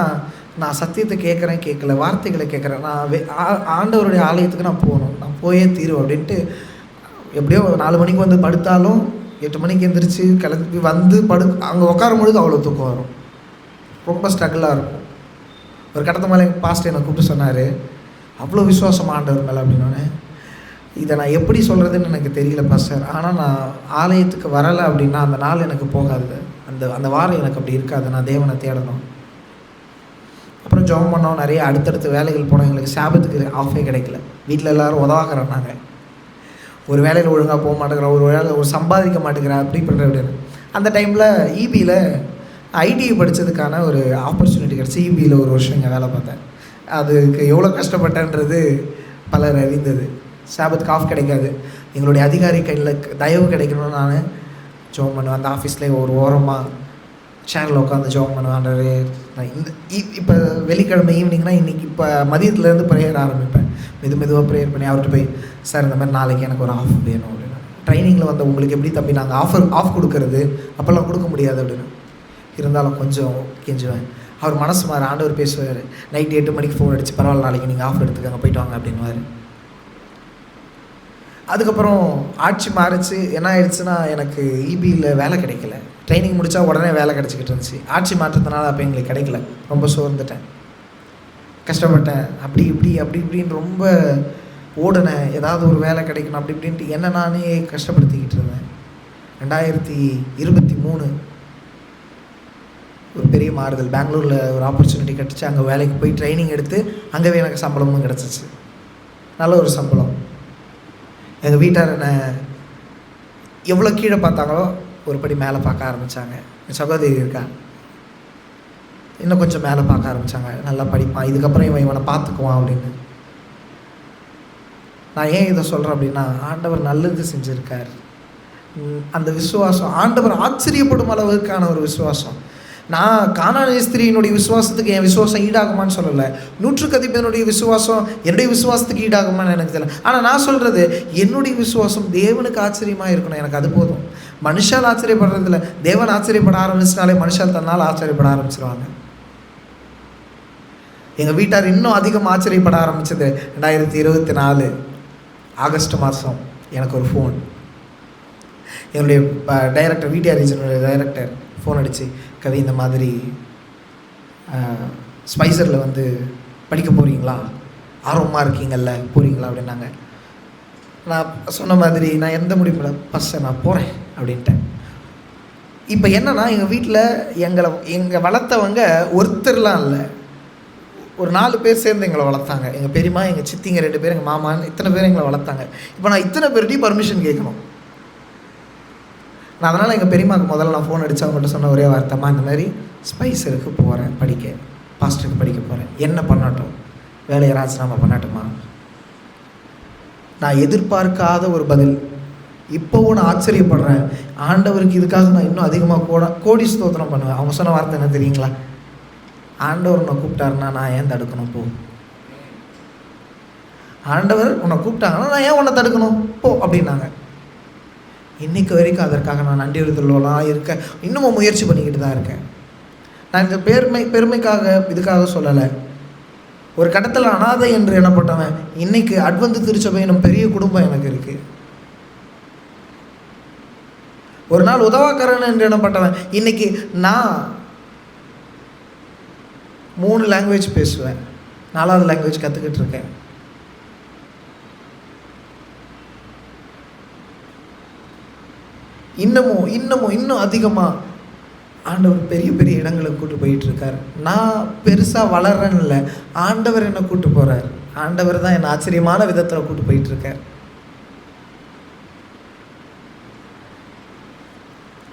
நான் சத்தியத்தை கேட்குறேன், கேட்கல, வார்த்தைகளை கேட்குறேன், நான் ஆண்டவருடைய ஆலயத்துக்கு நான் போகணும், நான் போயே தீருவேன் அப்படின்ட்டு எப்படியோ 4 மணிக்கு வந்து படுத்தாலும் 8 மணிக்கு எழுந்திரிச்சு கிளம்பி வந்து அங்கே உட்காரும் பொழுது அவ்வளோ தூக்கம் வரும். ரொம்ப ஸ்ட்ரகிளாக இருக்கும். ஒரு கடத்த மேலே பாஸ்ட் என்னை கூப்பிட்டு சொன்னார், அவ்வளோ விசுவாசம் ஆண்டவர் மேலே அப்படின்னோடனே, இதை நான் எப்படி சொல்கிறதுன்னு எனக்கு தெரியல பாஸ்டர், ஆனால் நான் ஆலயத்துக்கு வரலை அப்படின்னா அந்த நாள் எனக்கு போகாது, அந்த வாரம் எனக்கு அப்படி இருக்காது, நான் தேவனை தேடணும். அப்புறம் ஜெபம் பண்ணோம், நிறைய அடுத்தடுத்து வேலைகள் போனோம். எங்களுக்கு சாபத்துக்கு ஆஃபே கிடைக்கல. வீட்டில் எல்லோரும் உதவாக்குறாங்க, ஒரு வேலையில் ஒழுங்காக போக மாட்டேங்கிறா, ஒரு வேலை ஒரு சம்பாதிக்க மாட்டேங்கிறா, அப்படி பண்ணுற அப்படின்னு. அந்த டைமில் ஈபியில் ஐடிஐ படித்ததுக்கான ஒரு ஆப்பர்ச்சுனிட்டி கிடச்சி ஈபியில் ஒரு வருஷம் இங்கே வேலை பார்த்தேன். அதுக்கு எவ்வளோ கஷ்டப்பட்டேன்றது பலர் அறிந்தது. சாபத்துக்கு ஆஃப் கிடைக்காது. எங்களுடைய அதிகாரி கையில் தயவு கிடைக்கணும்னு நான் ஜெபம் பண்ணுவேன். அந்த ஆஃபீஸ்லேயே ஒரு ஓரமாக சேரில் உட்காந்து ஜெபம் பண்ணுவேன்றது. நான் இப்போ வெள்ளிக்கிழமை ஈவினிங்னா இன்றைக்கி இப்போ மதியத்துலேருந்து ப்ரேயர் ஆரம்பிப்பேன். மெதுவாக ப்ரேயர் பண்ணி அவர்கிட்ட போய், சார் இந்த மாதிரி நாளைக்கு எனக்கு ஒரு ஆஃப் வேணும் அப்படின்னா, ட்ரைனிங்கில் வந்து உங்களுக்கு எப்படி தம்பி நாங்கள் ஆஃப் கொடுக்கறது, அப்போல்லாம் கொடுக்க முடியாது அப்படின்னு இருந்தாலும் கொஞ்சம் கெஞ்சுவேன். அவர் மனசு மாதிரி ஆண்டவர் பேசுவார். நைட்டு 8 மணிக்கு ஃபோன் அடித்து, பரவாயில்ல நாளைக்கு நீங்கள் ஆஃப் எடுத்துக்கங்க, போய்ட்டு வாங்க அப்படின்வார். அதுக்கப்புறம் ஆட்சி மாறிச்சு. என்ன ஆயிடுச்சுன்னா, எனக்கு இபியில் வேலை கிடைக்கல. ட்ரைனிங் முடித்தா உடனே வேலை கிடச்சிக்கிட்டு இருந்துச்சு. ஆட்சி மாற்றத்தினால அப்போ எங்களுக்கு கிடைக்கல. ரொம்ப சோர்ந்துட்டேன், கஷ்டப்பட்டேன். அப்படி இப்படின்னு ரொம்ப ஓடினேன். ஏதாவது ஒரு வேலை கிடைக்கணும் அப்படி இப்படின்ட்டு என்ன நானே கஷ்டப்படுத்திக்கிட்டு இருந்தேன். 2023 ஒரு பெரிய மாறுதல். பெங்களூரில் ஒரு ஆப்பர்ச்சுனிட்டி கிடச்சி அங்கே வேலைக்கு போய் ட்ரைனிங் எடுத்து அங்கேவே எனக்கு சம்பளமும் கிடச்சிச்சு. நல்ல ஒரு சம்பளம். எங்கள் வீட்டார் என்னை எவ்வளோ கீழே பார்த்தாங்களோ ஒரு படி மேலே பார்க்க ஆரம்பித்தாங்க. என் சகோதரி இருக்கா, இன்னும் கொஞ்சம் மேலே பார்க்க ஆரம்பித்தாங்க. நல்லா படிப்பான், இதுக்கப்புறம் இவனை பார்த்துக்குவான் அப்படின்னு. நான் ஏன் இதை சொல்கிறேன் அப்படின்னா, ஆண்டவர் நல்லது செஞ்சுருக்கார். அந்த விசுவாசம் ஆண்டவர் ஆச்சரியப்படும் அளவுக்கான ஒரு விசுவாசம். நான் கானானிய ஸ்திரீயினுடைய விசுவாசத்துக்கு என் விசுவாசம் ஈடாகுமான்னு சொல்லலை. 100% விசுவாசம் என்னுடைய விசுவாசத்துக்கு ஈடாகுமான்னு எனக்கு தெரியல. ஆனால் நான் சொல்கிறது, என்னுடைய விசுவாசம் தேவனுக்கு ஆச்சரியமாக இருக்கணும். எனக்கு அது போதும். மனுஷால் ஆச்சரியப்படுறதில்ல, தேவன் ஆச்சரியப்பட ஆரம்பிச்சினாலே மனுஷால் தன்னால் ஆச்சரியப்பட ஆரம்பிச்சிருவாங்க. எங்கள் வீட்டார் இன்னும் அதிகம் ஆச்சரியப்பட ஆரம்பித்தது 2024 ஆகஸ்ட் மாதம். எனக்கு ஒரு ஃபோன், என்னுடைய டைரக்டர், விடிஆர் ரீஜனுடைய டைரக்டர் ஃபோன் அடித்து, கவி இந்த மாதிரி ஸ்பைசரில் வந்து படிக்க போகிறீங்களா, ஆர்வமாக இருக்கீங்கள்ல, போகிறீங்களா அப்படின்னாங்க. நான் சொன்ன மாதிரி நான் எந்த முடிவு ஃபஸ்ட்டு நான் போகிறேன் அப்படின்ட்டேன். இப்போ என்னென்னா, எங்கள் வீட்டில் எங்களை வளர்த்தவங்க ஒருத்தர்லாம் இல்லை, ஒரு 4 பேர் சேர்ந்து எங்களை வளர்த்தாங்க. எங்கள் பெரியம்மா, எங்கள் சித்திங்க 2 பேர், எங்கள் மாமான்னு இத்தனை பேர் எங்களை வளர்த்தாங்க. இப்போ நான் இத்தனை பேர்கிட்டையும் பர்மிஷன் கேட்கணும். நான் அதனால் எங்கள் பெரியம்மாவுக்கு முதல்ல நான் ஃபோன் அடித்து அவங்கள்ட்ட சொன்ன ஒரே வார்த்தைமா, இந்த மாதிரி ஸ்பைசருக்கு போகிறேன், படிக்க, பாஸ்டருக்கு படிக்க போகிறேன், என்ன பண்ணட்டும், வேலையை ராஜினாமா பண்ணட்டுமா? நான் எதிர்பார்க்காத ஒரு பதில். இப்போவும் நான் ஆச்சரியப்படுறேன். ஆண்டவருக்கு இதுக்காக நான் இன்னும் அதிகமாக கோடி ஸ்தோத்திரம் பண்ணுவேன். அவங்க சொன்ன வார்த்தை என்ன தெரியுங்களா? ஆண்டவர் உன்னை கூப்பிட்டாருன்னா நான் ஏன் தடுக்கணும், போ. ஆண்டவர் உன்னை கூப்பிட்டாங்கன்னா நான் ஏன் உன்னை தடுக்கணும், போ அப்படின்னாங்க. இன்றைக்கு வரைக்கும் அதற்காக நான் நன்றியுறுத்தலாம் இருக்கேன். இன்னமும் முயற்சி பண்ணிக்கிட்டு தான் இருக்கேன். நான் இந்த பெருமைக்காக இதுக்காக சொல்லலை. ஒரு கடத்தில் அனாதை என்று எண்ணப்பட்டவன் இன்னைக்கு அட்வென்ட் திருச்சபை எனும் பெரிய குடும்பம் எனக்கு இருக்குது. ஒரு நாள் உதவாக்கரன் என்று எண்ணப்பட்டவன் இன்னைக்கு நான் 3 லாங்குவேஜ் பேசுவேன். 4வது லாங்குவேஜ் கற்றுக்கிட்டு இருக்கேன். இன்னும் அதிகமாக ஆண்டவர் பெரிய பெரிய இடங்களுக்கு கூட்டு போயிட்டு இருக்கார். நான் பெருசாக வளர்றேன்னு இல்லை, ஆண்டவர் என்னை கூட்டு போகிறார். ஆண்டவர் தான் என்னை ஆச்சரியமான விதத்தில் கூட்டு போயிட்டு இருக்கார்.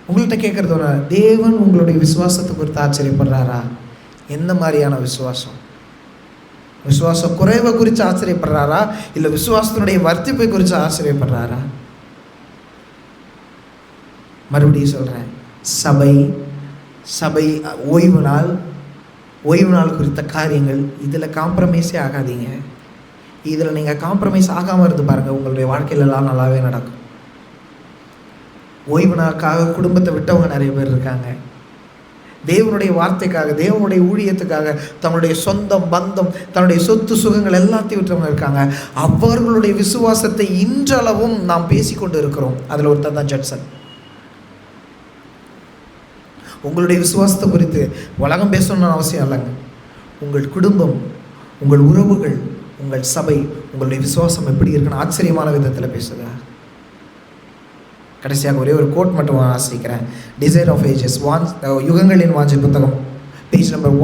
உங்கள்கிட்ட கேட்குறதோட, தேவன் உங்களுடைய விசுவாசத்தை குறித்து ஆச்சரியப்படுறாரா? எந்த மாதிரியான விசுவாசம்? விசுவாச குறைவை குறித்து ஆச்சரியப்படுறாரா, இல்லை விசுவாசத்தினுடைய வர்த்திப்பை குறித்து ஆச்சரியப்படுறாரா? மறுபடியும் சொல்கிறேன், சபை ஓய்வு நாள் குறித்த காரியங்கள், இதில் காம்ப்ரமைஸே ஆகாதீங்க. இதில் நீங்கள் காம்ப்ரமைஸ் ஆகாமல் இருந்து பாருங்கள், உங்களுடைய வாழ்க்கையிலலாம் நல்லாவே நடக்கும். ஓய்வு நாளுக்காக குடும்பத்தை விட்டவங்க நிறைய பேர் இருக்காங்க. தேவனுடைய வார்த்தைக்காக, தேவனுடைய ஊழியத்துக்காக தன்னுடைய சொந்தம் பந்தம், தன்னுடைய சொத்து சுகங்கள் எல்லாத்தையும் விட்டவங்க இருக்காங்க. அவர்களுடைய விசுவாசத்தை இன்றளவும் நாம் பேசிக்கொண்டு இருக்கிறோம். அதில் ஒருத்தர் தான் ஜட்சன். உங்களுடைய விசுவாசத்தை குறித்து உலகம் பேசணும்னு அவசியம் இல்லைங்க. உங்கள் குடும்பம், உங்கள் உறவுகள், உங்கள் சபை, உங்களுடைய விசுவாசம் எப்படி இருக்குன்னு ஆச்சரியமான விதத்தில் பேசுங்க. கடைசியாக ஒரே ஒரு கோட் மட்டும் வாசிக்கிறேன். டிசைர் ஆஃப் ஏஜஸ், யுகங்களின் வாஞ்சை புத்தகம், பேஜ் நம்பர்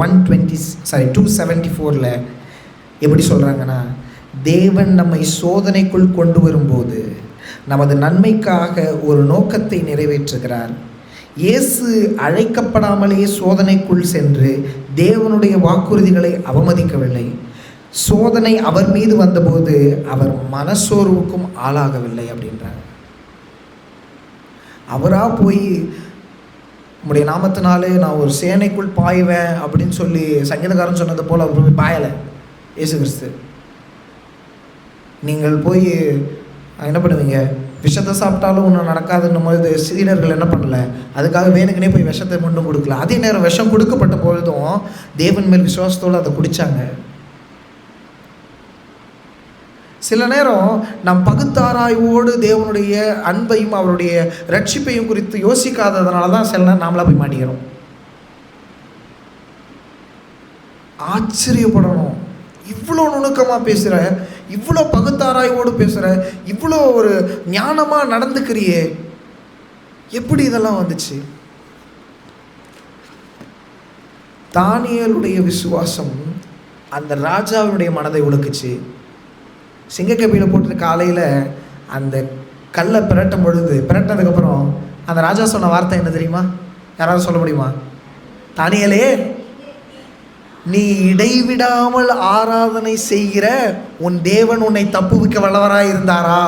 274 எப்படி சொல்கிறாங்கன்னா, தேவன் நம்மை சோதனைக்குள் கொண்டு வரும்போது நமது நன்மைக்காக ஒரு நோக்கத்தை நிறைவேற்றுகிறார். இயேசு அழைக்கப்படாமலே சோதனைக்குள் சென்று தேவனுடைய வாக்குறுதிகளை அவமதிக்கவில்லை. சோதனை அவர் மீது வந்தபோது அவர் மனசோர்வுக்கும் ஆளாகவில்லை அப்படின்றாங்க. அவராக போய் உம்முடைய நாமத்தினாலே நான் ஒரு சேனைக்குள் பாய்வேன் அப்படின்னு சொல்லி சங்கீதக்காரன் சொன்னது போல் அவர் போய் பாயலை. இயேசு கிறிஸ்து, நீங்கள் போய் என்ன பண்ணுவீங்க, விஷத்தை சாப்பிட்டாலும் ஒன்றும் நடக்காதுன்னும் போது சீடர்கள் என்ன பண்ணல, அதுக்காக வேணுக்குனே போய் விஷத்தை மட்டும் கொடுக்கல. அதே நேரம் விஷம் கொடுக்கப்பட்ட பொழுதும் தேவன் மேல் விசுவாசத்தோடு அதை குடித்தாங்க. சில நேரம் நம் பகுத்தாராய்வோடு தேவனுடைய அன்பையும் அவருடைய ரட்சிப்பையும் குறித்து யோசிக்காததுனால தான் சில நேரம் நாமளாக போய் மாட்டிக்கிறோம். ஆச்சரியப்படணும், இவ்வளோ நுணுக்கமாக பேசுகிற, இவ்வளோ பகுத்தாராய்வோடு பேசுகிற, இவ்வளோ ஒரு ஞானமாக நடந்துக்கிறியே, எப்படி இதெல்லாம் வந்துச்சு? தானியேலுடைய விசுவாசம் அந்த ராஜாவினுடைய மனதை உலுக்குச்சு. சிங்கக்கபியில் போட்டு காலையில் அந்த கல்லை பிரட்டினதுக்கப்புறம் அந்த ராஜா சொன்ன வார்த்தை என்ன தெரியுமா? யாராவது சொல்ல முடியுமா? தானியேலே, நீ இடைவிடாமல் ஆராதனை செய்கிற உன் தேவன் உன்னை தப்புவிக்க வல்லவராக இருந்தாரா?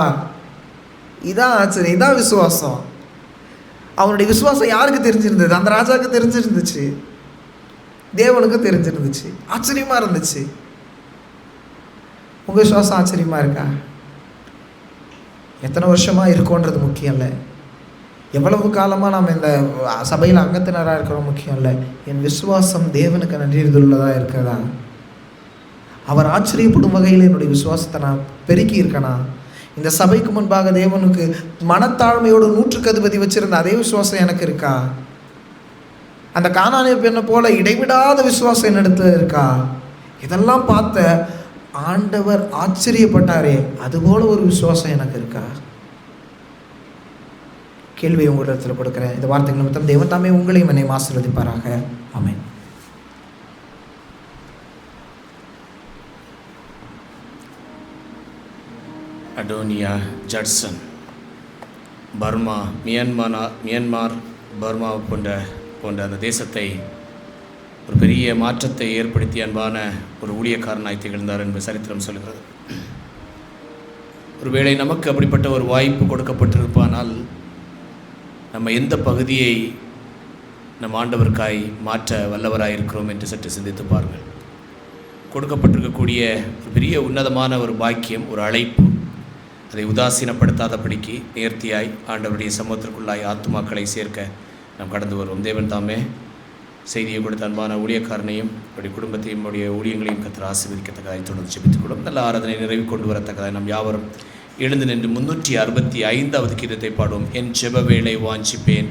இதான் ஆச்சரியம், இதான் விசுவாசம். அவனுடைய விசுவாசம் யாருக்கு தெரிஞ்சிருந்தது? அந்த ராஜாவுக்கு தெரிஞ்சிருந்துச்சு, தேவனுக்கு தெரிஞ்சிருந்துச்சு. ஆச்சரியமாக இருந்துச்சு. உங்கள் விசுவாசம் ஆச்சரியமாக இருக்கா? எத்தனை வருஷமாக இருக்கோன்றது முக்கியம் இல்லை, எவ்வளவு காலமாக நாம் இந்த சபையில் அங்கத்தினராக இருக்கிறோம் முக்கியம் இல்லை. என் விசுவாசம் தேவனுக்கு நன்றியுள்ளதாக இருக்கிறதா? அவர் ஆச்சரியப்படும் வகையில் என்னுடைய விசுவாசத்தை நான் பெருக்கி இருக்கேனா? இந்த சபைக்கு முன்பாக தேவனுக்கு மனத்தாழ்மையோடு 100க்கு அதிபதி வச்சுருந்த அதே விசுவாசம் எனக்கு இருக்கா? அந்த கானானிய பெண்ணை போல இடைவிடாத விசுவாசம் என்னிடத்துல இருக்கா? இதெல்லாம் பார்த்த ஆண்டவர் ஆச்சரியப்பட்டாரே, அதுபோல ஒரு விசுவாசம் எனக்கு இருக்கா? கேள்வியை உங்களிடத்தில் கொடுக்குறேன். இந்த வார்த்தைகள் நிமித்தம் தேவன் தாமே உங்களையும் என்னை ஆசீர்வதிப்பாராக. ஆமென்.
Adoniram Judson Burma, Myanmar, Burma போன்ற அந்த தேசத்தை ஒரு பெரிய மாற்றத்தை ஏற்படுத்தி அன்பான ஒரு ஊழியக்காரனாய் திகழ்ந்தார் என்பது சரித்திரம் சொல்கிறது. ஒருவேளை நமக்கு அப்படிப்பட்ட ஒரு வாய்ப்பு கொடுக்கப்பட்டிருப்பானால் நம்ம எந்த பகுதியை நம் ஆண்டவருக்காய் மாற்ற வல்லவராக இருக்கிறோம் என்று சற்று சிந்தித்து பாருங்கள். கொடுக்கப்பட்டிருக்கக்கூடிய ஒரு பெரிய உன்னதமான ஒரு பாக்கியம், ஒரு அழைப்பு, அதை உதாசீனப்படுத்தாதபடிக்கு நேர்த்தியாய் ஆண்டவருடைய சமூகத்திற்குள்ளாய் ஆத்துமாக்களை சேர்க்க நாம் கடந்து வருவோம். தேவன் தாமே செய்தியை கொடுத்த அன்பான ஊழியக்காரனையும் அவருடைய குடும்பத்தையும் அவருடைய ஊழியங்களையும் கர்த்தர் ஆசீர்வதிக்கத்தக்கதாய் தொடர்ந்து ஜெபித்துக்கொள்ளும். நல்ல ஆராதனை நிறைவு கொண்டு வரத்தக்கதாய் நாம் யாவரும் எழுந்து நின்று 365வது கீதத்தை பாடுவோம். என் ஜெப வேளை வாஞ்சிப்பேன்,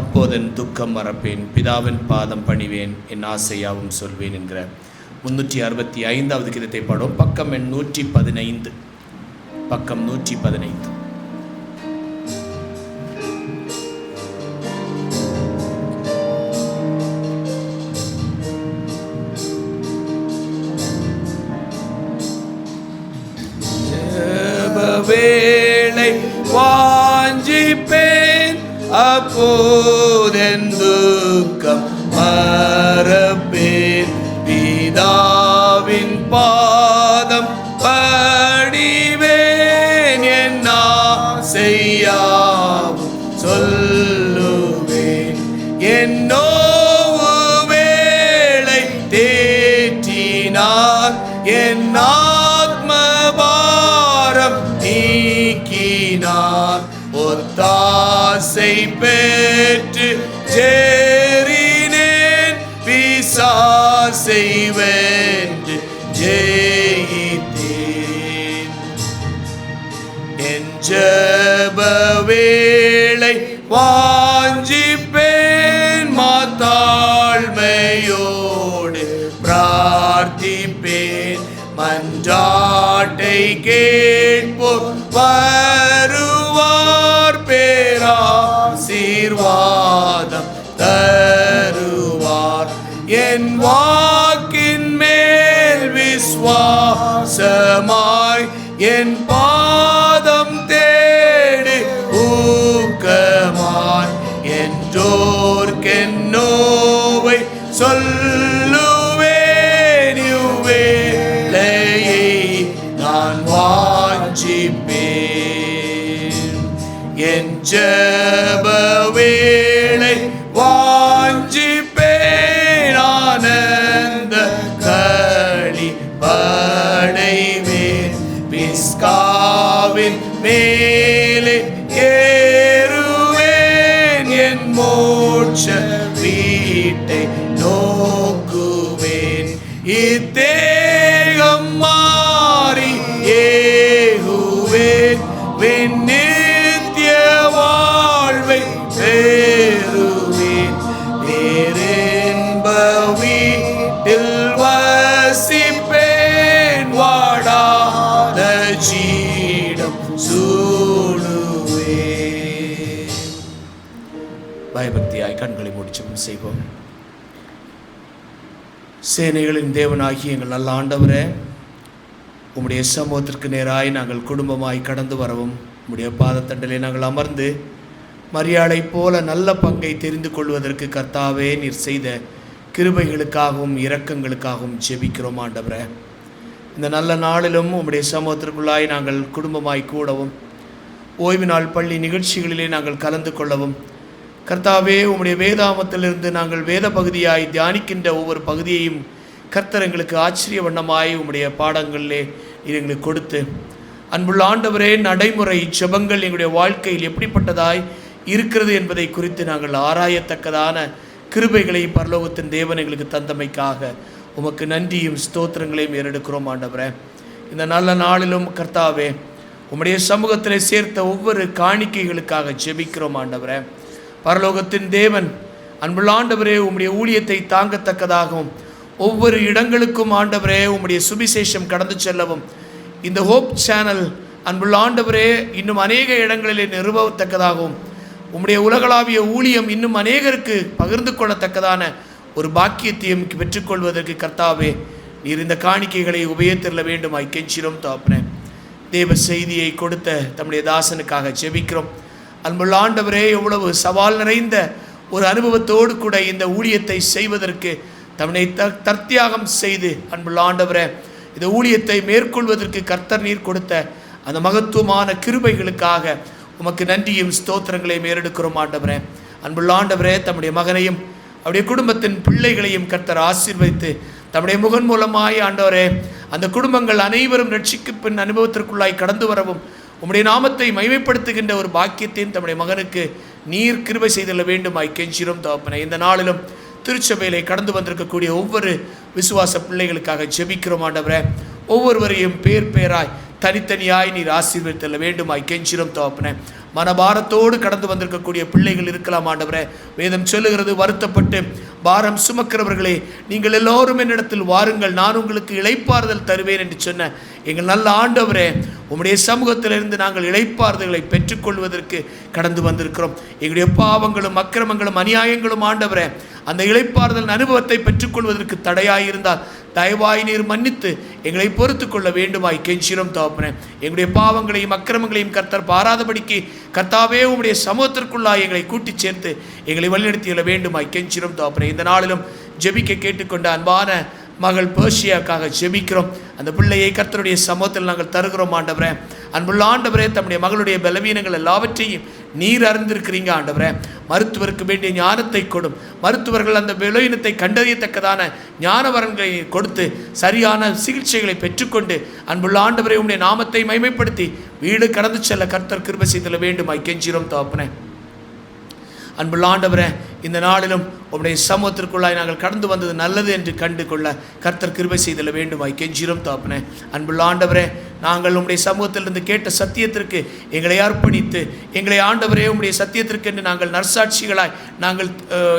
அப்போதன் துக்கம் மறப்பேன், பிதாவின் பாதம் பணிவேன், என் ஆசையாவும் சொல்வேன் என்கிற 365வது கீதத்தை பாடும். பக்கம் எண் 115. பக்கம் 115. வேளை வாஞ்சிப்பேன் அப்போதென் துக்கம் மறப்பேன். பிதாவின் பாதம் படிவேன். என் ஆசையாவும் சொல்லுவேன். என் நோவு வேளை தேற்றினார். என் ஆத்மபாரம் நீக்கினார். ஒத்தாசை பெற்று ஜெரினேன். பிசாசை வென்று ஜெயித்தேன். என் ஜெப வேளை வாஞ்சிப்பேன். மாத்தாழ்மையோடு பிரார்த்திப்பேன். மன்றாட்டை கேட்போர் வருவார். பேராசீர்வாதம் தருவார். என் வாக்கின் மேல் விசுவாசமாய் என் பாதம் தேடு ஊக்கமாய். என்றோர்க்கென் நோவை சொல்லுவேன். இவ்வேளையை நான் வாஞ்சிப்பேன். என் ஜெப வேளை வாஞ்சிப்பேன். ஆனந்த களி படைவேன். பிஸ்காவின் மேலே ஏறுவேன். என் மோட்ச வீட்டை நோக்குவேன். இத்தேகம் மாறி ஏகுவேன். நித்திய வாழ்வை பெறுவேன். பேரின்ப வீட்டில் வசிப்பேன். வாடாத ஜீடம் சூடுவேன். பயபக்தியாய் கண்களை மூடி ஜெபம் செய்வோம். சேனைகளின் தேவனாகிய எங்கள் நல்ல ஆண்டவரே, உம்முடைய சமூகத்திற்கு நேராய் நாங்கள் குடும்பமாய் கடந்து வரவும் உம்முடைய பாதத்தண்டலை நாங்கள் அமர்ந்து மரியாளை போல நல்ல பங்கை தெரிந்து கொள்வதற்கு கர்த்தாவே நீர் செய்த கிருபைகளுக்காகவும் இரக்கங்களுக்காகவும் ஜெபிக்கிறோம் ஆண்டவரே. இந்த நல்ல நாளிலும் உம்முடைய சமூகத்திற்குள்ளாய் நாங்கள் குடும்பமாய் கூடவும் ஓய்வு நாள் பள்ளி நிகழ்ச்சிகளிலே நாங்கள் கலந்து கொள்ளவும் கர்த்தாவே உம்முடைய வேதாமத்திலிருந்து நாங்கள் வேத பகுதியாய் தியானிக்கின்ற ஒவ்வொரு பகுதியையும் கர்த்தர் எங்களுக்கு ஆச்சரிய வண்ணமாய் உம்முடைய பாடங்களிலே நீர் எங்களுக்கு கொடுத்து அன்புள்ள ஆண்டவரே, நடைமுறை ஜெபங்கள் எங்களுடைய வாழ்க்கையில் எப்படிப்பட்டதாய் இருக்கிறது என்பதை குறித்து நாங்கள் ஆராயத்தக்கதான கிருபைகளை பரலோகத்தின் தேவன் எங்களுக்கு தந்தமைக்காக உமக்கு நன்றியும் ஸ்தோத்திரங்களையும் ஏறெடுக்கிறோம் ஆண்டவரே. இந்த நல்ல நாளிலும் கர்த்தாவே உம்முடைய சமூகத்தில் சேர்த்த ஒவ்வொரு காணிக்கைகளுக்காக ஜெபிக்கிறோம் ஆண்டவரே. பரலோகத்தின் தேவன் அன்புள்ள ஆண்டவரே, உம்முடைய ஊழியத்தை தாங்கத்தக்கதாகவும் ஒவ்வொரு இடங்களுக்கும் ஆண்டவரே உம்முடைய சுவிசேஷம் கடந்து செல்லவும் இந்த ஹோப் சேனல் அன்புள்ள ஆண்டவரே இன்னும் அநேக இடங்களிலே நிறுவத்தக்கதாகவும் உம்முடைய உலகளாவிய ஊழியம் இன்னும் அநேகருக்கு பகிர்ந்து கொள்ளத்தக்கதான ஒரு பாக்கியத்தையும் பெற்றுக்கொள்வதற்கு கர்த்தாவே நீர் இந்த காணிக்கைகளை உபயோகித்திருக்க வேண்டுமாய் கெஞ்சிரோம் தகப்பனே. தேவ செய்தியை கொடுத்த தம்முடைய தாசனுக்காக ஜெபிக்கிறோம். அன்புள்ள ஆண்டவரே, எவ்வளவு சவால் நிறைந்த ஒரு அனுபவத்தோடு கூட இந்த ஊழியத்தை செய்வதற்கு தம்மை தர்த்தியாகம் செய்து அன்புள்ள ஆண்டவரே இந்த ஊழியத்தை மேற்கொள்வதற்கு கர்த்தர் நீர் கொடுத்த அந்த மகத்துவமான கிருபைகளுக்காக உமக்கு நன்றியும் ஸ்தோத்திரங்களையும் ஏறெடுக்கிறோம் ஆண்டவரே. அன்புள்ள ஆண்டவரே, தம்முடைய மகனையும் அவருடைய குடும்பத்தின் பிள்ளைகளையும் கர்த்தர் ஆசீர்வதித்து தம்முடைய முகன் மூலமாய் ஆண்டவரே அந்த குடும்பங்கள் அனைவரும் ரட்சிக்கு பின் அனுபவத்திற்குள்ளாய் கடந்து வரவும் உம்முடைய நாமத்தை மகிமைப்படுத்துகின்ற ஒரு பாக்கியத்தையும் தம்முடைய மகனுக்கு நீர் கிருபை செய்தல்ல வேண்டுமாய் கெஞ்சிரோம் தகப்பனே. இந்த நாளிலும் திருச்சபையிலே கடந்து வந்திருக்கக்கூடிய ஒவ்வொரு விசுவாச பிள்ளைகளுக்காக ஜெபிக்கிறோம் ஆண்டவரே. ஒவ்வொருவரையும் பேர் பேராய் தனித்தனியாய் நீர் ஆசீர்வதித்தல்ல வேண்டுமாய் கெஞ்சிரோம் தகப்பனே. மனபாரத்தோடு கடந்து வந்திருக்கக்கூடிய பிள்ளைகள் இருக்கலாம் ஆண்டவரே. வேதம் சொல்லுகிறது, வருத்தப்பட்டு பாரம் சுமக்கிறவர்களே, நீங்கள் எல்லோரும் என்னிடத்தில் வாருங்கள், நான் உங்களுக்கு இளைப்பாறுதல் தருவேன் என்று சொன்ன எங்கள் நல்ல ஆண்டவரே, உம்முடைய சமூகத்திலிருந்து நாங்கள் இளைப்பாறுதல்களை பெற்றுக்கொள்வதற்கு கடந்து வந்திருக்கிறோம். எங்களுடைய பாவங்களும் அக்கிரமங்களும் அநியாயங்களும் ஆண்டவரே, அந்த இளைப்பாறுதல் அனுபவத்தை பெற்றுக்கொள்வதற்கு தடையாயிருந்தால் தயவாய் நீர் மன்னித்து எங்களை பொறுத்து கொள்ள வேண்டுமாய் கெஞ்சிரும் தகப்பனே. எங்களுடைய பாவங்களையும் அக்கிரமங்களையும் கர்த்தர் பாராதபடிக்கு கர்த்தாவே உம்முடைய சமூகத்திற்குள்ளாய் எங்களை கூட்டிச் சேர்த்து எங்களை வழிநடத்திய வேண்டுமாய் கெஞ்சிரும் தகப்பனே. இந்த நாளிலும் ஜெபிக்க கேட்டுக்கொண்ட அன்பான மகள் பேர்ஷியாக்காக ஜெபிக்கிறோம். அந்த பிள்ளையை கர்த்தருடைய சமூகத்தில் நாங்கள் தருகிறோம் ஆண்டவரே. அன்புள்ள ஆண்டவரே, தம்முடைய மகளுடைய பலவீனங்கள் எல்லாவற்றையும் நீர் அறிந்திருக்கிறீங்க ஆண்டவரே. மருத்துவருக்கு வேண்டிய ஞானத்தை கொடும். மருத்துவர்கள் அந்த பலவீனத்தை கண்டறியத்தக்கதான ஞானவரங்களை கொடுத்து சரியான சிகிச்சைகளை பெற்றுக்கொண்டு அன்புள்ள ஆண்டவரே உம்முடைய நாமத்தை மகிமைப்படுத்தி வீடு கடந்து செல்ல கர்த்தர் கிருபை செய்தல வேண்டுமாய் கெஞ்சிரோம் தகப்பனே. அன்புள்ள ஆண்டவரே, இந்த நாளிலும் உம்முடைய சமூகத்திற்குள்ளாய் நாங்கள் கடந்து வந்தது நல்லது என்று கண்டு கொள்ள கர்த்தர் கிருபை செய்தல வேண்டுமாய் கெஞ்சிரும் தகப்பனே. அன்புள்ள ஆண்டவரே, நாங்கள் உம்முடைய சமூகத்திலிருந்து கேட்ட சத்தியத்திற்கு எங்களை அர்ப்பணித்து எங்களை ஆண்டவரே உம்முடைய சத்தியத்திற்கு என்று நாங்கள் நற்சாட்சிகளாய் நாங்கள்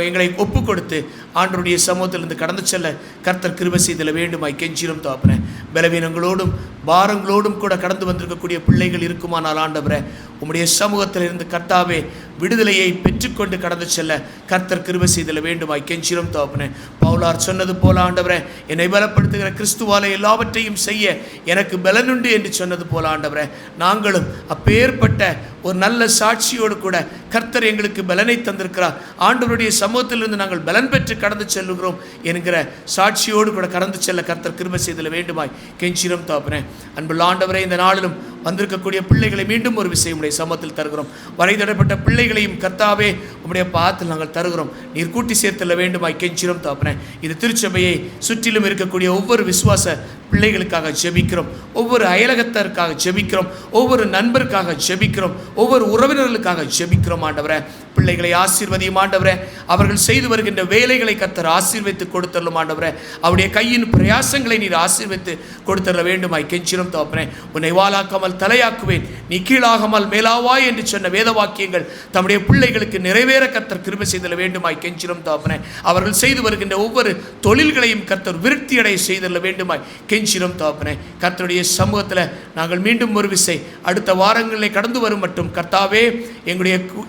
எங்களை ஒப்பு கொடுத்து ஆண்டவருடைய சமூகத்திலிருந்து கடந்து செல்ல கர்த்தர் கிருபை செய்தல வேண்டுமாய் கெஞ்சிரும் தகப்பனே. பலவீனங்களோடும் பாரங்களோடும் கூட கடந்து வந்திருக்கக்கூடிய பிள்ளைகள் இருக்குமானால் ஆண்டவரே, உம்முடைய சமூகத்திலிருந்து கர்த்தாவே விடுதலையை பெற்றுக்கொண்டு கடந்து செல்ல கர்த்தர் கிருபை செய்தல வேண்டுமாய் கெஞ்சிரும் தகப்பனே. பவுலார் சொன்னது போல ஆண்டவரே, என்னை பலப்படுத்துகிற கிறிஸ்துவாலே எல்லாவற்றையும் செய்ய எனக்கு பலனுண்டு என்று சொன்னது போல ஆண்டவரே, நாங்களும் அப்பேற்பட்ட ஒரு நல்ல சாட்சியோடு கூட கர்த்தர் எங்களுக்கு பலனை தந்திருக்கிறார், ஆண்டவருடைய சமூகத்திலிருந்து நாங்கள் பலன் பெற்று கடந்து செல்லுகிறோம் என்கிற சாட்சியோடு கூட கடந்து செல்ல கர்த்தர் கிருபை செய்தல வேண்டுமாய் கெஞ்சிரும் தகப்பனே. அன்புள்ள ஆண்டவரே, இந்த நாளிலும் வந்திருக்கக்கூடிய பிள்ளைகளை மீண்டும் ஒரு விஷயம் உடைய சமூகத்தில் தருகிறோம். வரைதடப்பட்ட பிள்ளைகளையும் கர்த்தாவே உம்முடைய பாதத்தில் நாங்கள் தருகிறோம். நீர் கூட்டி சேர்த்தல வேண்டுமாய் கெஞ்சிரும் தகப்பனே. இது திருச்சபையை சுற்றிலும் இருக்கக்கூடிய ஒவ்வொரு விசுவாச பிள்ளைகளுக்காக ஜெபிக்கிறோம், ஒவ்வொரு அயலகத்திற்காக ஜெபிக்கிறோம், ஒவ்வொரு நண்பருக்காக ஜெபிக்கிறோம், ஒவ்வொரு உறவினர்களுக்காக ஜெபிக்கிறோம் ஆண்டவரே. பிள்ளைகளை ஆசீர்வதியும் ஆண்டவரே. அவர்கள் செய்து வருகின்ற வேலைகளை கர்த்தர் ஆசீர்வதித்து கொடுத்தரலும் ஆண்டவரே. அவருடைய கையின் பிரயாசங்களை நீர் ஆசீர்வதித்து கொடுத்தர வேண்டுமாய் கெஞ்சிரும் தகப்பனே. உன்னை வாளாக்காமல் தலையாக்குவேன், நீ கீழாகாமல் மேலாவாய் என்று சொன்ன வேத வாக்கியங்கள் தம்முடைய பிள்ளைகளுக்கு நிறைவேற கர்த்தர் கிருபை செய்தல வேண்டுமாய் கெஞ்சிரும் தகப்பனே. அவர்கள் செய்து வருகின்ற ஒவ்வொரு தொழில்களையும் கர்த்தர் விருத்தியடைய செய்தல வேண்டுமாய் கெஞ்சிரும் தகப்பனே. கர்த்தருடைய சமூகத்தில் நாங்கள் மீண்டும் ஒரு விசை அடுத்த வாரங்களில் கடந்து வரும் மட்டும் கர்த்தாவே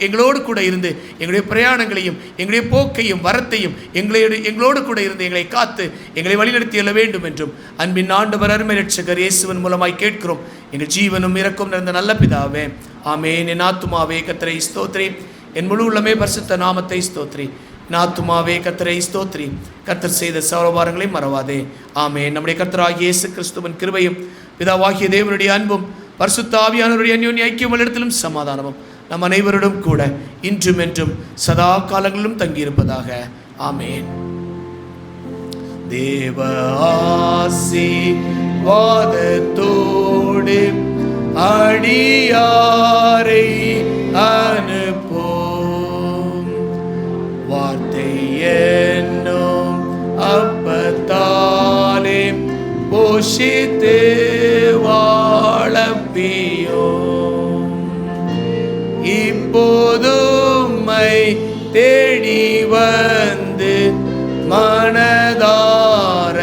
எங்களோடு கூட இருந்து எங்களுடைய பிரயாணங்களையும் எங்களுடைய போக்கையும் வரத்தையும் எங்களோடு கூட இருந்து எங்களை காத்து எங்களை வழிநடத்திய வேண்டும் என்றும் அன்பின் ஆண்டவர் அருமை இரட்சகர் இயேசுவின் மூலமாய் கேட்கிறோம் எங்கள் ஜீவனும் இரக்கம் நிறைந்த நல்ல பிதாவே, ஆமென். என் ஆத்துமாவே கர்த்தரை ஸ்தோத்திரி, என் முழு உள்ளமே பரிசுத்த நாமத்தை ஸ்தோத்திரி. என் ஆத்துமாவே கர்த்தரை ஸ்தோத்திரி, கர்த்தர் செய்த சௌரபாரங்களை மறவாதே, ஆமென். நம்முடைய கர்த்தராகிய இயேசு கிறிஸ்துவின் கிருபையும் பிதாவாகிய தேவனுடைய அன்பும் பரிசுத்த ஆவியானவருடைய அன்யோன்ய ஐக்கியம் இடத்திலும் சமாதானமும் நம் அனைவரிடம் கூட இன்றும் என்றும் சதா காலங்களிலும் தங்கியிருப்பதாக, ஆமென். தேவ ஆசீர்வாதத்தோடு அடியாரை அனுப்பும், வார்த்தை என்னும் அப்பத்தாலே போஷித்து வாழப்பியோம், இப்போதும்மை தேடி வந்து மனதார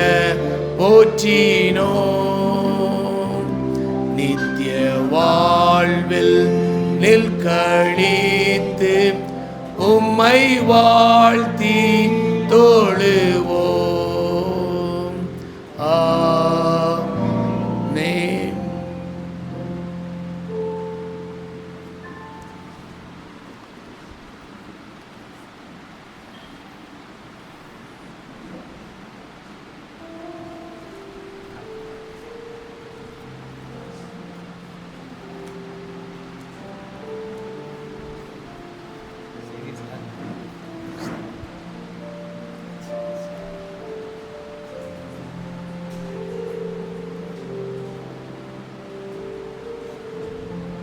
போற்றினோம், நித்திய வாழ்வில் நில்கழித்து உம்மை வாழ்த்தி தொழுவோம்.